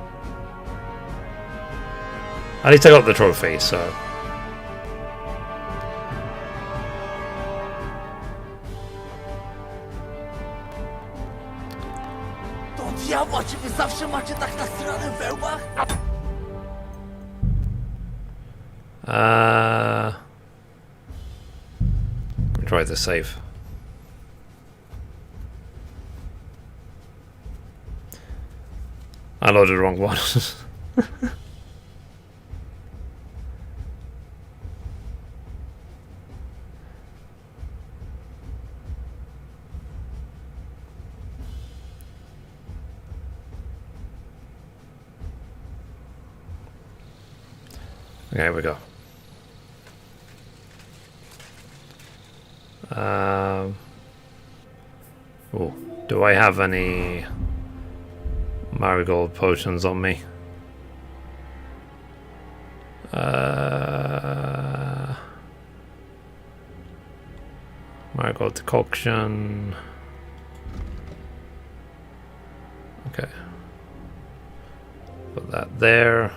At least I got the trophy, so... Let me try the save. I loaded the wrong one. There we go. Oh, do I have any marigold potions on me? Marigold decoction. Okay. Put that there.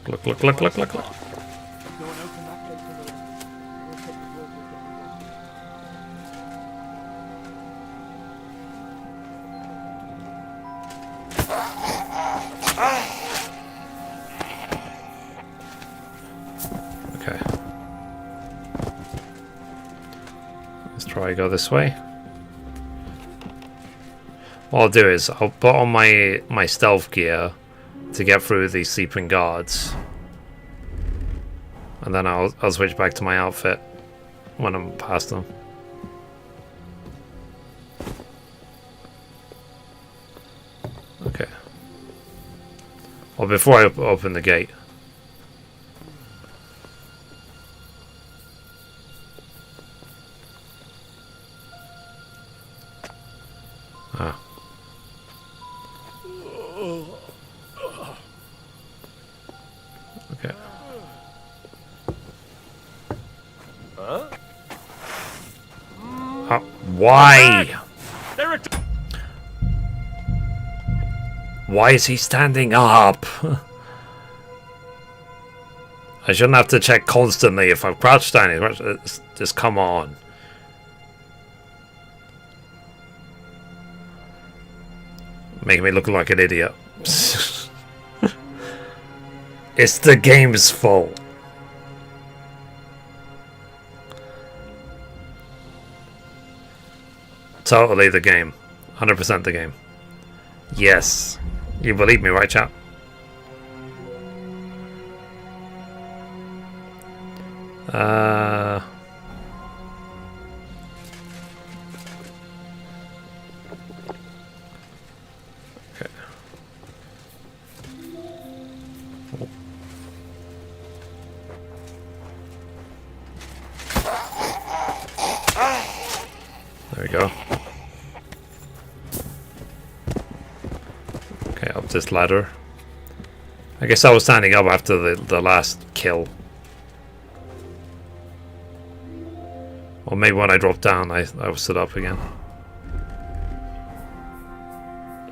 Look, look, look, look, look, look. Okay. Let's try go this way. What I'll do is I'll put on my stealth gear to get through these sleeping guards, and then I'll switch back to my outfit when I'm past them. Okay. Well, before I open the gate. Ah. Okay. Why? Why is he standing up? I shouldn't have to check constantly if I'm crouched down. Just come on. Making me look like an idiot. It's the game's fault. Totally the game. 100% the game. Yes. You believe me, right, chap? Okay. There we go. Okay, up this ladder. I guess I was standing up after the last kill. Or maybe when I dropped down, I stood up again.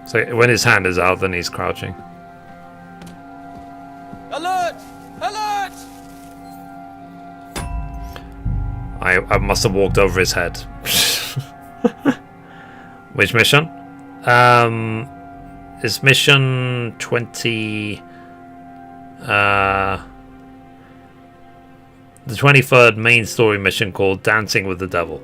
So when his hand is out, then he's crouching. Alert! Alert! I must have walked over his head. Which mission? Is mission 20... the 23rd main story mission called Dancing with the Devil.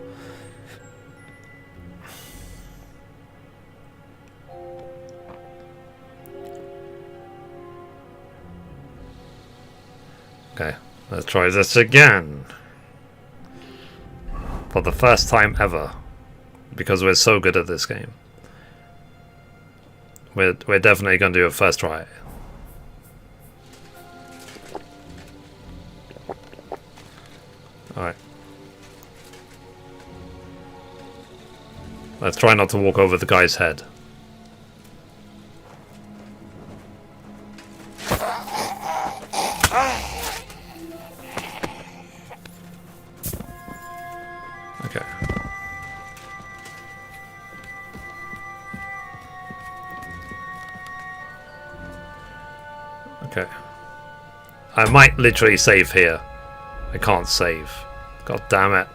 Okay, let's try this again. For the first time ever. Because we're so good at this game. We're definitely going to do a first try. Alright. Let's try not to walk over the guy's head. Okay. Okay. I might literally save here. I can't save. God damn it.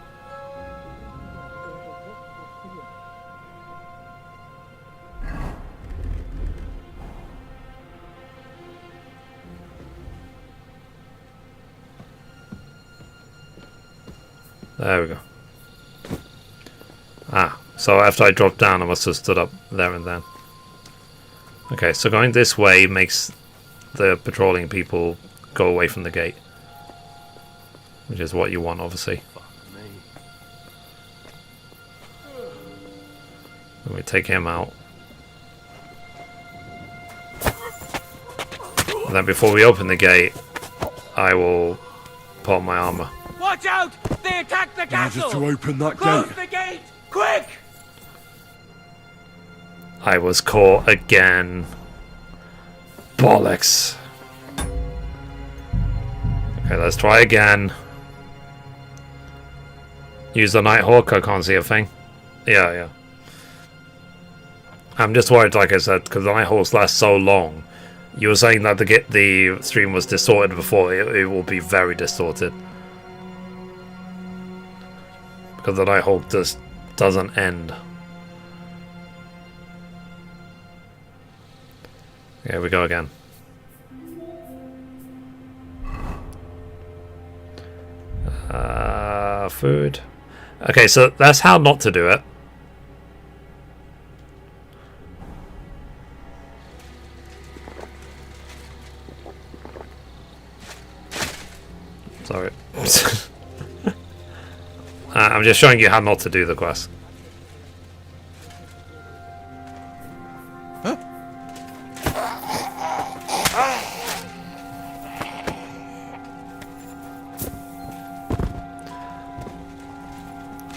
There we go. Ah, So after I dropped down, I must have stood up there and then. Okay, so going this way makes the patrolling people go away from the gate. Which is what you want, obviously. Let me take him out. And then before we open the gate, I will pull out my armor. Watch out! They attack the castle! Just to open that Close gate. the gate! Quick! I was caught again. Bollocks. Okay, let's try again. Use the Nighthawk, I can't see a thing. Yeah. I'm just worried, like I said, because the Nighthawks last so long. You were saying that the stream was distorted before. It will be very distorted. Because the Nighthawk just doesn't end. Here we go again. Food. Okay, so that's how not to do it. Sorry. I'm just showing you how not to do the quest.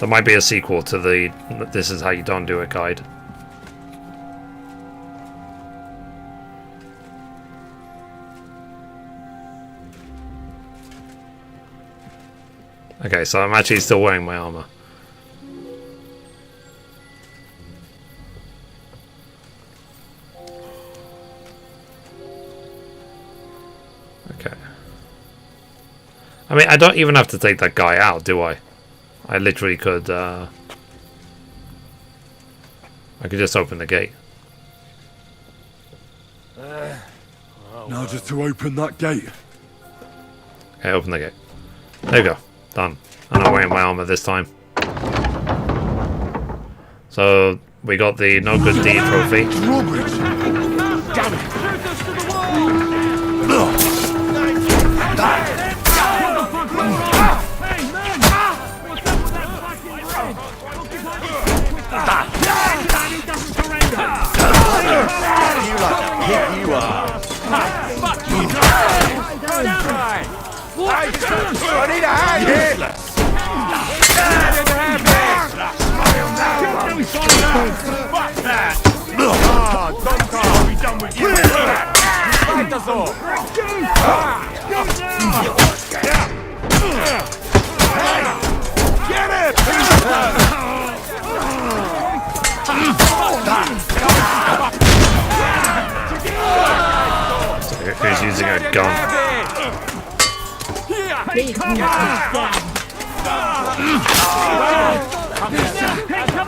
There might be a sequel to the "This is how you don't do it" guide. Okay, so I'm actually still wearing my armor. Okay. I mean, I don't even have to take that guy out, do I? I literally could, I could just open the gate. Now just to open that gate. Okay, open the gate. There you go. Done. I'm not wearing my armor this time. So, we got the No Good Deed trophy. I need a hand here! Fuck that! I'll be done with you! Fight us all! Get it! Who's using a gun? Take cover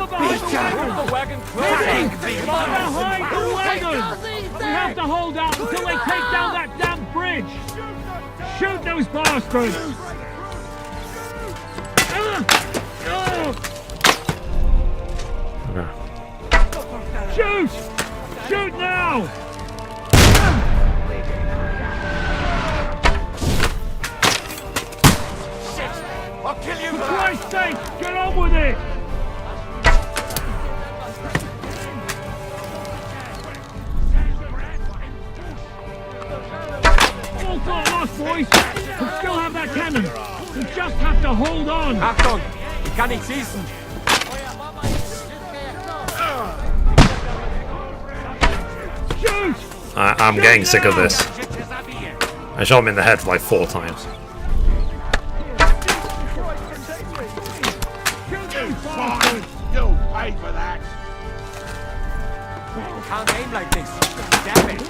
behind the wagon! Behind the wagon! We have to hold out until they take down that damn bridge! Shoot those bastards! Shoot! Shoot now! I'll kill you! For Christ's sake, get on with it! All not lost, boys! We still have that cannon! We just have to hold on! Achtung! Ich kann nicht schießen! Shoot! I'm getting sick of this. I shot him in the head like 4 times. You'll pay for that! Can't aim like this! Damn it!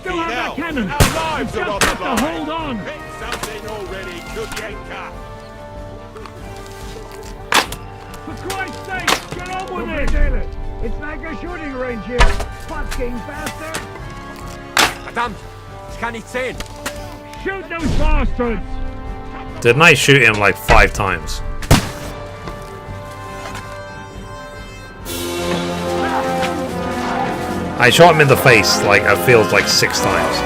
Still have that cannon! We just have to hold on! Hit something already, Kutenberg! For Christ's sake, get on with it! It's like a shooting range here. Fucking bastard! Verdammt! Ich kann nicht sehen! Shoot those bastards! Didn't I shoot him like 5 times? I shot him in the face, like, I feel like 6 times.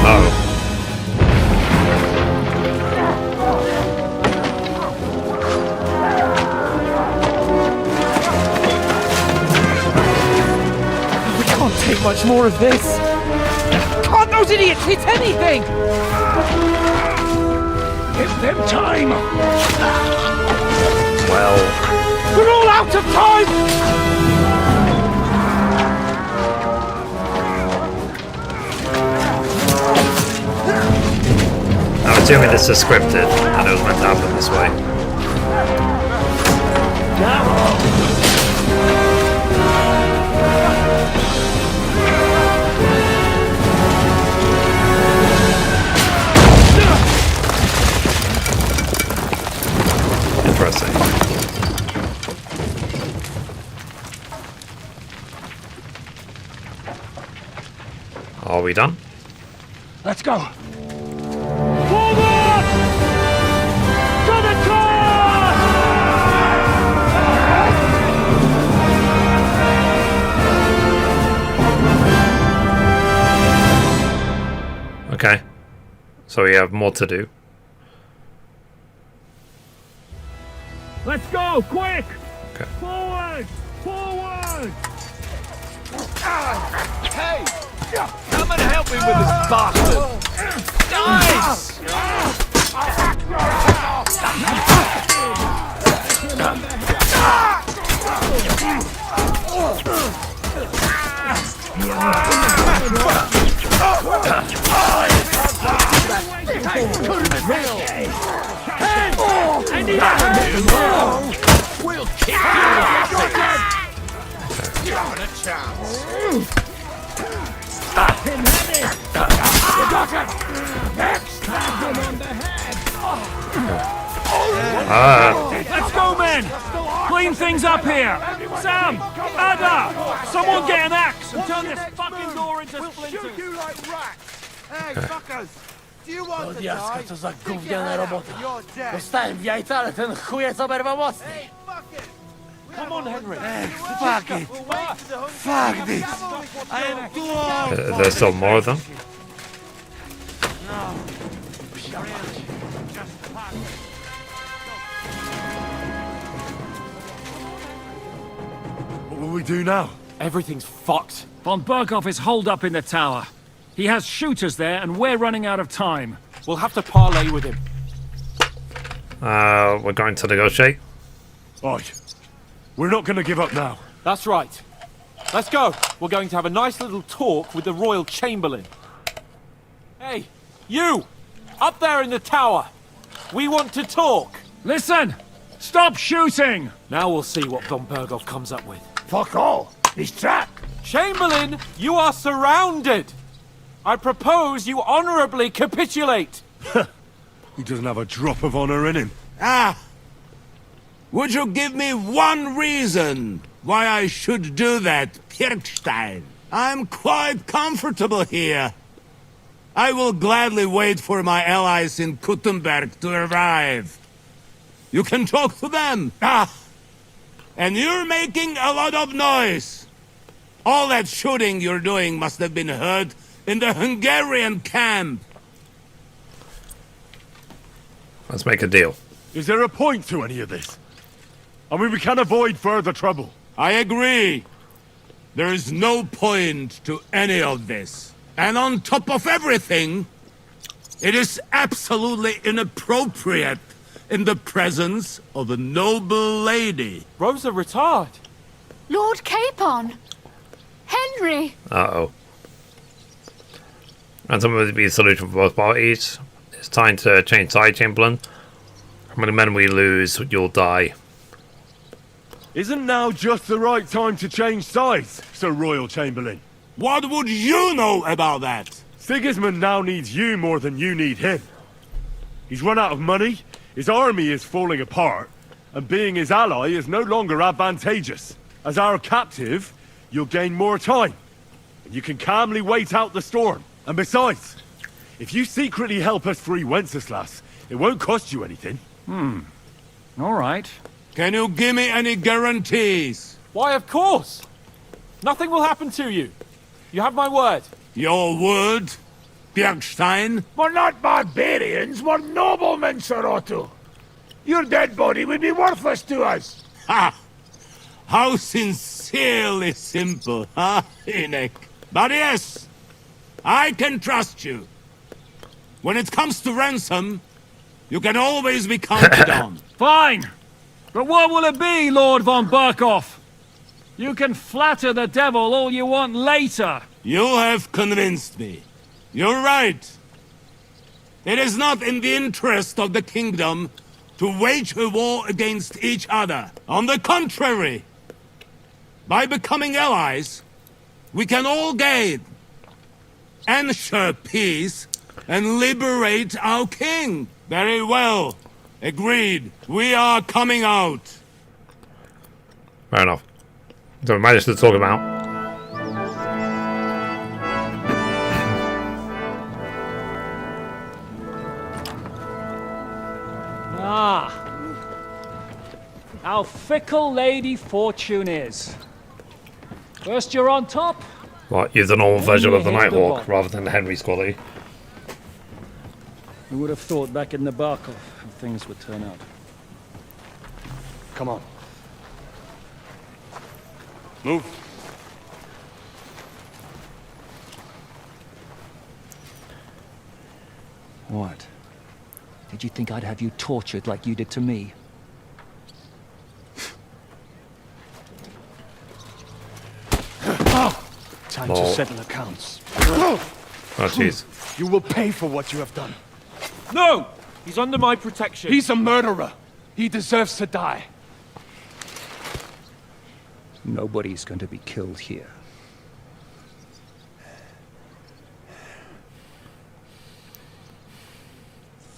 Uh-oh. We can't take much more of this. Can't those idiots hit anything? Give them time. Well, we're all out of time. I'm assuming this is scripted and it was meant to happen this way. Interesting. Are we done? Let's go. Okay, so we have more to do. Let's go, quick! Okay. Forward! Forward! Hey! Come and help me with this bastard! Nice! I need a hand! We'll kick your asses! You haven't a chance! Let's go, men! Clean things up here! Sam! Ada! Someone get an axe and turn this fucking door into splinters! Shoot you like rats! Hey, fuckers! Do you want to Diaska, die? to za Stick your gówniana head out robota. and you're dead. Dostałem w jajca, ale ten chujec oberwał mocniej. Hey, fuck it! Come on, Henry. Fuck it! Fuck this! I am too old! There's still more of them. What will we do now? Everything's fucked. Von Berghoff is holed up in the tower. He has shooters there, and we're running out of time. We'll have to parley with him. We're going to negotiate. Right. We're not going to give up now. That's right. Let's go. We're going to have a nice little talk with the Royal Chamberlain. Hey, you! Up there in the tower! We want to talk! Listen! Stop shooting! Now we'll see what Von Berghoff comes up with. Fuck all. He's trapped. Chamberlain, you are surrounded! I propose you honorably capitulate! He doesn't have a drop of honor in him. Ah! Would you give me one reason why I should do that, Pirkstein? I'm quite comfortable here. I will gladly wait for my allies in Kuttenberg to arrive. You can talk to them. Ah! And you're making a lot of noise. All that shooting you're doing must have been heard in the Hungarian camp. Let's make a deal. Is there a point to any of this? I mean, we can avoid further trouble. I agree. There is no point to any of this. And on top of everything, it is absolutely inappropriate in the presence of a noble lady. Rosa Retard. Lord Capon! Henry! Uh-oh. And something would be a solution for both parties. It's time to change side, Chamberlain. How many men we lose, you'll die. Isn't now just the right time to change sides, Sir Royal Chamberlain? What would you know about that? Sigismund now needs you more than you need him. He's run out of money, his army is falling apart, and being his ally is no longer advantageous. As our captive, you'll gain more time, and you can calmly wait out the storm. And besides, If you secretly help us free Wenceslas, it won't cost you anything. All right. Can you give me any guarantees? Why, of course! Nothing will happen to you. You have my word. Your word, Bjergstein? We're not barbarians, we're noblemen, Sir Otto. Your dead body would be worthless to us. Ha! How sincerely simple, huh, Enoch? But yes, I can trust you. When it comes to ransom, you can always be counted on. Fine. But what will it be, Lord von Burkhoff? You can flatter the devil all you want later. You have convinced me. You're right. It is not in the interest of the kingdom to wage a war against each other. On the contrary, by becoming allies, we can all gain, ensure peace, and liberate our king. Very well. Agreed. We are coming out. Fair enough. So we managed to talk him out. How fickle Lady Fortune is. First you're on top. What, use the normal version of the hit the Nighthawk bottom. rather than Henry's quality. Who would have thought back in the Barkov how things would turn out? Come on. Move. What? Did you think I'd have you tortured like you did to me? Time Lol. to settle accounts. Oh, jeez. You will pay for what you have done. No! He's under my protection. He's a murderer. He deserves to die. Nobody's going to be killed here.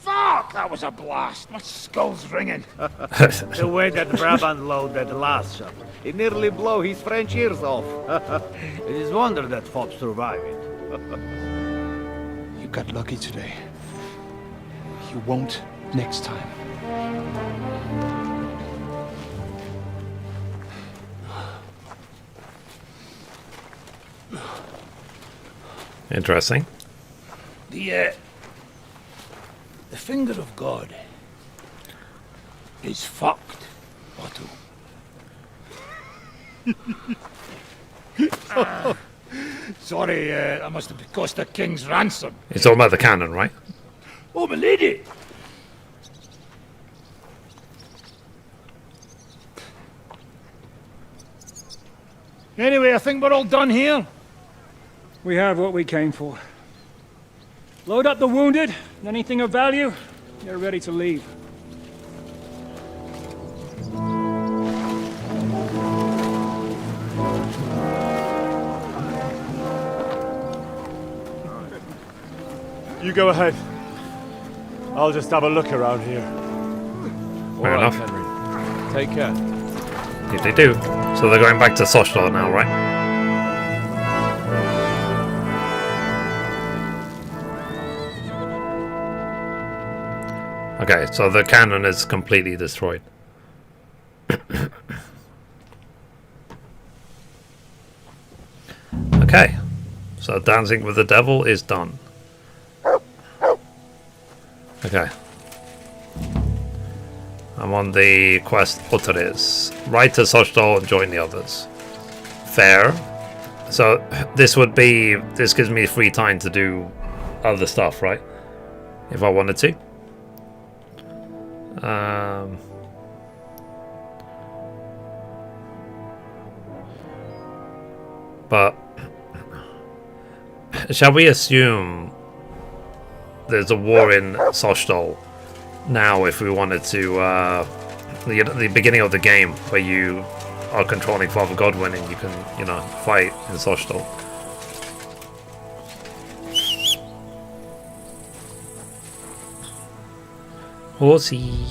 Fuck! That was a blast. My skull's ringing. The way that Brabant loaded the last shot, it nearly blew his French ears off. It is wonder that Fob survived it. You got lucky today. You won't next time. Interesting. The finger of God is fucked, Otto. Sorry, that must have cost the king's ransom. It's all about the cannon, right? Oh, my lady! Anyway, I think we're all done here. We have what we came for. Load up the wounded, anything of value, you're ready to leave. You go ahead. I'll just have a look around here. Fair enough. Henry. Take care. If they do. So they're going back to Sochlar now, right? Okay, so the cannon is completely destroyed. Okay, so Dancing with the Devil is done. Okay. I'm on the quest Otteres. Ride to Sochtal and join the others. Fair. So this gives me free time to do other stuff, right? If I wanted to. But shall we assume there's a war in Sochtal now if we wanted to the beginning of the game where you are controlling Father Godwin and you can, you know, fight in Sochtal. Horsey.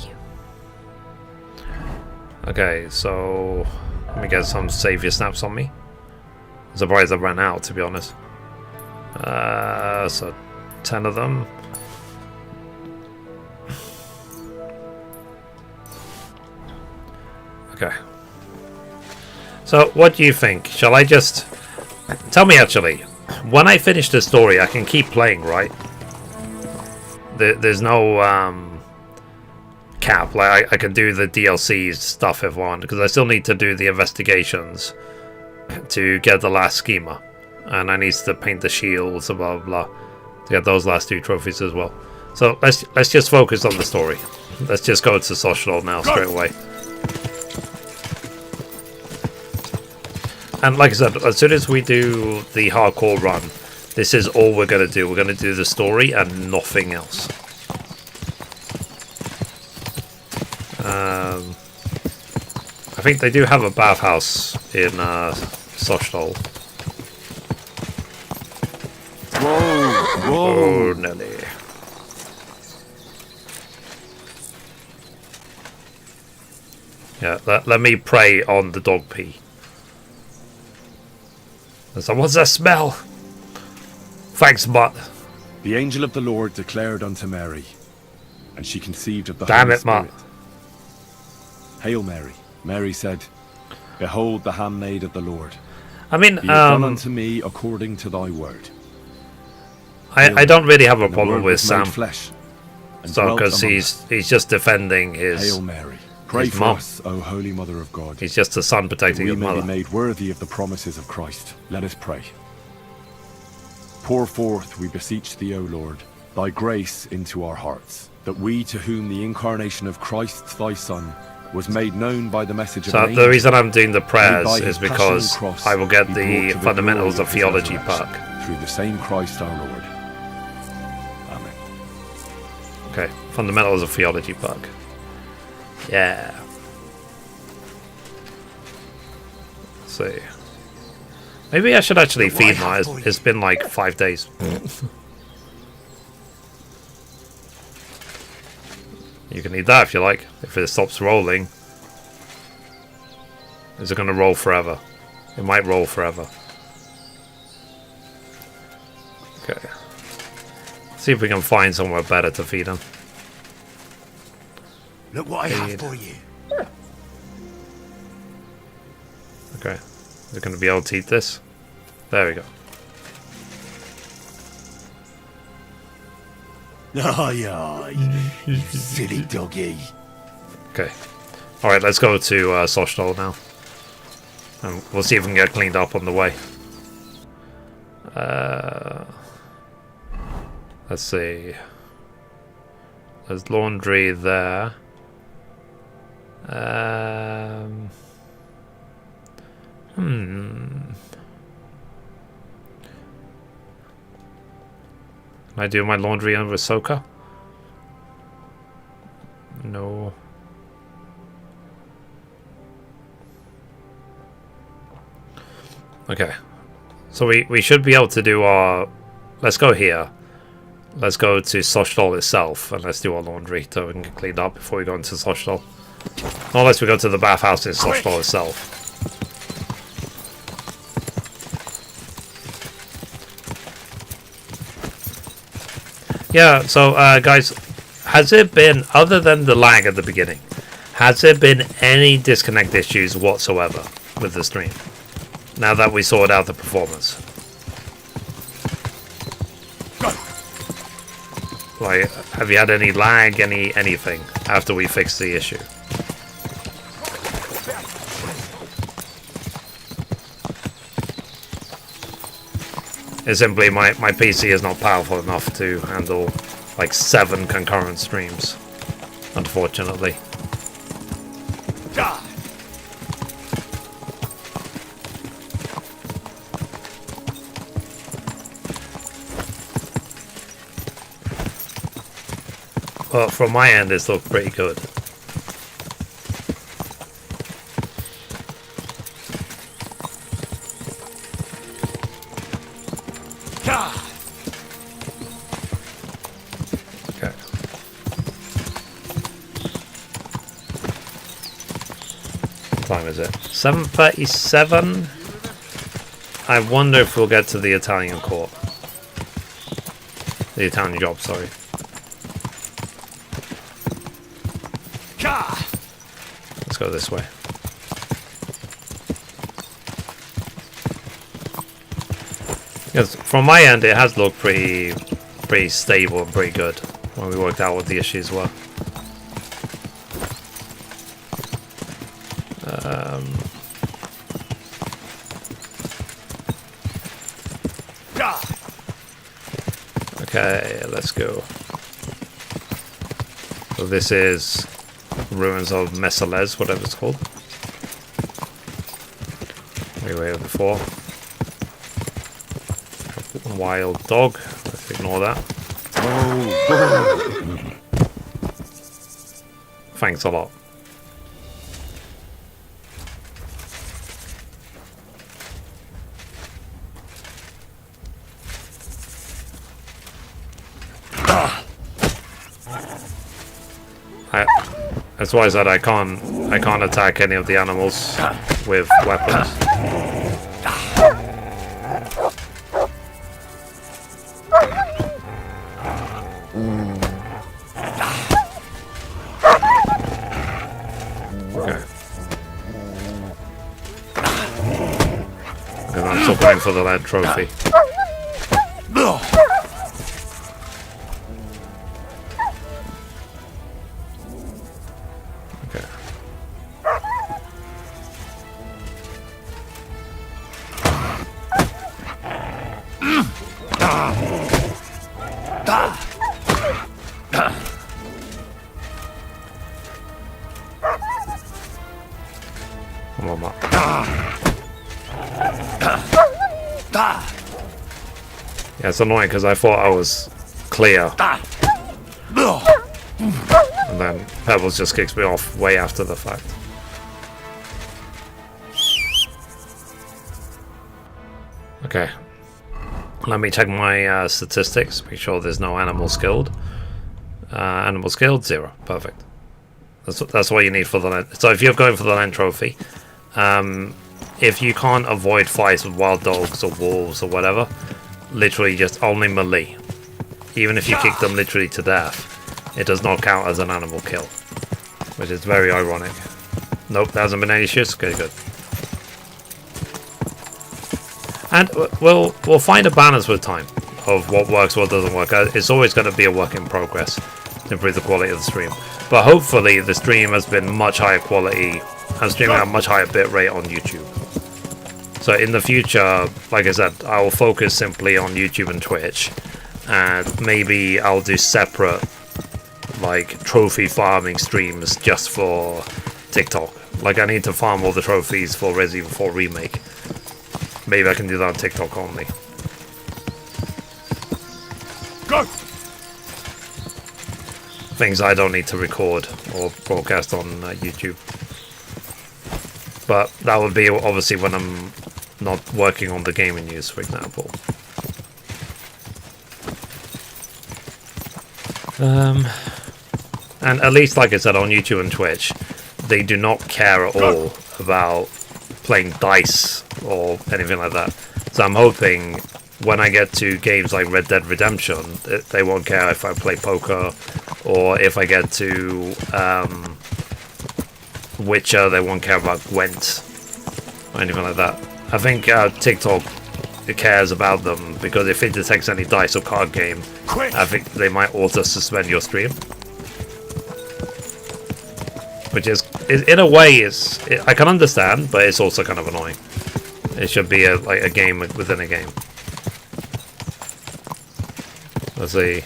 Okay, so let me get some savior snaps on me. I'm surprised I ran out, to be honest. So 10 of them. Okay. So, what do you think? Shall I just... Tell me, actually. When I finish the story, I can keep playing, right? There's no cap. Like, I can do the DLC stuff if I want, because I still need to do the investigations to get the last schema. And I need to paint the shields, blah, blah, blah, to get those last 2 trophies as well. So, let's just focus on the story. Let's just go to social now, straight away. And like I said, as soon as we do the hardcore run, this is all we're going to do. We're going to do the story and nothing else. I think they do have a bathhouse in Sochtal. Whoa! Oh, Nelly. Yeah, let me prey on the dog pee. So what's that smell? Thanks, but the angel of the Lord declared unto Mary, and she conceived of the damn Holy it, Matt. Spirit. Hail Mary. Mary said, Behold the handmaid of the Lord. I mean, be it done unto me according to thy word. I don't really have a And the problem Word with was made Sam. flesh, and So dwelt because among he's just defending his Hail Mary. Pray his for mom. us, O Holy Mother of God. He's just a son protecting we his may mother. be made worthy of the promises of Christ. Let us pray. Pour forth, we beseech thee, O Lord, thy grace into our hearts, that we, to whom the incarnation of Christ thy Son was made known by the message of So an the angel, reason I'm doing the made prayers by is his because passion and cross, I will get be the brought to fundamentals glory of his theology resurrection, pack. through the same Christ our Lord. Amen. Okay, fundamentals of theology pack. Yeah. Let's see. Maybe I should actually feed now. It's been like 5 days. You can eat that if you like. If it stops rolling. Is it going to roll forever? It might roll forever. Okay. See if we can find somewhere better to feed them. Look what I have for you. Okay. We're going to be able to eat this. There we go. Oh, yeah, you silly doggy. Okay. Alright, let's go to Sochtal now. And we'll see if we can get cleaned up on the way. Let's see. There's laundry there. Can I do my laundry under Soka? No. Okay. So we should be able to do our... Let's go here. Let's go to Sochtal itself and let's do our laundry so we can get cleaned up before we go into Sochtal. Unless we go to the bathhouse in Sochtal itself. Yeah, so guys, has it been, other than the lag at the beginning, has there been any disconnect issues whatsoever with the stream? Now that we sorted out the performance. Like, have you had any lag, anything, after we fixed the issue? It's simply my PC is not powerful enough to handle like 7 concurrent streams, unfortunately. Well, from my end, it's looked pretty good. Okay. What time is it? 7:37. I wonder if we'll get to the Italian court. The Italian job, sorry. Let's go this way. Because from my end, it has looked pretty stable and pretty good when we worked out what the issues were. Okay, let's go. So this is Ruins of Messales, whatever it's called. We were here before. Wild dog. Let's ignore that. Thanks a lot. That's why I said I can't attack any of the animals with weapons. Okay. Because I'm still going for the lead trophy. Yeah, it's annoying because I thought I was clear. And then Pebbles just kicks me off way after the fact. Okay. Let me check my statistics. Make sure there's no animals killed. Animals killed, 0. Perfect. That's what you need for the land. So if you're going for the land trophy, if you can't avoid fights with wild dogs or wolves or whatever, literally just only melee. Even if you kick them literally to death, it does not count as an animal kill, which is very ironic. Nope, there hasn't been any issues. Okay, good. And we'll find a balance with time of what works, what doesn't work. It's always going to be a work in progress to improve the quality of the stream. But hopefully the stream has been much higher quality. I'm streaming at a much higher bitrate on YouTube. So in the future, like I said, I will focus simply on YouTube and Twitch. And maybe I'll do separate, like, trophy farming streams just for TikTok. Like, I need to farm all the trophies for Resident Evil 4 Remake. Maybe I can do that on TikTok only. Go! Things I don't need to record or broadcast on YouTube. But that would be obviously when I'm not working on the gaming news, for example. And at least, like I said, on YouTube and Twitch, they do not care at all about playing dice or anything like that. So I'm hoping when I get to games like Red Dead Redemption, they won't care if I play poker, or if I get to Witcher, they won't care about Gwent or anything like that. I think TikTok cares about them, because if it detects any dice or card game, I think they might auto-suspend your stream. Which is in a way, I can understand, but it's also kind of annoying. It should be like a game within a game. Let's see.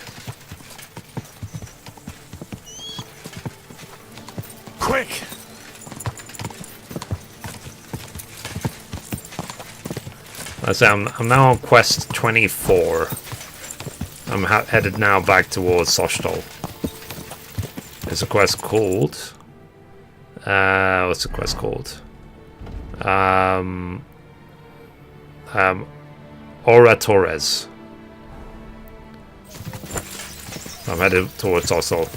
Quick! Let's say I'm now on quest 24. I'm headed now back towards Sochtol. There's a quest called... what's the quest called? Oratores. I'm headed towards Sochtol.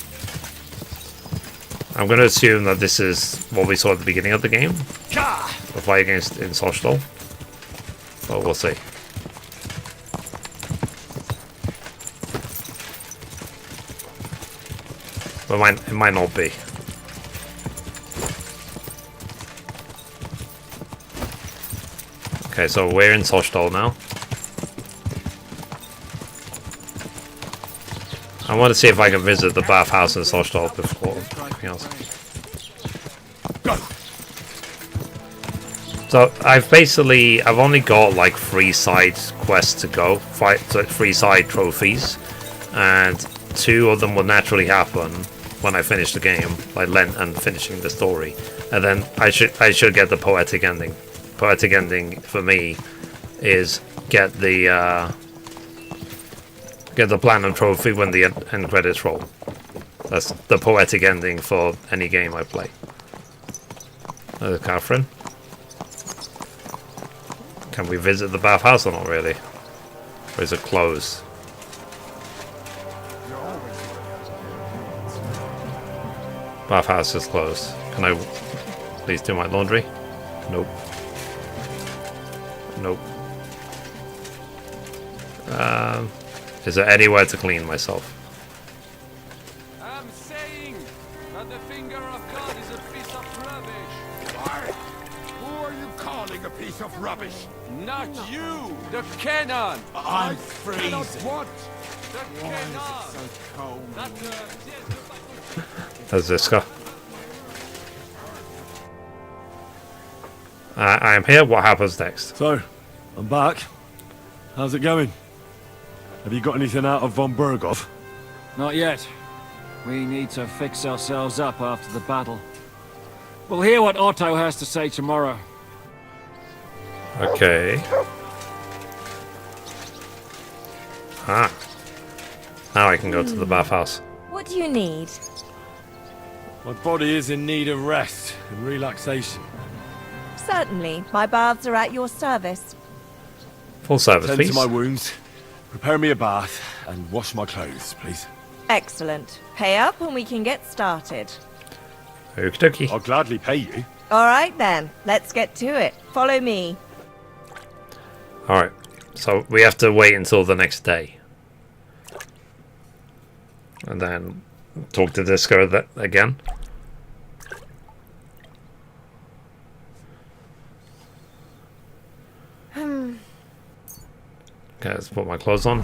I'm going to assume that this is what we saw at the beginning of the game. The fight against in Sochtol. But we'll see. But it might not be. Okay, so we're in Sochtal now. I want to see if I can visit the bathhouse in Sochtal before anything else. So I've only got like 3 side quests to go, 3 side trophies, and 2 of them will naturally happen when I finish the game, like Lent and finishing the story, and then I should get the poetic ending. Poetic ending for me is get the platinum trophy when the end credits roll. That's the poetic ending for any game I play. Catherine. Can we visit the bathhouse or not really? Or is it closed? Bathhouse is closed. Can I please do my laundry? Nope. Nope. Is there anywhere to clean myself? I'm saying that the finger of God is a piece of rubbish. Who are you calling a piece of rubbish? Not you, the cannon. I'm freezing. What? The cannon. So cold. There's this guy. I am here. What happens next? So, I'm back. How's it going? Have you got anything out of von Berghoff? Not yet. We need to fix ourselves up after the battle. We'll hear what Otto has to say tomorrow. Okay. Ah. Now I can go to the bathhouse. What do you need? My body is in need of rest and relaxation. Certainly. My baths are at your service. Full service, Tend please. to my wounds, prepare me a bath, and wash my clothes, please. Excellent. Pay up and we can get started. Okie dokie. I'll gladly pay you. All right then. Let's get to it. Follow me. Alright. So we have to wait until the next day. And then talk to Disco again. Okay, let's put my clothes on.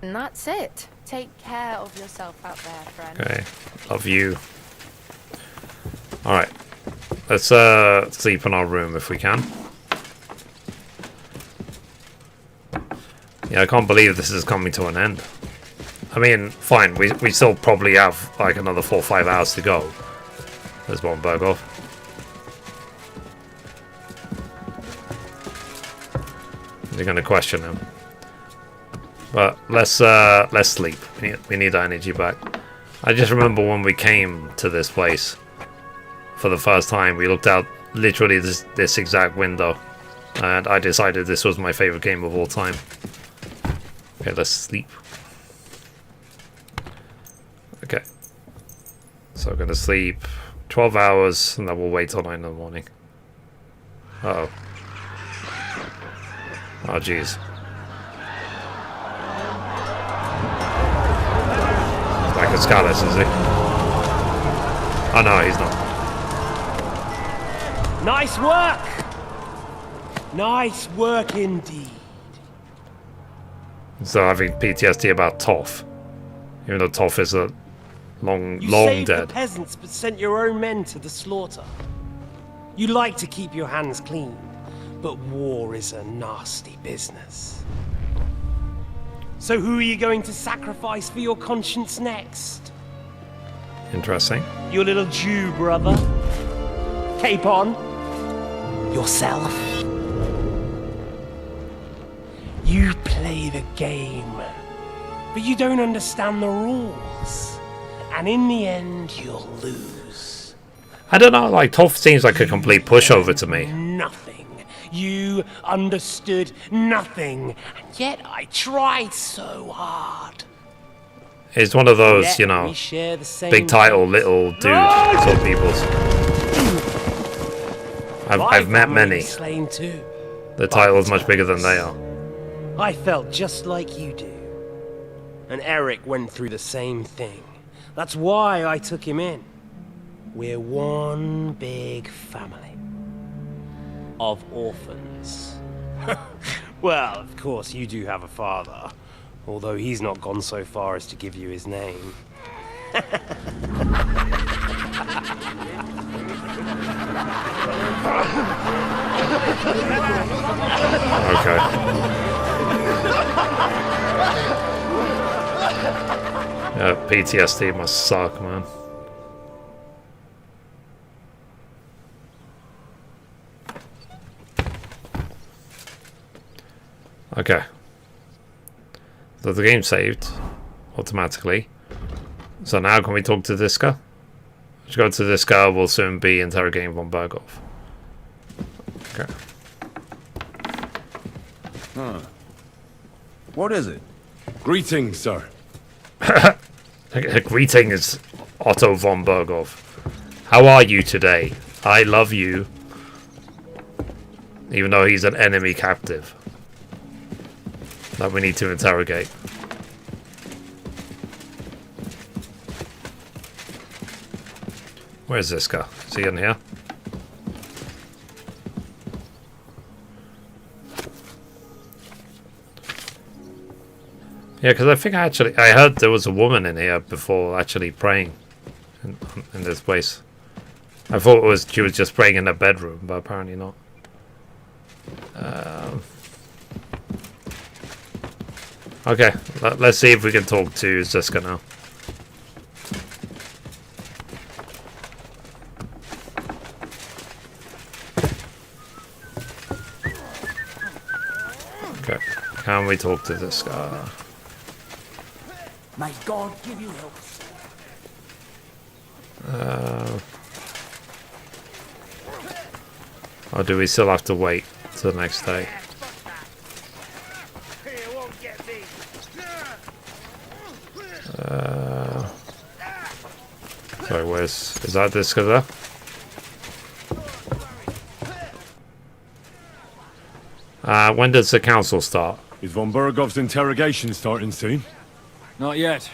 And that's it. Take care of yourself out there, friend. Okay, love you. Alright, let's sleep in our room if we can. Yeah, I can't believe this is coming to an end. I mean, fine, we still probably have like another 4 or 5 hours to go. There's one Berghoff. You're gonna question him. But let's sleep. We need our energy back. I just remember when we came to this place for the first time, we looked out literally this exact window, and I decided this was my favorite game of all time. Okay, let's sleep. Okay. So I'm gonna sleep 12 hours, and then we'll wait till 9 in the morning. Uh-oh. Oh, jeez. Like a Scalus, is he? Oh, no, he's not. Nice work! Nice work indeed. So having PTSD about Toff. Even though Toff is a long saved dead. the peasants but sent your own men to the slaughter. You like to keep your hands clean, but war is a nasty business. So who are you going to sacrifice for your conscience next? Interesting. Your little Jew brother? Capon? Yourself? You play the game, but you don't understand the rules. And in the end, you'll lose. I don't know, like, Toff seems like a complete pushover to me. Nothing. You understood nothing. And yet I tried so hard. He's one of those, Yet you know, we share the same big title, little dude sort of peoples. I've met many. Slain too. The title is much bigger than they are. I felt just like you do. And Eric went through the same thing. That's why I took him in. We're one big family. Of orphans. Well, of course, you do have a father. Although he's not gone so far as to give you his name. Okay. Yeah, PTSD must suck, man. Okay. So the game saved automatically. So now can we talk to this guy? Let's go to this guy. We'll soon be interrogating von Berghoff. Okay. Huh. What is it? Greetings, sir. Greetings, Otto von Berghoff. How are you today? I love you. Even though he's an enemy captive that we need to interrogate. Where's this guy? Is he in here? Yeah, because I think I heard there was a woman in here before actually praying in this place. I thought she was just praying in her bedroom, but apparently not. Okay, let's see if we can talk to Ziska now. Okay, can we talk to this guy? May God give you help. Or do we still have to wait till the next day? Sorry, is that this guy there? When does the council start? Is von Berghoff's interrogation starting soon? Not yet.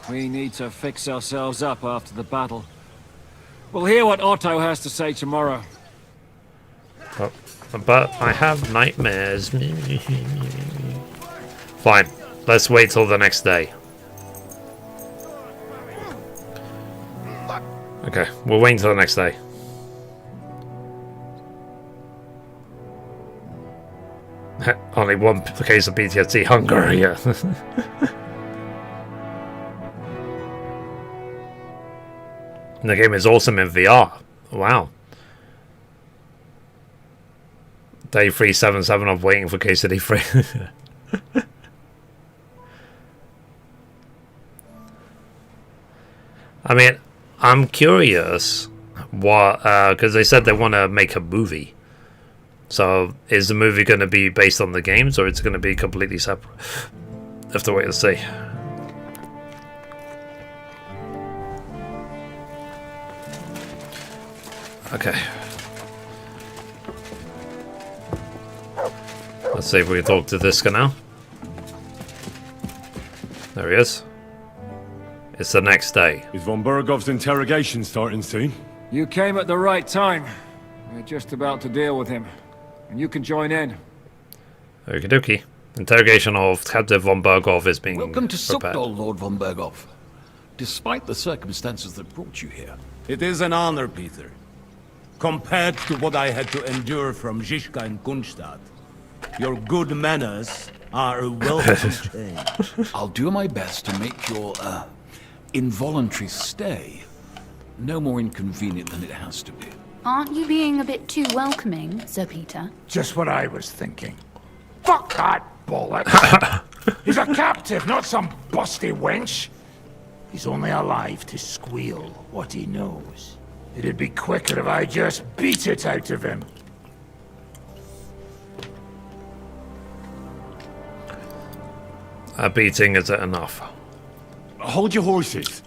We need to fix ourselves up after the battle. We'll hear what Otto has to say tomorrow. Oh, but I have nightmares. Fine. Let's wait till the next day. Okay, we'll wait until the next day. Only one case of PTSD. Hunger, yeah. And the game is awesome in VR. Wow. Day 377 of waiting for KCD 3. I mean, I'm curious what, because they said they want to make a movie. So, is the movie going to be based on the games, or it's going to be completely separate? Have to wait and see. Okay. Let's see if we can talk to this guy now. There he is. It's the next day. Is von Berghoff's interrogation starting soon? You came at the right time. We're just about to deal with him. And you can join in. Okie dokie. Interrogation of Captain von Berghoff is being Welcome to prepared. Suckdol, Lord von Berghoff. Despite the circumstances that brought you here. It is an honor, Peter. Compared to what I had to endure from Zizka and Kunstadt, your good manners are a welcome change. I'll do my best to make your, involuntary stay no more inconvenient than it has to be. Aren't you being a bit too welcoming, Sir Peter? Just what I was thinking. Fuck that bollocks! He's a captive, not some busty wench. He's only alive to squeal what he knows. It'd be quicker if I just beat it out of him. A beating isn't enough. Hold your horses.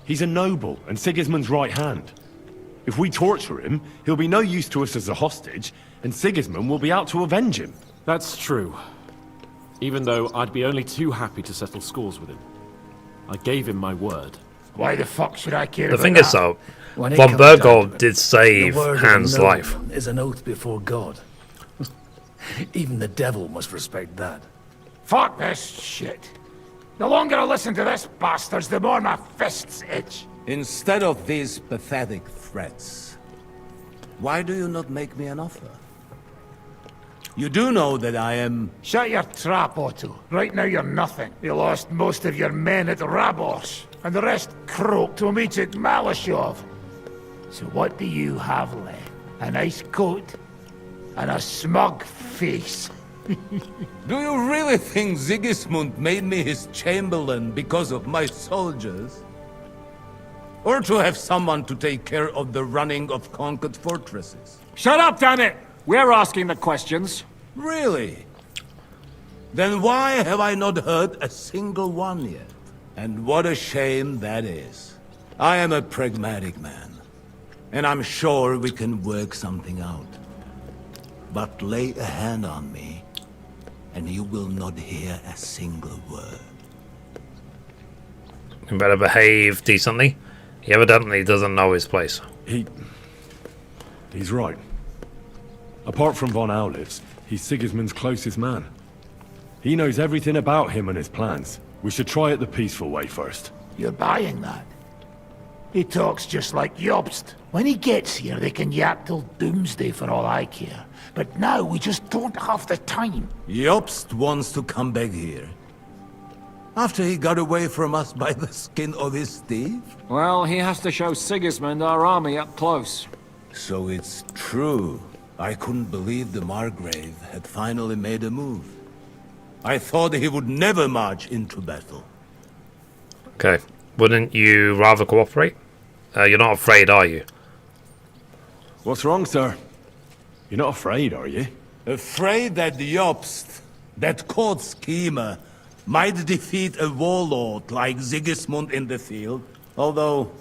He's a noble and Sigismund's right hand. If we torture him, he'll be no use to us as a hostage, and Sigismund will be out to avenge him. That's true. even though I'd be only too happy to settle scores with him. I gave him my word. Why the fuck should I care The about thing that? is, though, When it von comes down Bergold to it, did save the word of Hans' a life. nobleman is an oath before God. Even the devil must respect that. Fuck this shit. The longer I listen to this bastards, the more my fists itch. Instead of these pathetic threats, why do you not make me an offer? You do know that I am... Shut your trap, Otto. Right now you're nothing. You lost most of your men at Rabos, and the rest croaked to meet at Malashov. So what do you have left? A nice coat? And a smug face? Do you really think Sigismund made me his chamberlain because of my soldiers? Or to have someone to take care of the running of conquered fortresses? Shut up, damn it! We're asking the questions. Really? Then why have I not heard a single one yet? And what a shame that is. I am a pragmatic man, and I'm sure we can work something out. But lay a hand on me, and you will not hear a single word. You better behave decently. He evidently doesn't know his place. He's right. Apart from von Aulitz, he's Sigismund's closest man. He knows everything about him and his plans. We should try it the peaceful way first. You're buying that? He talks just like Jobst. When he gets here, they can yap till doomsday for all I care. But now we just don't have the time. Jobst wants to come back here. After he got away from us by the skin of his teeth? Well, he has to show Sigismund our army up close. So it's true. I couldn't believe the Margrave had finally made a move. I thought he would never march into battle. Okay. Wouldn't you rather cooperate? You're not afraid, are you? What's wrong, sir? You're not afraid, are you? Afraid that Jobst, that court schemer, might defeat a warlord like Sigismund in the field. Although,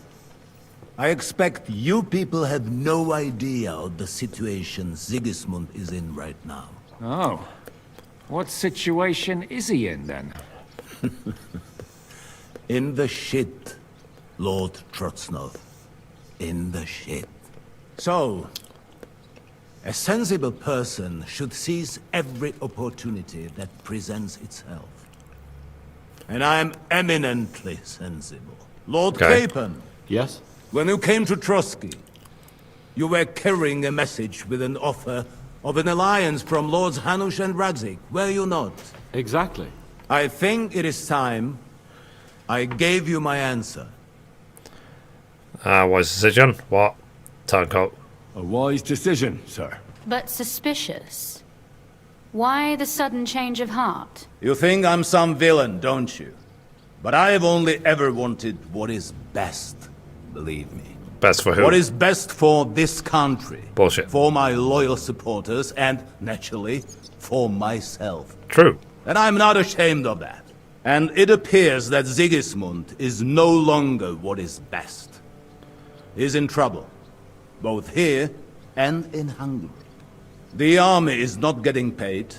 I expect you people have no idea of the situation Sigismund is in right now. Oh. What situation is he in, then? In the shit, Lord Trotsnov. In the shit. So, a sensible person should seize every opportunity that presents itself. And I am eminently sensible. Lord Capon. Yes? When you came to Trosky, you were carrying a message with an offer of an alliance from Lords Hanush and Radzik, were you not? Exactly. I think it is time I gave you my answer. Wise decision. What? Turncoat. A wise decision, sir. But suspicious. Why the sudden change of heart? You think I'm some villain, don't you? But I have only ever wanted what is best, believe me. Best for who? What is best for this country. Bullshit. For my loyal supporters, and, naturally, for myself. True. And I'm not ashamed of that. And it appears that Sigismund is no longer what is best. He's in trouble, both here and in Hungary. The army is not getting paid,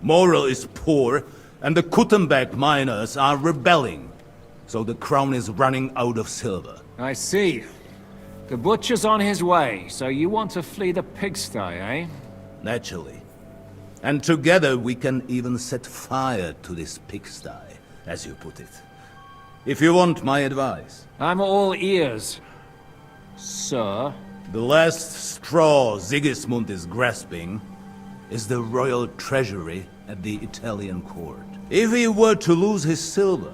morale is poor, and the Kuttenberg miners are rebelling. So the crown is running out of silver. I see. The butcher's on his way, so you want to flee the pigsty, eh? Naturally. And together we can even set fire to this pigsty, as you put it. If you want my advice. I'm all ears, sir. The last straw Sigismund is grasping is the royal treasury at the Italian court. If he were to lose his silver,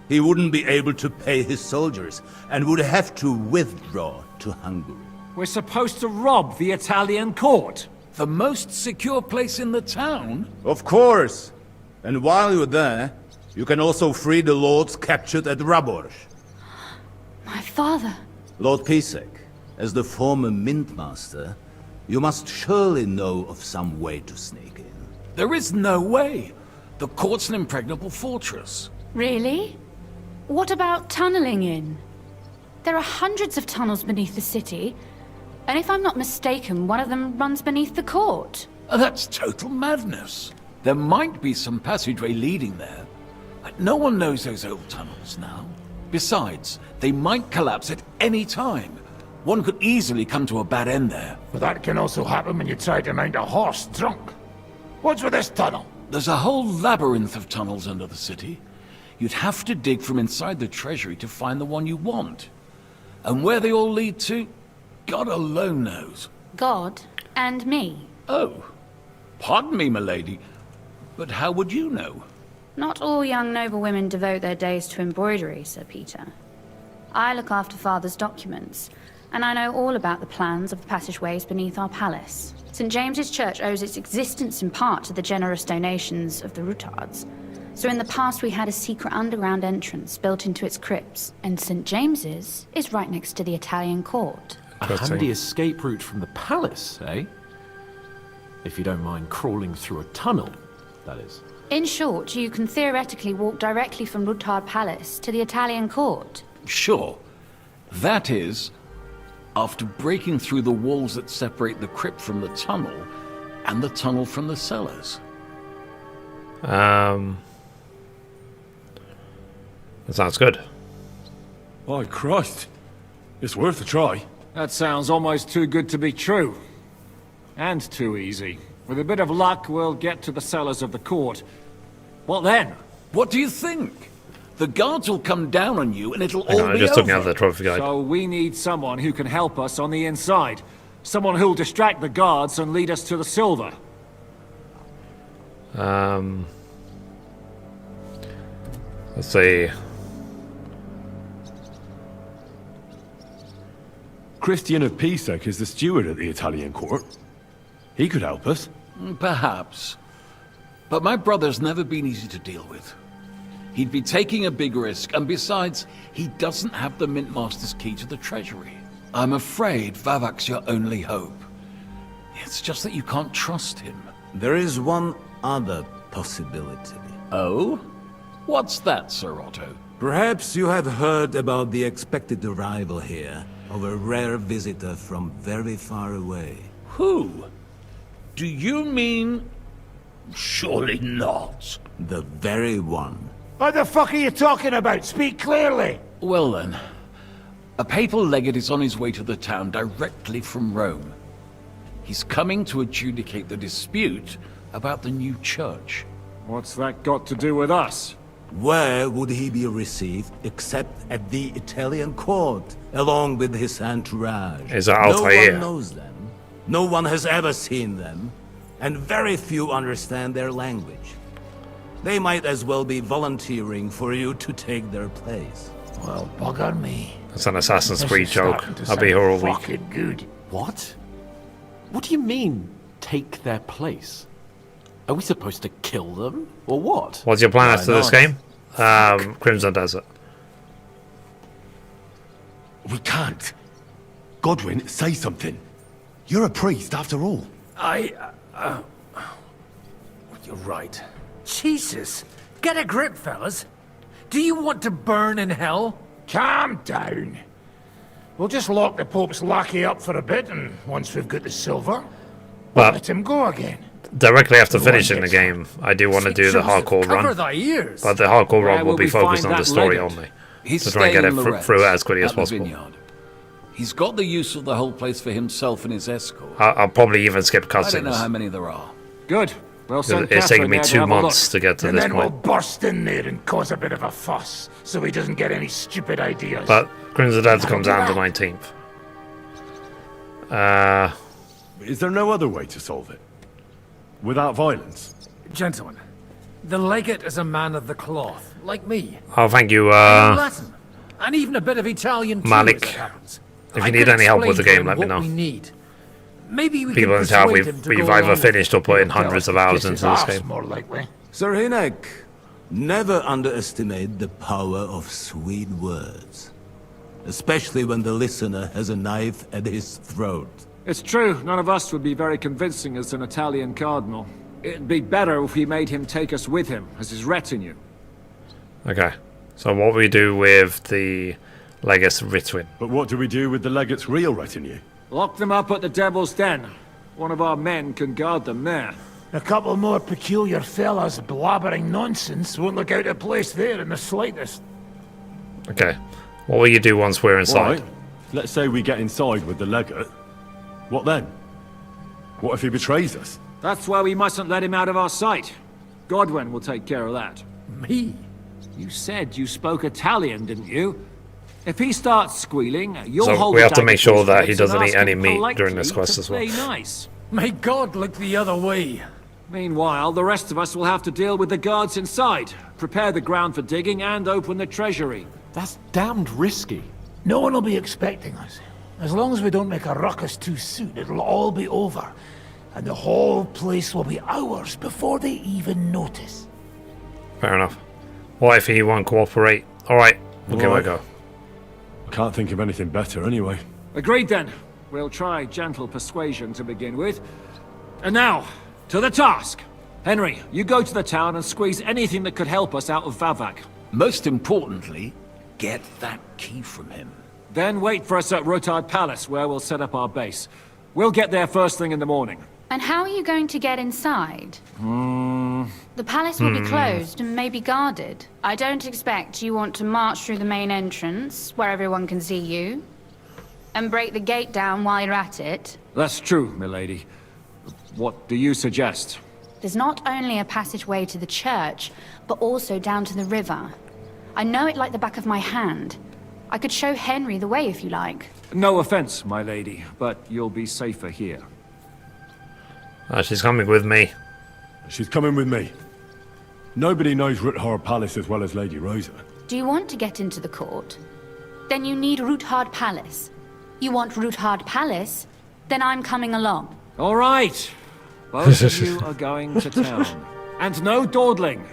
he wouldn't be able to pay his soldiers and would have to withdraw to Hungary. We're supposed to rob the Italian court. The most secure place in the town? Of course. And while you're there, you can also free the lords captured at Raborz. My father. Lord Pisek, as the former Mintmaster, you must surely know of some way to sneak in. There is no way. The court's an impregnable fortress. Really? What about tunneling in? There are hundreds of tunnels beneath the city, and if I'm not mistaken, one of them runs beneath the court. That's total madness. There might be some passageway leading there, but no one knows those old tunnels now. Besides, they might collapse at any time. One could easily come to a bad end there. But that can also happen when you try to mount a horse drunk. What's with this tunnel? There's a whole labyrinth of tunnels under the city. You'd have to dig from inside the treasury to find the one you want. And where they all lead to, God alone knows. God and me. Oh, pardon me, milady, but how would you know? Not all young noble women devote their days to embroidery, Sir Peter. I look after Father's documents, and I know all about the plans of the passageways beneath our palace. St. James's Church owes its existence in part to the generous donations of the Routards. So in the past we had a secret underground entrance built into its crypts, and St. James's is right next to the Italian court. A handy escape route from the palace, eh? If you don't mind crawling through a tunnel, that is. In short, you can theoretically walk directly from Routard Palace to the Italian court. Sure. That is, after breaking through the walls that separate the crypt from the tunnel, and the tunnel from the cellars. That sounds good. Oh, Christ. It's worth a try. That sounds almost too good to be true. And too easy. With a bit of luck, we'll get to the cellars of the court. What then? What do you think? The guards will come down on you and it'll all I be just over. took me out of the trophy guide. So we need someone who can help us on the inside. Someone who'll distract the guards and lead us to the silver. Let's see. Christian of Pisek is the steward at the Italian court. He could help us. Perhaps. But my brother's never been easy to deal with. He'd be taking a big risk, and besides, he doesn't have the Mint Master's key to the treasury. I'm afraid Vavak's your only hope. It's just that you can't trust him. There is one other possibility. Oh? What's that, Sir Otto? Perhaps you have heard about the expected arrival here of a rare visitor from very far away. Who? Do you mean... Surely not. The very one. What the fuck are you talking about? Speak clearly. Well then, a papal legate is on his way to the town directly from Rome. He's coming to adjudicate the dispute about the new church. What's that got to do with us? Where would he be received except at the Italian court, along with his entourage? Is that No Altair? one knows them. No one has ever seen them. And very few understand their language. They might as well be volunteering for you to take their place. Well, bugger me. That's an Assassin's This Creed is joke. starting to I'll be here all sound week. fucking good. What? What do you mean, take their place? Are we supposed to kill them, or what? What's your plan after this not? game? Crimson Desert. We can't. Godwin, say something. You're a priest, after all. You're right. Jesus! Get a grip, fellas. Do you want to burn in hell? Calm down. We'll just lock the Pope's lackey up for a bit, and once we've got the silver, But let him go again. directly after No one finishing the gets game, I do want to Sweet do the Joseph, hardcore cover run. thy ears. But the hardcore Where run will will be we focused find on the that story legate? only. He's To try and staying get in it Lorette, through as quickly as at the possible. vineyard. He's got the use of the whole place for himself and his escort. I'll probably even skip I don't know how cutscenes. many there are. Good. Well, send It's taken Catherine me there to 2 have a months look. to get to And this then we'll point. burst in there and cause a bit of a fuss, so he doesn't get any stupid ideas. But Crimson Desert comes out on the 19th. Is there no other way to solve it? Without violence? Gentlemen, the legate is a man of the cloth, like me. Oh, thank you, I know Latin, and even a bit of Italian too, Malik. as it happens. If I you need could any help with the explain to game, let him me what know. we need. Maybe we People can in town, persuade him to we've go either along finished or put in Tell us hundreds of to hours kiss into his this ass, game. more likely. Sir Hinek, never underestimate the power of sweet words. Especially when the listener has a knife at his throat. It's true, none of us would be very convincing as an Italian cardinal. It'd be better if we made him take us with him, as his retinue. Okay. So what we do with the Legis Ritwin? But what do we do with the legate's real retinue? Lock them up at the Devil's Den. One of our men can guard them there. A couple more peculiar fellas blabbering nonsense won't look out of place there in the slightest. Okay. What will you do once we're inside? Right. Let's say we get inside with the legate. What then? What if he betrays us? That's why we mustn't let him out of our sight. Godwin will take care of that. Me? You said you spoke Italian, didn't you? If he starts squealing, you'll So hold we the have to dagger make sure his that he legs doesn't and eat ask any him meat during this politely quest to as well. play nice. May God look the other way. Meanwhile, the rest of us will have to deal with the guards inside, prepare the ground for digging, and open the treasury. That's damned risky. No one will be expecting us. As long as we don't make a ruckus too soon, it'll all be over. And the whole place will be ours before they even notice. Fair enough. What if he won't cooperate? Alright, we'll give it a go. I can't think of anything better anyway. Agreed then. We'll try gentle persuasion to begin with. And now, to the task. Henry, you go to the town and squeeze anything that could help us out of Vavak. Most importantly, get that key from him. Then wait for us at Rotard Palace, where we'll set up our base. We'll get there first thing in the morning. And how are you going to get inside? The palace will be closed and maybe guarded. I don't expect you want to march through the main entrance, where everyone can see you, and break the gate down while you're at it. That's true, milady. What do you suggest? There's not only a passageway to the church, but also down to the river. I know it like the back of my hand. I could show Henry the way if you like. No offense, my lady, but you'll be safer here. She's coming with me. She's coming with me. Nobody knows Ruthard Palace as well as Lady Rosa. Do you want to get into the court? Then you need Ruthard Palace. You want Ruthard Palace? Then I'm coming along. All right. Both of you are going to town. And no dawdling.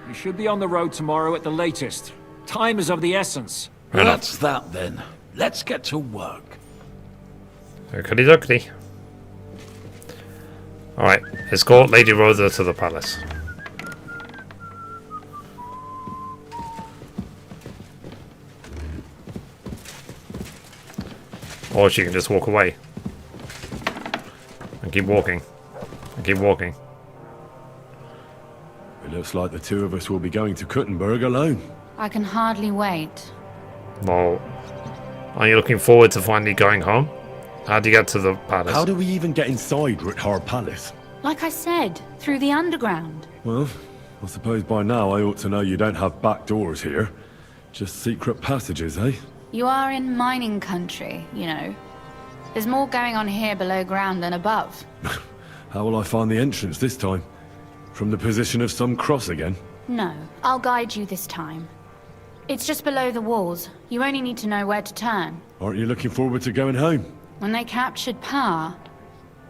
You should be on the road tomorrow at the latest. Time is of the essence. That's that then. Let's get to work. Okie dokie. Alright, escort Lady Rosa to the palace. Or she can just walk away. And keep walking. And keep walking. It looks like the two of us will be going to Kuttenberg alone. I can hardly wait. Well, are you looking forward to finally going home? How do you get to the palace? How do we even get inside Ruthard Palace? Like I said, through the underground. Well, I suppose by now I ought to know you don't have back doors here. Just secret passages, eh? You are in mining country, you know. There's more going on here below ground than above. How will I find the entrance this time? From the position of some cross again? No, I'll guide you this time. It's just below the walls. You only need to know where to turn. Aren't you looking forward to going home? When they captured Pa,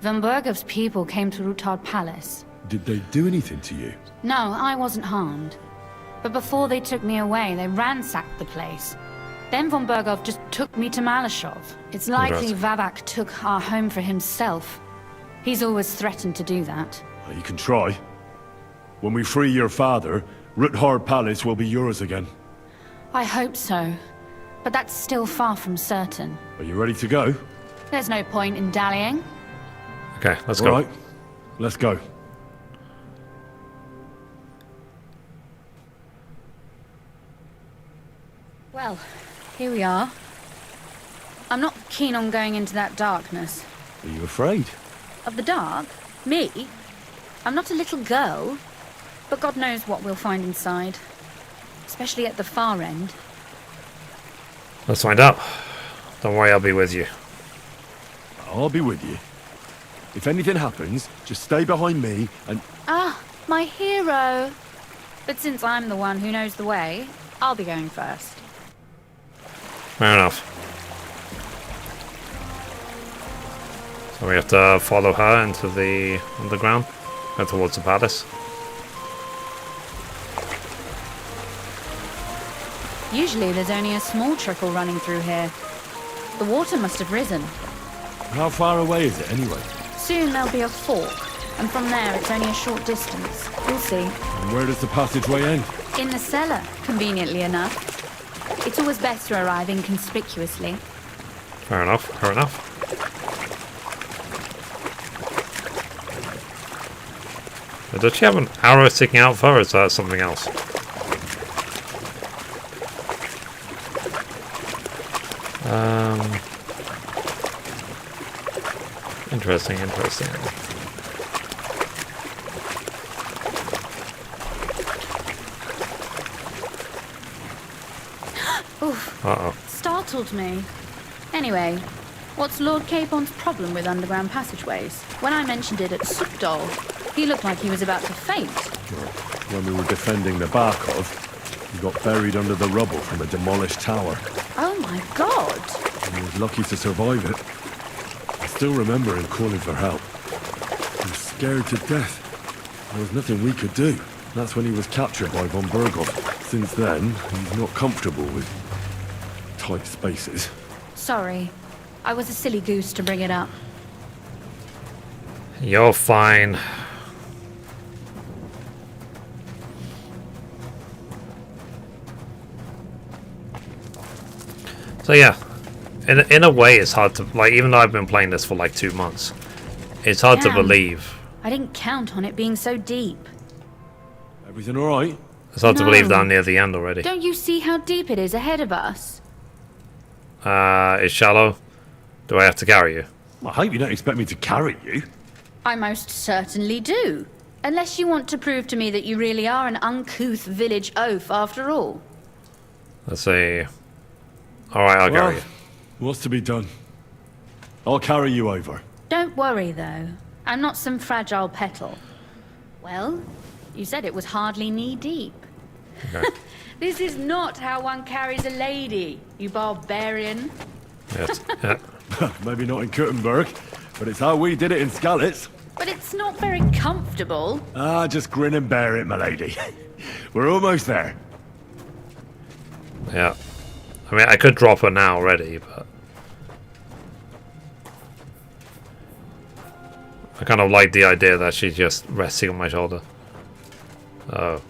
Van Bergov's people came to Ruthard Palace. Did they do anything to you? No, I wasn't harmed. But before they took me away, they ransacked the place. Then Von Bergov just took me to Malashov. It's likely Vavak took our home for himself. He's always threatened to do that. Well, you can try. When we free your father, Ruthard Palace will be yours again. I hope so. But that's still far from certain. Are you ready to go? There's no point in dallying. Okay, let's go. Right, let's go. Well, here we are. I'm not keen on going into that darkness. Are you afraid? Of the dark? Me? I'm not a little girl. But God knows what we'll find inside. Especially at the far end. Let's find out. Don't worry, I'll be with you. I'll be with you. If anything happens, just stay behind me and... Ah, my hero! But since I'm the one who knows the way, I'll be going first. Fair enough. So we have to follow her into the underground, go towards the palace. Usually there's only a small trickle running through here. The water must have risen. How far away is it anyway? Soon there'll be a fork, and from there it's only a short distance. We'll see. And where does the passageway end? In the cellar, conveniently enough. It's always best to arrive inconspicuously. Fair enough, fair enough. Does she have an arrow sticking out of her, or is that something else? Interesting, interesting. Oof. Uh-oh. Startled me. Anyway, what's Lord Capon's problem with underground passageways? When I mentioned it at Supdol, he looked like he was about to faint. When we were defending the Barkov, he got buried under the rubble from a demolished tower. Oh my god! And he was lucky to survive it. I still remember him calling for help. He was scared to death. There was nothing we could do. That's when he was captured by von Berghoff. Since then, he's not comfortable with tight spaces. Sorry. I was a silly goose to bring it up. You're fine. So yeah, in a way it's hard to, like, even though I've been playing this for like 2 months, it's hard to believe. I didn't count on it being so deep. Everything alright? It's hard to believe that I'm near the end already. Don't you see how deep it is ahead of us? It's shallow. Do I have to carry you? I hope you don't expect me to carry you. I most certainly do. Unless you want to prove to me that you really are an uncouth village oaf after all. Let's see. Alright, I'll carry you. What's to be done? I'll carry you over. Don't worry, though. I'm not some fragile petal. Well, you said it was hardly knee-deep. Okay. This is not how one carries a lady, you barbarian. Yes. Yeah. Maybe not in Kuttenberg, but it's how we did it in Skalitz. But it's not very comfortable. Ah, just grin and bear it, my lady. We're almost there. Yeah. I mean, I could drop her now already, but I kind of like the idea that she's just resting on my shoulder. Oh.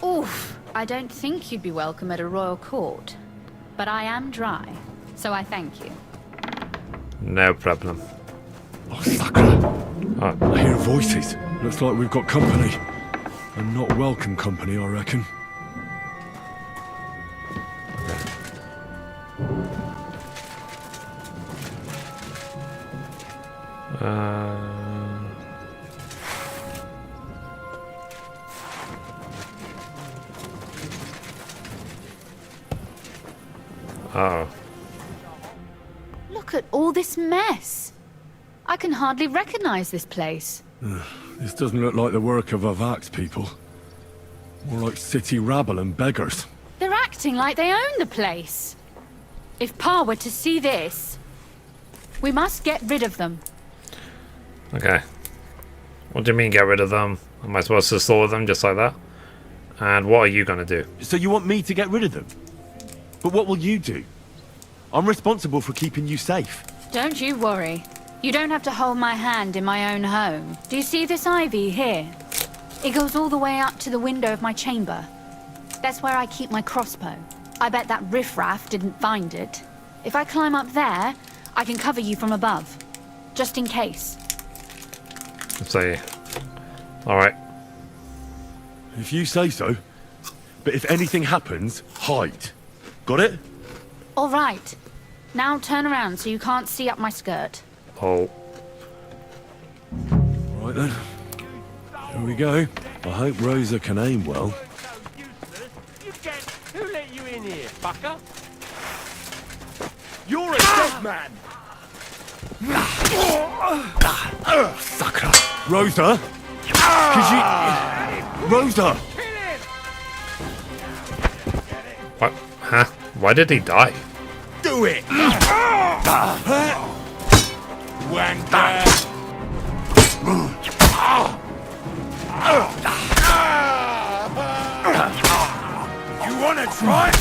Oof. I don't think you'd be welcome at a royal court. But I am dry, so I thank you. No problem. Oh, Sakura. Oh. I hear voices. Looks like we've got company. And not welcome company, I reckon. Oh. Look at all this mess. I can hardly recognize this place. This doesn't look like the work of Avak's people. More like city rabble and beggars. They're acting like they own the place. If Pa were to see this, we must get rid of them. Okay. What do you mean get rid of them? Am I supposed to slaughter them just like that? And what are you going to do? So you want me to get rid of them? But what will you do? I'm responsible for keeping you safe. Don't you worry. You don't have to hold my hand in my own home. Do you see this ivy here? It goes all the way up to the window of my chamber. That's where I keep my crossbow. I bet that riffraff didn't find it. If I climb up there, I can cover you from above. Just in case. Let's see. Alright. If you say so. But if anything happens, hide. Got it? All right. Now turn around so you can't see up my skirt. Oh. Right then. Here we go. I hope Rosa can aim well. Who let you in here, fucker? You're a dead man! Sakura! Rosa? Could you... Rosa! What? Huh? Why did he die? Do it! You wanna try?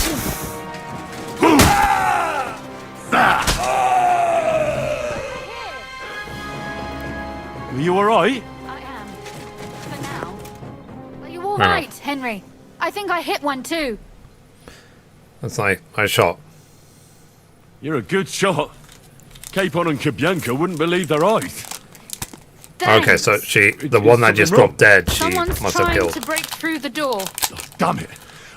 Are you alright? I am. For now. Are you all right, Henry? I think I hit one too. That's like I shot. You're a good shot. Capon and Kabianka wouldn't believe their eyes. Okay, so the one that just dropped dead, she Someone's must have trying killed. to break through the door. Damn it!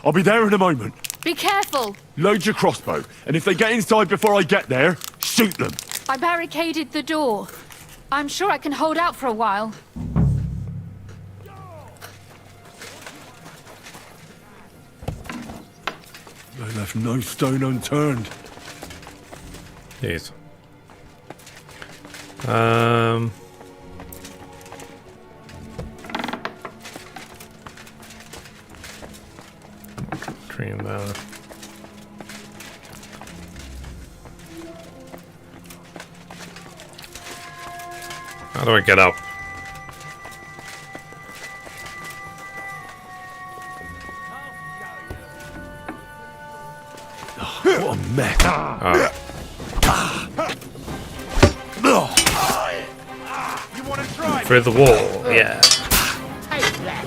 I'll be there in a moment. Be careful. Load your crossbow, and if they get inside before I get there, shoot them. I barricaded the door. I'm sure I can hold out for a while. They left no stone unturned. Jeez. Dream How do I get up? What a mess. You want to try? Through the wall, yeah. Take that.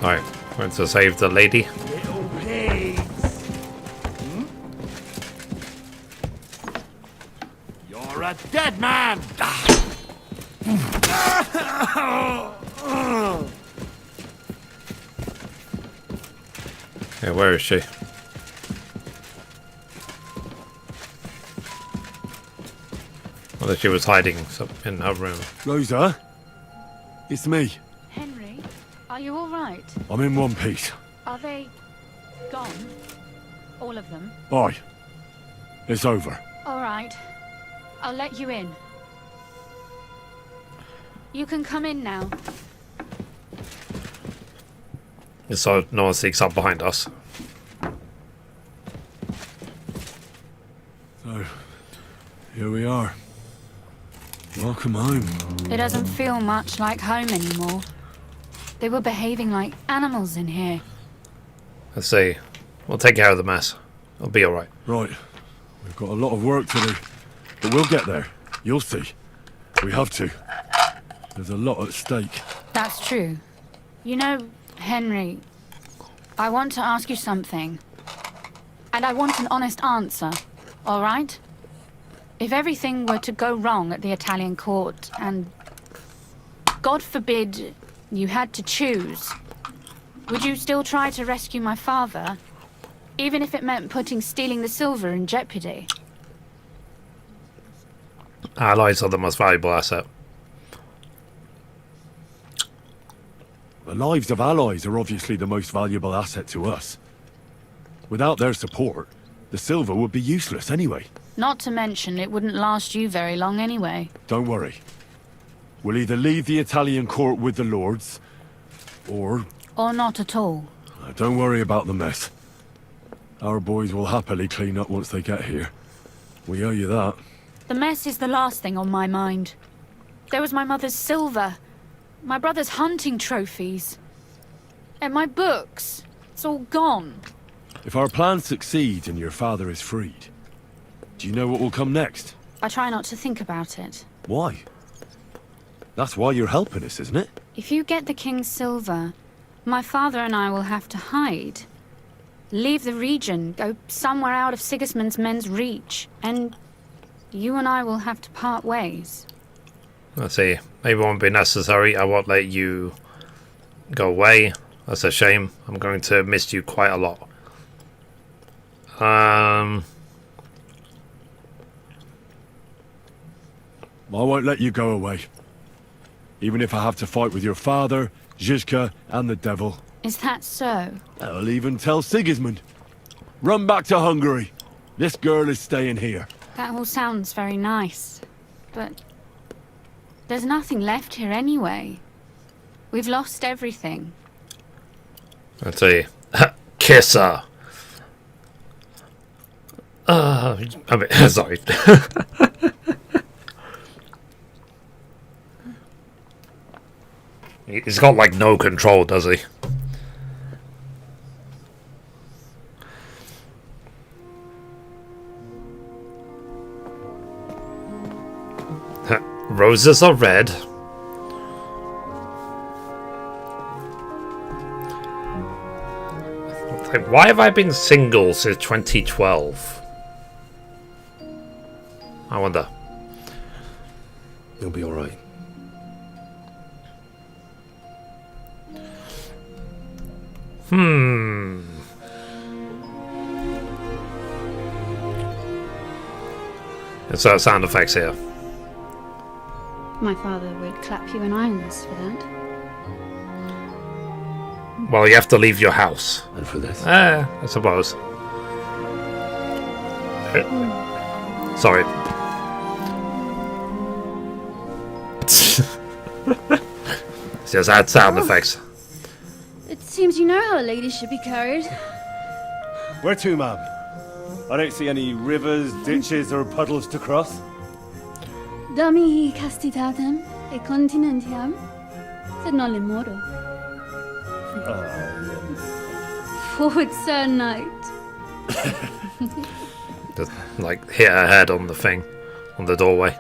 Alright, going to save the lady. Little pigs. You're a dead man. Yeah, where is she? Well, she was hiding in her room. Rosa, it's me. Henry, are you all right? I'm in one piece. Are they gone? All of them? Bye. It's over. All right. I'll let you in. You can come in now. So no one sneaks up behind us. So, here we are. Welcome home. It doesn't feel much like home anymore. They were behaving like animals in here. Let's see. We'll take care of the mess. It'll be alright. Right. We've got a lot of work to do. But we'll get there. You'll see. We have to. There's a lot at stake. That's true. You know, Henry, I want to ask you something. And I want an honest answer, all right? If everything were to go wrong at the Italian court and, God forbid, you had to choose, would you still try to rescue my father? Even if it meant putting stealing the silver in jeopardy? Allies are the most valuable asset. The lives of allies are obviously the most valuable asset to us. Without their support, the silver would be useless anyway. Not to mention, it wouldn't last you very long anyway. Don't worry. We'll either leave the Italian court with the lords, or... Or not at all. Don't worry about the mess. Our boys will happily clean up once they get here. We owe you that. The mess is the last thing on my mind. There was my mother's silver, my brother's hunting trophies, and my books. It's all gone. If our plan succeeds and your father is freed, do you know what will come next? I try not to think about it. Why? That's why you're helping us, isn't it? If you get the king's silver, my father and I will have to hide. Leave the region, go somewhere out of Sigismund's men's reach, and you and I will have to part ways. Let's see. Maybe it won't be necessary. I won't let you go away. That's a shame. I'm going to miss you quite a lot. I won't let you go away. Even if I have to fight with your father, Zizka, and the devil. Is that so? I'll even tell Sigismund. Run back to Hungary. This girl is staying here. That all sounds very nice, but there's nothing left here anyway. We've lost everything. Let's see. Kiss her. I mean, sorry. He's got like no control, does he? Roses are red. What the Like, why have I been single since 2012? I wonder. You'll be alright. Insert sound effects here. My father would clap you in irons for that. Well, you have to leave your house. And for this? I suppose. Sorry. Just add sound effects. It seems you know how a lady should be carried. Where to, ma'am? I don't see any rivers, ditches, or puddles to cross. Dami castitatem e continentiam, sed non limoro. Forward, Sir Knight. Just, like, hit her head on the thing, on the doorway.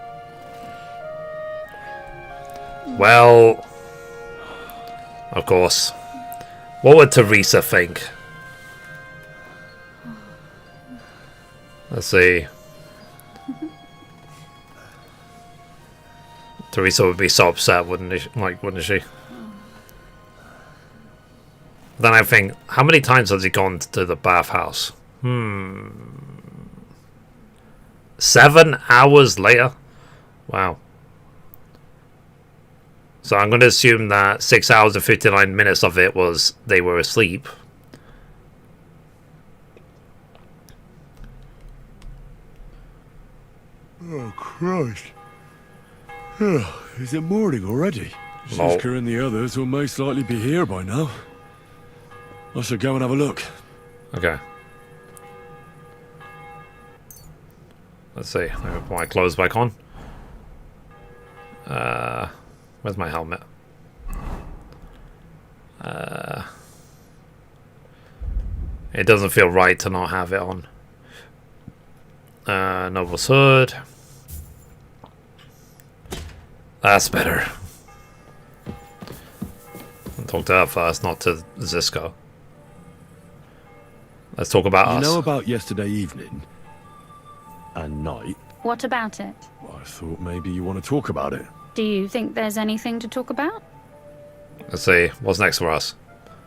Well, of course. What would Teresa think? Let's see. Teresa would be so upset, wouldn't she? Then I think, how many times has he gone to the bathhouse? 7 hours later? Wow. So I'm going to assume that 6 hours and 59 minutes of it was they were asleep. Oh, Christ. Is it morning already? Lol. Shiska and the others will most likely be here by now. I should go and have a look. Okay. Let's see. Let me put my clothes back on. Where's my helmet? It doesn't feel right to not have it on. Noble's hood. That's better. I'll talk to her first, not to Ziska. Let's talk about us. You know about yesterday evening? And night? What about it? Well, I thought maybe you want to talk about it. Do you think there's anything to talk about? Let's see. What's next for us?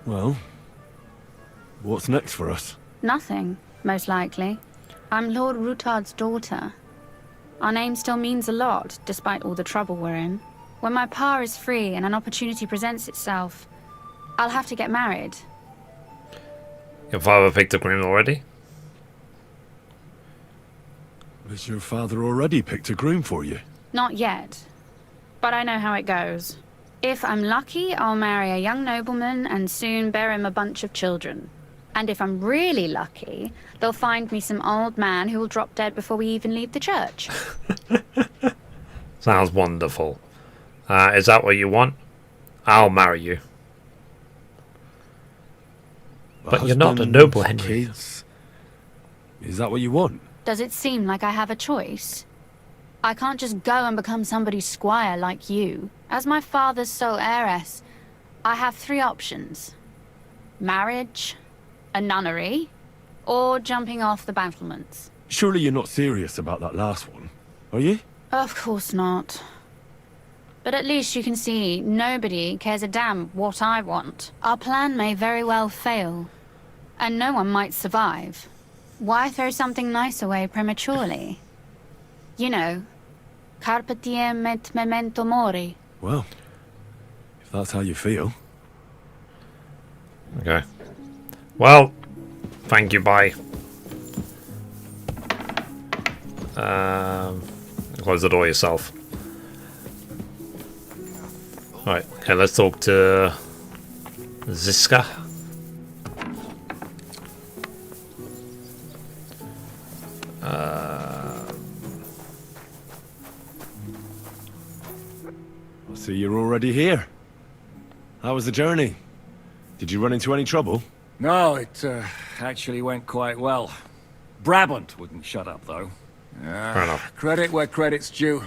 Well, what's next for us? Nothing, most likely. I'm Lord Rutard's daughter. Our name still means a lot, despite all the trouble we're in. When my pa is free and an opportunity presents itself, I'll have to get married. Your father picked a groom already? Has your father already picked a groom for you? Not yet. But I know how it goes. If I'm lucky, I'll marry a young nobleman and soon bear him a bunch of children. And if I'm really lucky, they'll find me some old man who will drop dead before we even leave the church. Sounds wonderful. Is that what you want? I'll marry you. But you're not a noble, Henry. Kids? Is that what you want? Does it seem like I have a choice? I can't just go and become somebody's squire like you. As my father's sole heiress, I have 3 options. Marriage, a nunnery, or jumping off the battlements. Surely you're not serious about that last one, are you? Of course not. But at least you can see nobody cares a damn what I want. Our plan may very well fail, and no one might survive. Why throw something nice away prematurely? You know, carpe diem et memento mori. Well, if that's how you feel. Okay. Well, thank you, bye. Close the door yourself. Alright, okay, let's talk to Ziska. I see you're already here. How was the journey? Did you run into any trouble? No, it actually went quite well. Brabant wouldn't shut up, though. Fair enough. Credit where credit's due.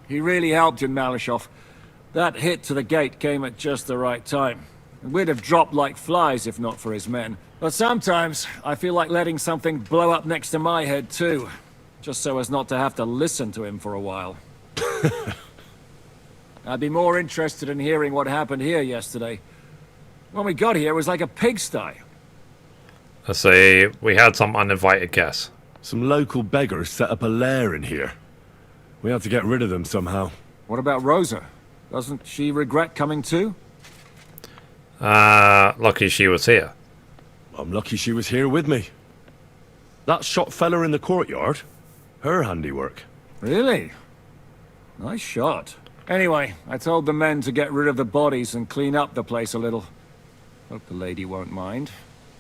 He really helped in Malishov. That hit to the gate came at just the right time. We'd have dropped like flies if not for his men. But sometimes, I feel like letting something blow up next to my head too. Just so as not to have to listen to him for a while. I'd be more interested in hearing what happened here yesterday. When we got here, it was like a pigsty. Let's see, we had some uninvited guests. Some local beggars set up a lair in here. We had to get rid of them somehow. What about Rosa? Doesn't she regret coming too? Lucky she was here. I'm lucky she was here with me. That shot fella in the courtyard, her handiwork. Really? Nice shot. Anyway, I told the men to get rid of the bodies and clean up the place a little. Hope the lady won't mind.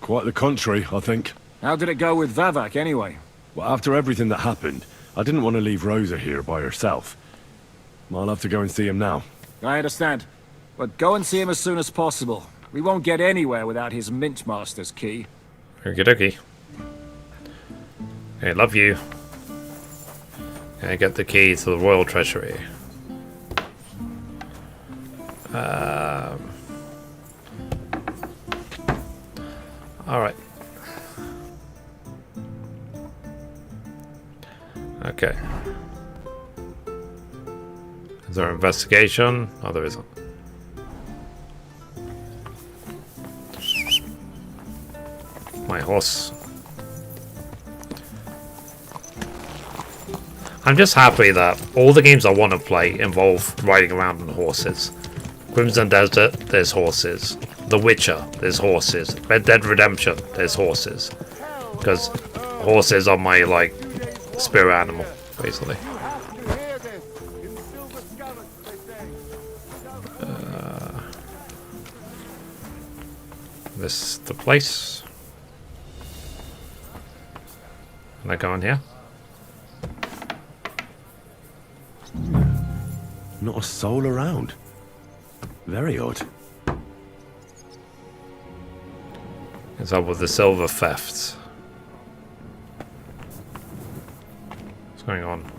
Quite the contrary, I think. How did it go with Vavak, anyway? Well, after everything that happened, I didn't want to leave Rosa here by herself. I'll have to go and see him now. I understand. But go and see him as soon as possible. We won't get anywhere without his Mint Master's key. Okie dokie. Okay, love you. Okay, get the key to the Royal Treasury. Alright. Okay. Is there an investigation? Oh, there isn't. My horse. I'm just happy that all the games I want to play involve riding around on horses. Crimson Desert, there's horses. The Witcher, there's horses. Red Dead Redemption, there's horses. Because horses are my, like, spirit animal, basically. This the place. Can I go in here? Not a soul around. Very odd. What's up with the silver thefts? What's going on?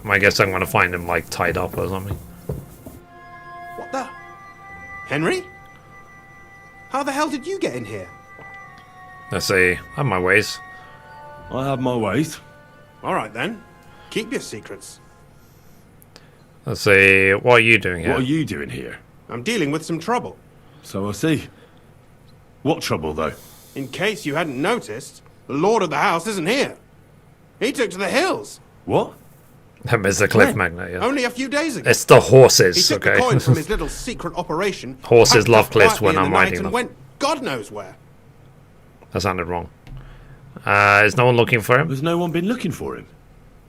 I guess I'm gonna find him like tied up or something. What the? Henry? How the hell did you get in here? Let's see. I have my ways. I have my ways. Alright then. Keep your secrets. Let's see. What are you doing here? What are you doing here? I'm dealing with some trouble. So I see. What trouble, though? In case you hadn't noticed, the Lord of the House isn't here. He took to the hills. What? That is the cliff magnet, yeah. Only a few days ago. It's the horses, he took okay? the coin from his little secret operation. Horses love cliffs quietly when in I'm the night riding and them. went God knows where. That sounded wrong. Is no one looking for him? Has no one been looking for him?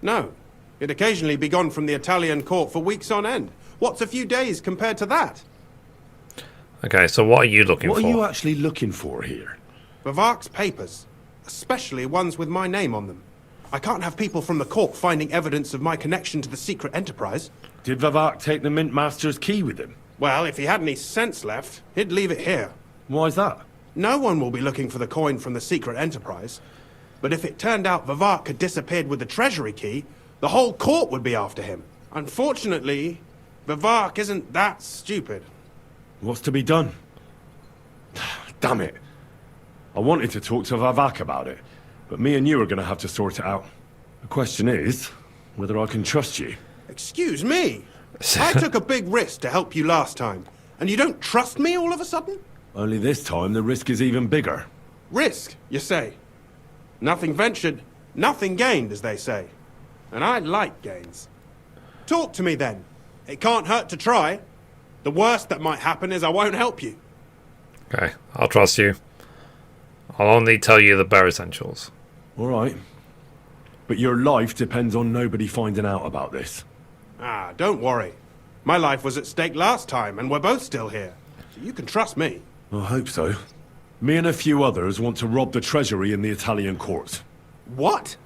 No. He'd occasionally be gone from the Italian court for weeks on end. What's a few days compared to that? Okay, so what are you looking for? What are you actually looking for here? Vavak's papers. Especially ones with my name on them. I can't have people from the court finding evidence of my connection to the secret enterprise. Did Vavak take the Mint Master's key with him? Well, if he had any sense left, he'd leave it here. Why's that? No one will be looking for the coin from the secret enterprise. But if it turned out Vavak had disappeared with the treasury key, the whole court would be after him. Unfortunately, Vavak isn't that stupid. What's to be done? Damn it. I wanted to talk to Vavak about it, but me and you are going to have to sort it out. The question is, whether I can trust you. Excuse me? I took a big risk to help you last time, and you don't trust me all of a sudden? Only this time the risk is even bigger. Risk, you say? Nothing ventured, nothing gained, as they say. And I like gains. Talk to me then. It can't hurt to try. The worst that might happen is I won't help you. Okay, I'll trust you. I'll only tell you the bare essentials. Alright. But your life depends on nobody finding out about this. Ah, don't worry. My life was at stake last time, and we're both still here. So you can trust me. I hope so. Me and a few others want to rob the treasury in the Italian court. What?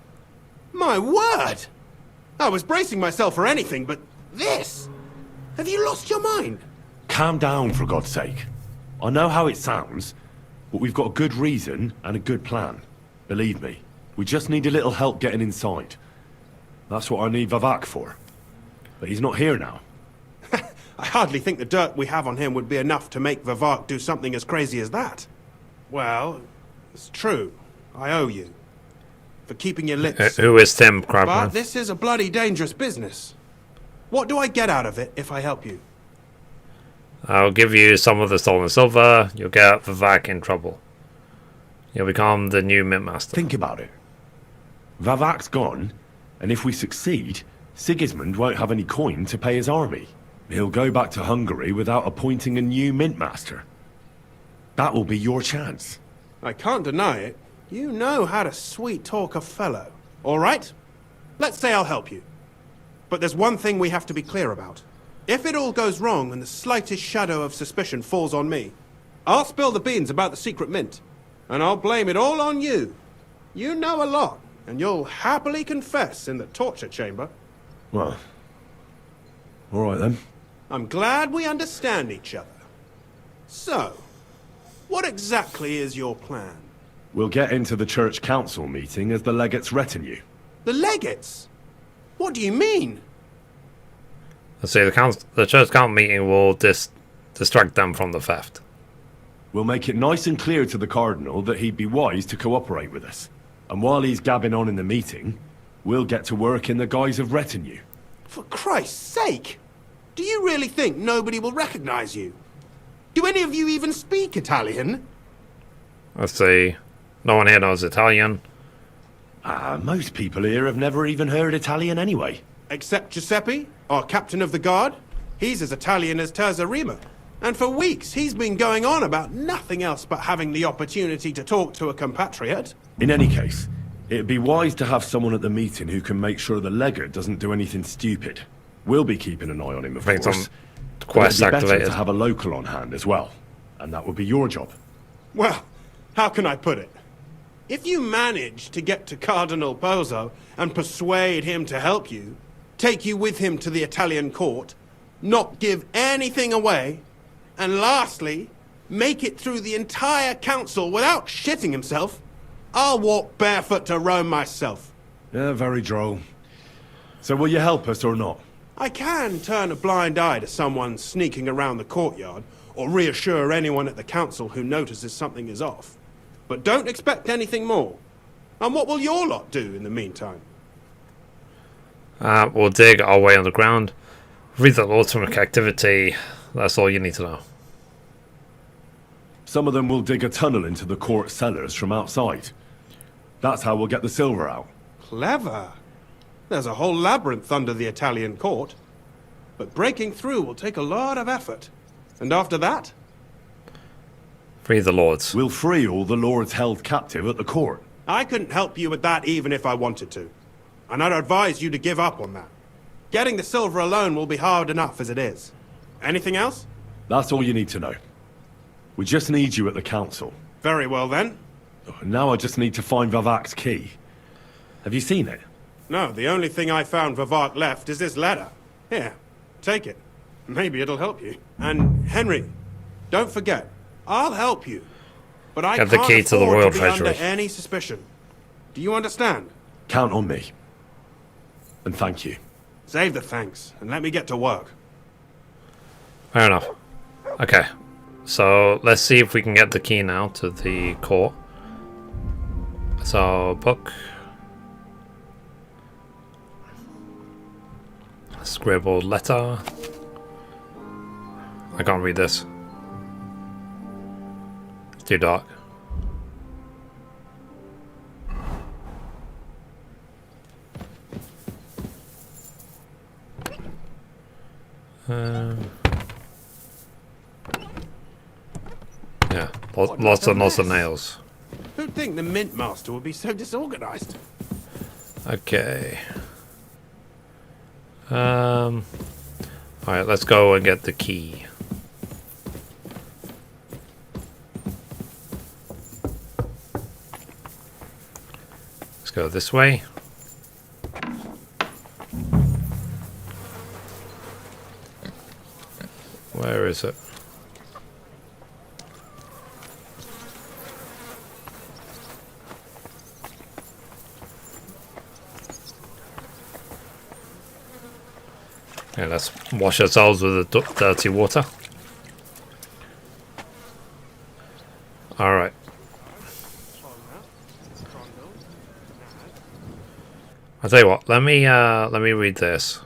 My word! I was bracing myself for anything, but this? Have you lost your mind? Calm down, for God's sake. I know how it sounds, but we've got a good reason and a good plan. Believe me, we just need a little help getting inside. That's what I need Vavak for. But he's not here now. I hardly think the dirt we have on him would be enough to make Vivart do something as crazy as that. Well, it's true. I owe you. For keeping your lips. Who is Tim Crabman? But this is a bloody dangerous business. What do I get out of it if I help you? I'll give you some of the stolen silver. You'll get Vivak in trouble. You'll become the new Mint Master. Think about it. Vavak's gone, and if we succeed, Sigismund won't have any coin to pay his army. He'll go back to Hungary without appointing a new Mint Master. That will be your chance. I can't deny it. You know how to sweet-talk a fellow. All right? Let's say I'll help you. But there's one thing we have to be clear about. If it all goes wrong and the slightest shadow of suspicion falls on me, I'll spill the beans about the secret mint, and I'll blame it all on you. You know a lot, and you'll happily confess in the torture chamber. Well, all right then. I'm glad we understand each other. So, what exactly is your plan? We'll get into the church council meeting as the legate's retinue. The legates? What do you mean? Let's see, the church council meeting will distract them from the theft. We'll make it nice and clear to the Cardinal that he'd be wise to cooperate with us. And while he's gabbing on in the meeting, we'll get to work in the guise of retinue. For Christ's sake! Do you really think nobody will recognize you? Do any of you even speak Italian? Let's see. No one here knows Italian. Most people here have never even heard Italian anyway. Except Giuseppe, our captain of the guard. He's as Italian as Terzarima. And for weeks, he's been going on about nothing else but having the opportunity to talk to a compatriot. In any case, it'd be wise to have someone at the meeting who can make sure the legate doesn't do anything stupid. We'll be keeping an eye on him, of course. Quest it'd be activated. better to have a local on hand as well. And that would be your job. Well, how can I put it? If you manage to get to Cardinal Pozzo and persuade him to help you, take you with him to the Italian court, not give anything away, and lastly, make it through the entire council without shitting himself, I'll walk barefoot to Rome myself. Yeah, very droll. So will you help us or not? I can turn a blind eye to someone sneaking around the courtyard, or reassure anyone at the council who notices something is off. But don't expect anything more. And what will your lot do in the meantime? We'll dig our way underground. Read the ultimate activity. That's all you need to know. Some of them will dig a tunnel into the court cellars from outside. That's how we'll get the silver out. Clever. There's a whole labyrinth under the Italian court. But breaking through will take a lot of effort. And after that? Free the lords. We'll free all the lords held captive at the court. I couldn't help you with that even if I wanted to. And I'd advise you to give up on that. Getting the silver alone will be hard enough as it is. Anything else? That's all you need to know. We just need you at the council. Very well then. Now I just need to find Vavak's key. Have you seen it? No, the only thing I found Vivart left is this letter. Here, take it. Maybe it'll help you. And Henry, don't forget, I'll help you. But I Get the can't key to the afford royal be treasury. under any suspicion. Do you understand? Count on me. And thank you. Save the thanks, and let me get to work. Fair enough. Okay. So, let's see if we can get the key now to the court. So, book. Scribbled letter. I can't read this. It's too dark. Yeah, lots and lots of nails. Who'd think the Mint Master would be so disorganized? Okay. Alright, let's go and get the key. Let's go this way. Where is it? Yeah, let's wash ourselves with the dirty water. Alright. I'll tell you what, let me read this.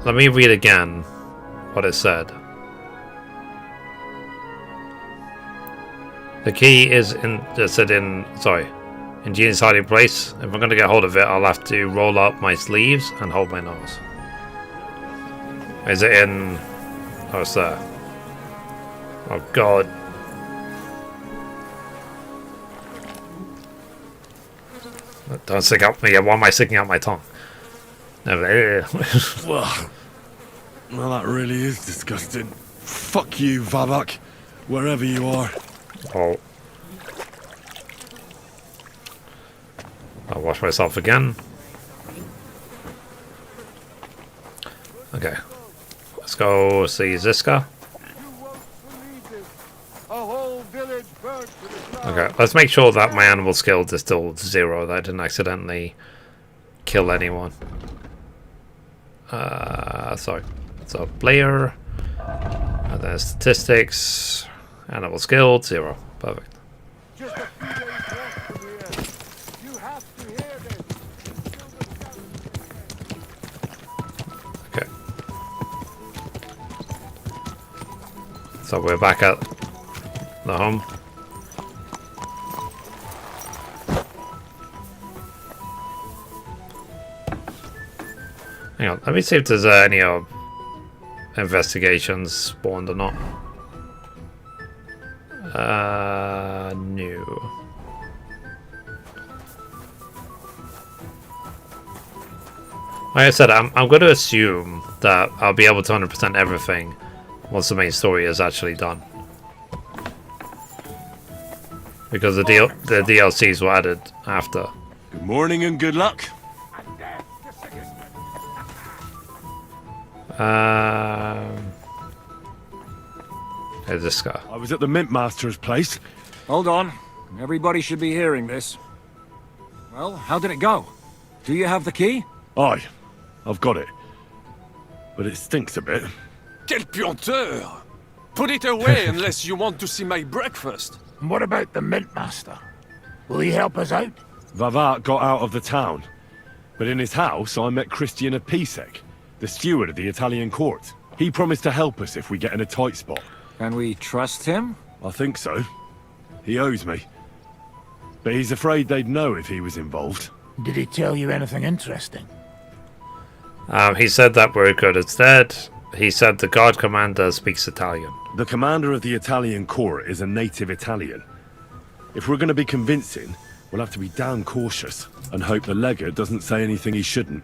Let me read again what it said. The key is in Gene's hiding place. If I'm going to get hold of it, I'll have to roll up my sleeves and hold my nose. Is it in... Oh, it's there. Oh, God. Don't stick out me. Why am I sticking out my tongue? Well, that really is disgusting. Fuck you, Vavak. Wherever you are. Oh. I'll wash myself again. Okay. Let's go see Ziska. Okay, let's make sure that my animal skills is still 0, that I didn't accidentally kill anyone. Sorry. So, player. And then statistics. Animal skill, 0. Perfect. Okay. So we're back at the home. Hang on, let me see if there's any investigations spawned or not. No. Like I said, I'm going to assume that I'll be able to 100% everything once the main story is actually done. Because the DLCs were added after. Good morning and good luck. Here's this guy. I was at the Mint Master's place. Hold on. Everybody should be hearing this. Well, how did it go? Do you have the key? Aye, I've got it. But it stinks a bit. Quel puanteur! Put it away unless you want to see my breakfast. And what about the Mint Master? Will he help us out? Vavat got out of the town. But in his house, I met Christian of Pisek, the steward of the Italian court. He promised to help us if we get in a tight spot. Can we trust him? I think so. He owes me. But he's afraid they'd know if he was involved. Did he tell you anything interesting? He said that we're good. Instead, he said the guard commander speaks Italian. The commander of the Italian court is a native Italian. If we're going to be convincing, we'll have to be damn cautious and hope the legate doesn't say anything he shouldn't.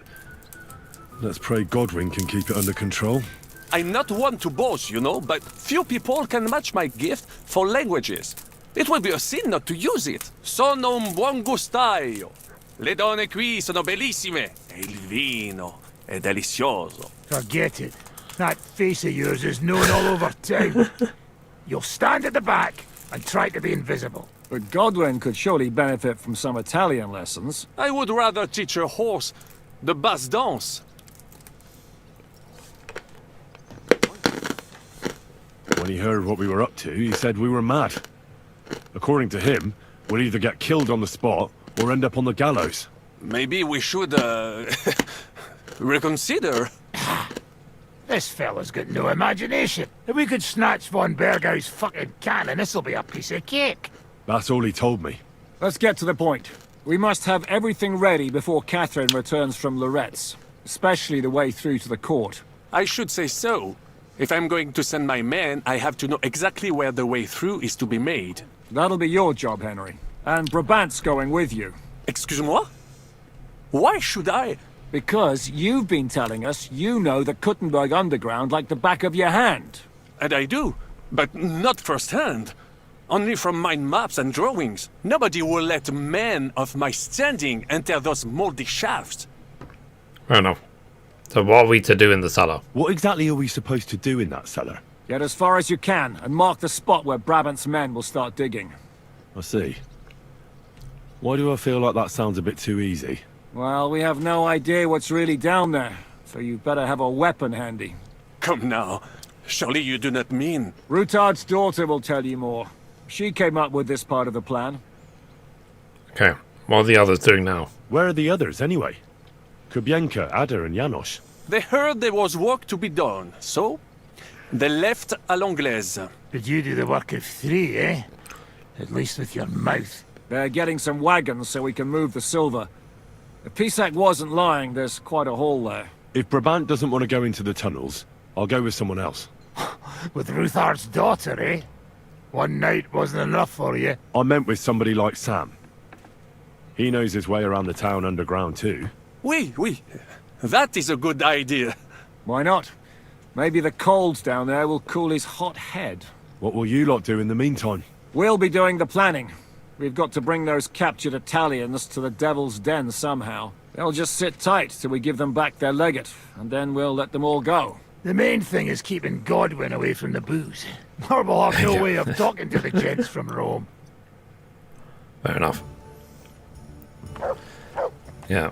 Let's pray Godwin can keep it under control. I'm not one to boast, you know, but few people can match my gift for languages. It would be a sin not to use it. Sono un buon gustaio. Le donne qui sono bellissime. E il vino è delizioso. Forget it. That face of yours is known all over town. You'll stand at the back and try to be invisible. But Godwin could surely benefit from some Italian lessons. I would rather teach a horse the basse danse. When he heard what we were up to, he said we were mad. According to him, we'll either get killed on the spot or end up on the gallows. Maybe we should, reconsider. This fella's got no imagination. If we could snatch von Bergau's fucking cannon, this'll be a piece of cake. That's all he told me. Let's get to the point. We must have everything ready before Catherine returns from Loretz, especially the way through to the court. I should say so. If I'm going to send my men, I have to know exactly where the way through is to be made. That'll be your job, Henry. And Brabant's going with you. Excuse-moi? Why should I? Because you've been telling us you know the Kuttenberg underground like the back of your hand. And I do, but not firsthand. Only from mind maps and drawings. Nobody will let men of my standing enter those moldy shafts. Fair enough. So what are we to do in the cellar? What exactly are we supposed to do in that cellar? Get as far as you can, and mark the spot where Brabant's men will start digging. I see. Why do I feel like that sounds a bit too easy? Well, we have no idea what's really down there, so you better have a weapon handy. Come now. Surely you do not mean... Rutard's daughter will tell you more. She came up with this part of the plan. Okay, what are the others doing now? Where are the others, anyway? Kubienka, Ada, and Janos. They heard there was work to be done, so... they left à l'anglaise. Did you do the work of 3, eh? At least with your mouth. They're getting some wagons so we can move the silver. If Pisak wasn't lying, there's quite a hole there. If Brabant doesn't want to go into the tunnels, I'll go with someone else. With Ruthar's daughter, eh? One night wasn't enough for you. I meant with somebody like Sam. He knows his way around the town underground too. Oui. That is a good idea. Why not? Maybe the cold down there will cool his hot head. What will you lot do in the meantime? We'll be doing the planning. We've got to bring those captured Italians to the Devil's Den somehow. They'll just sit tight till we give them back their legate, and then we'll let them all go. The main thing is keeping Godwin away from the booze. Or we'll have no way of talking to the gents from Rome. Fair enough. Yeah.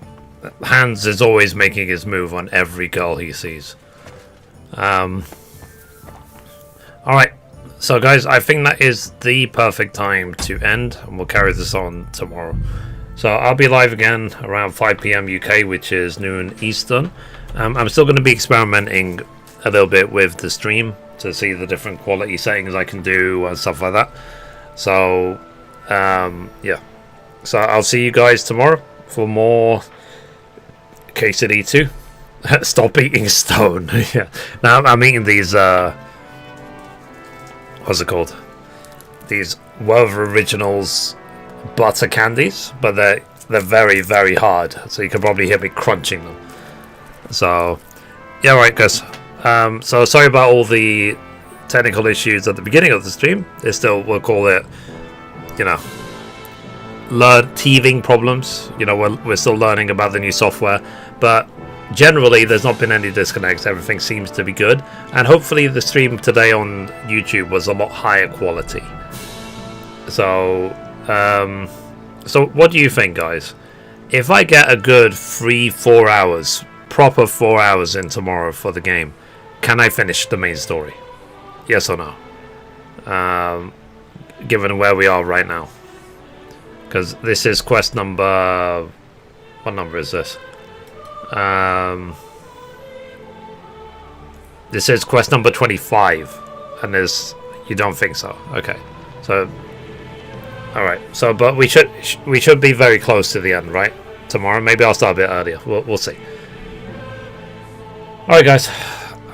Hans is always making his move on every girl he sees. Alright. So guys, I think that is the perfect time to end, and we'll carry this on tomorrow. So I'll be live again around 5 PM UK, which is noon Eastern. I'm still going to be experimenting a little bit with the stream to see the different quality settings I can do and stuff like that. So, yeah. So I'll see you guys tomorrow for more KCD 2. Stop eating stone. Yeah. Now I'm eating these, what's it called? These Werther Originals butter candies, but they're very, very hard. So you can probably hear me crunching them. So, yeah, right, guys. So sorry about all the technical issues at the beginning of the stream. It's still, we'll call it, you know, teething problems. You know, we're still learning about the new software, but generally there's not been any disconnects. Everything seems to be good, and hopefully the stream today on YouTube was a lot higher quality. So, so what do you think, guys? If I get a good 3-4 hours, proper 4 hours in tomorrow for the game, can I finish the main story? Yes or no? Given where we are right now. Because this is quest number... What number is this? This is quest number 25. And there's... You don't think so? Okay. So... Alright. So, but we should be very close to the end, right? Tomorrow. Maybe I'll start a bit earlier. We'll see. Alright, guys.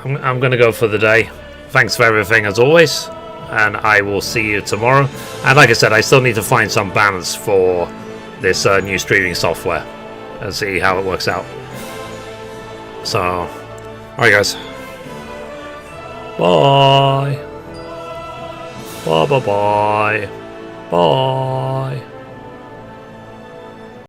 I'm going to go for the day. Thanks for everything as always, and I will see you tomorrow. And like I said, I still need to find some balance for this new streaming software and see how it works out. So, alright guys. Bye. Bye.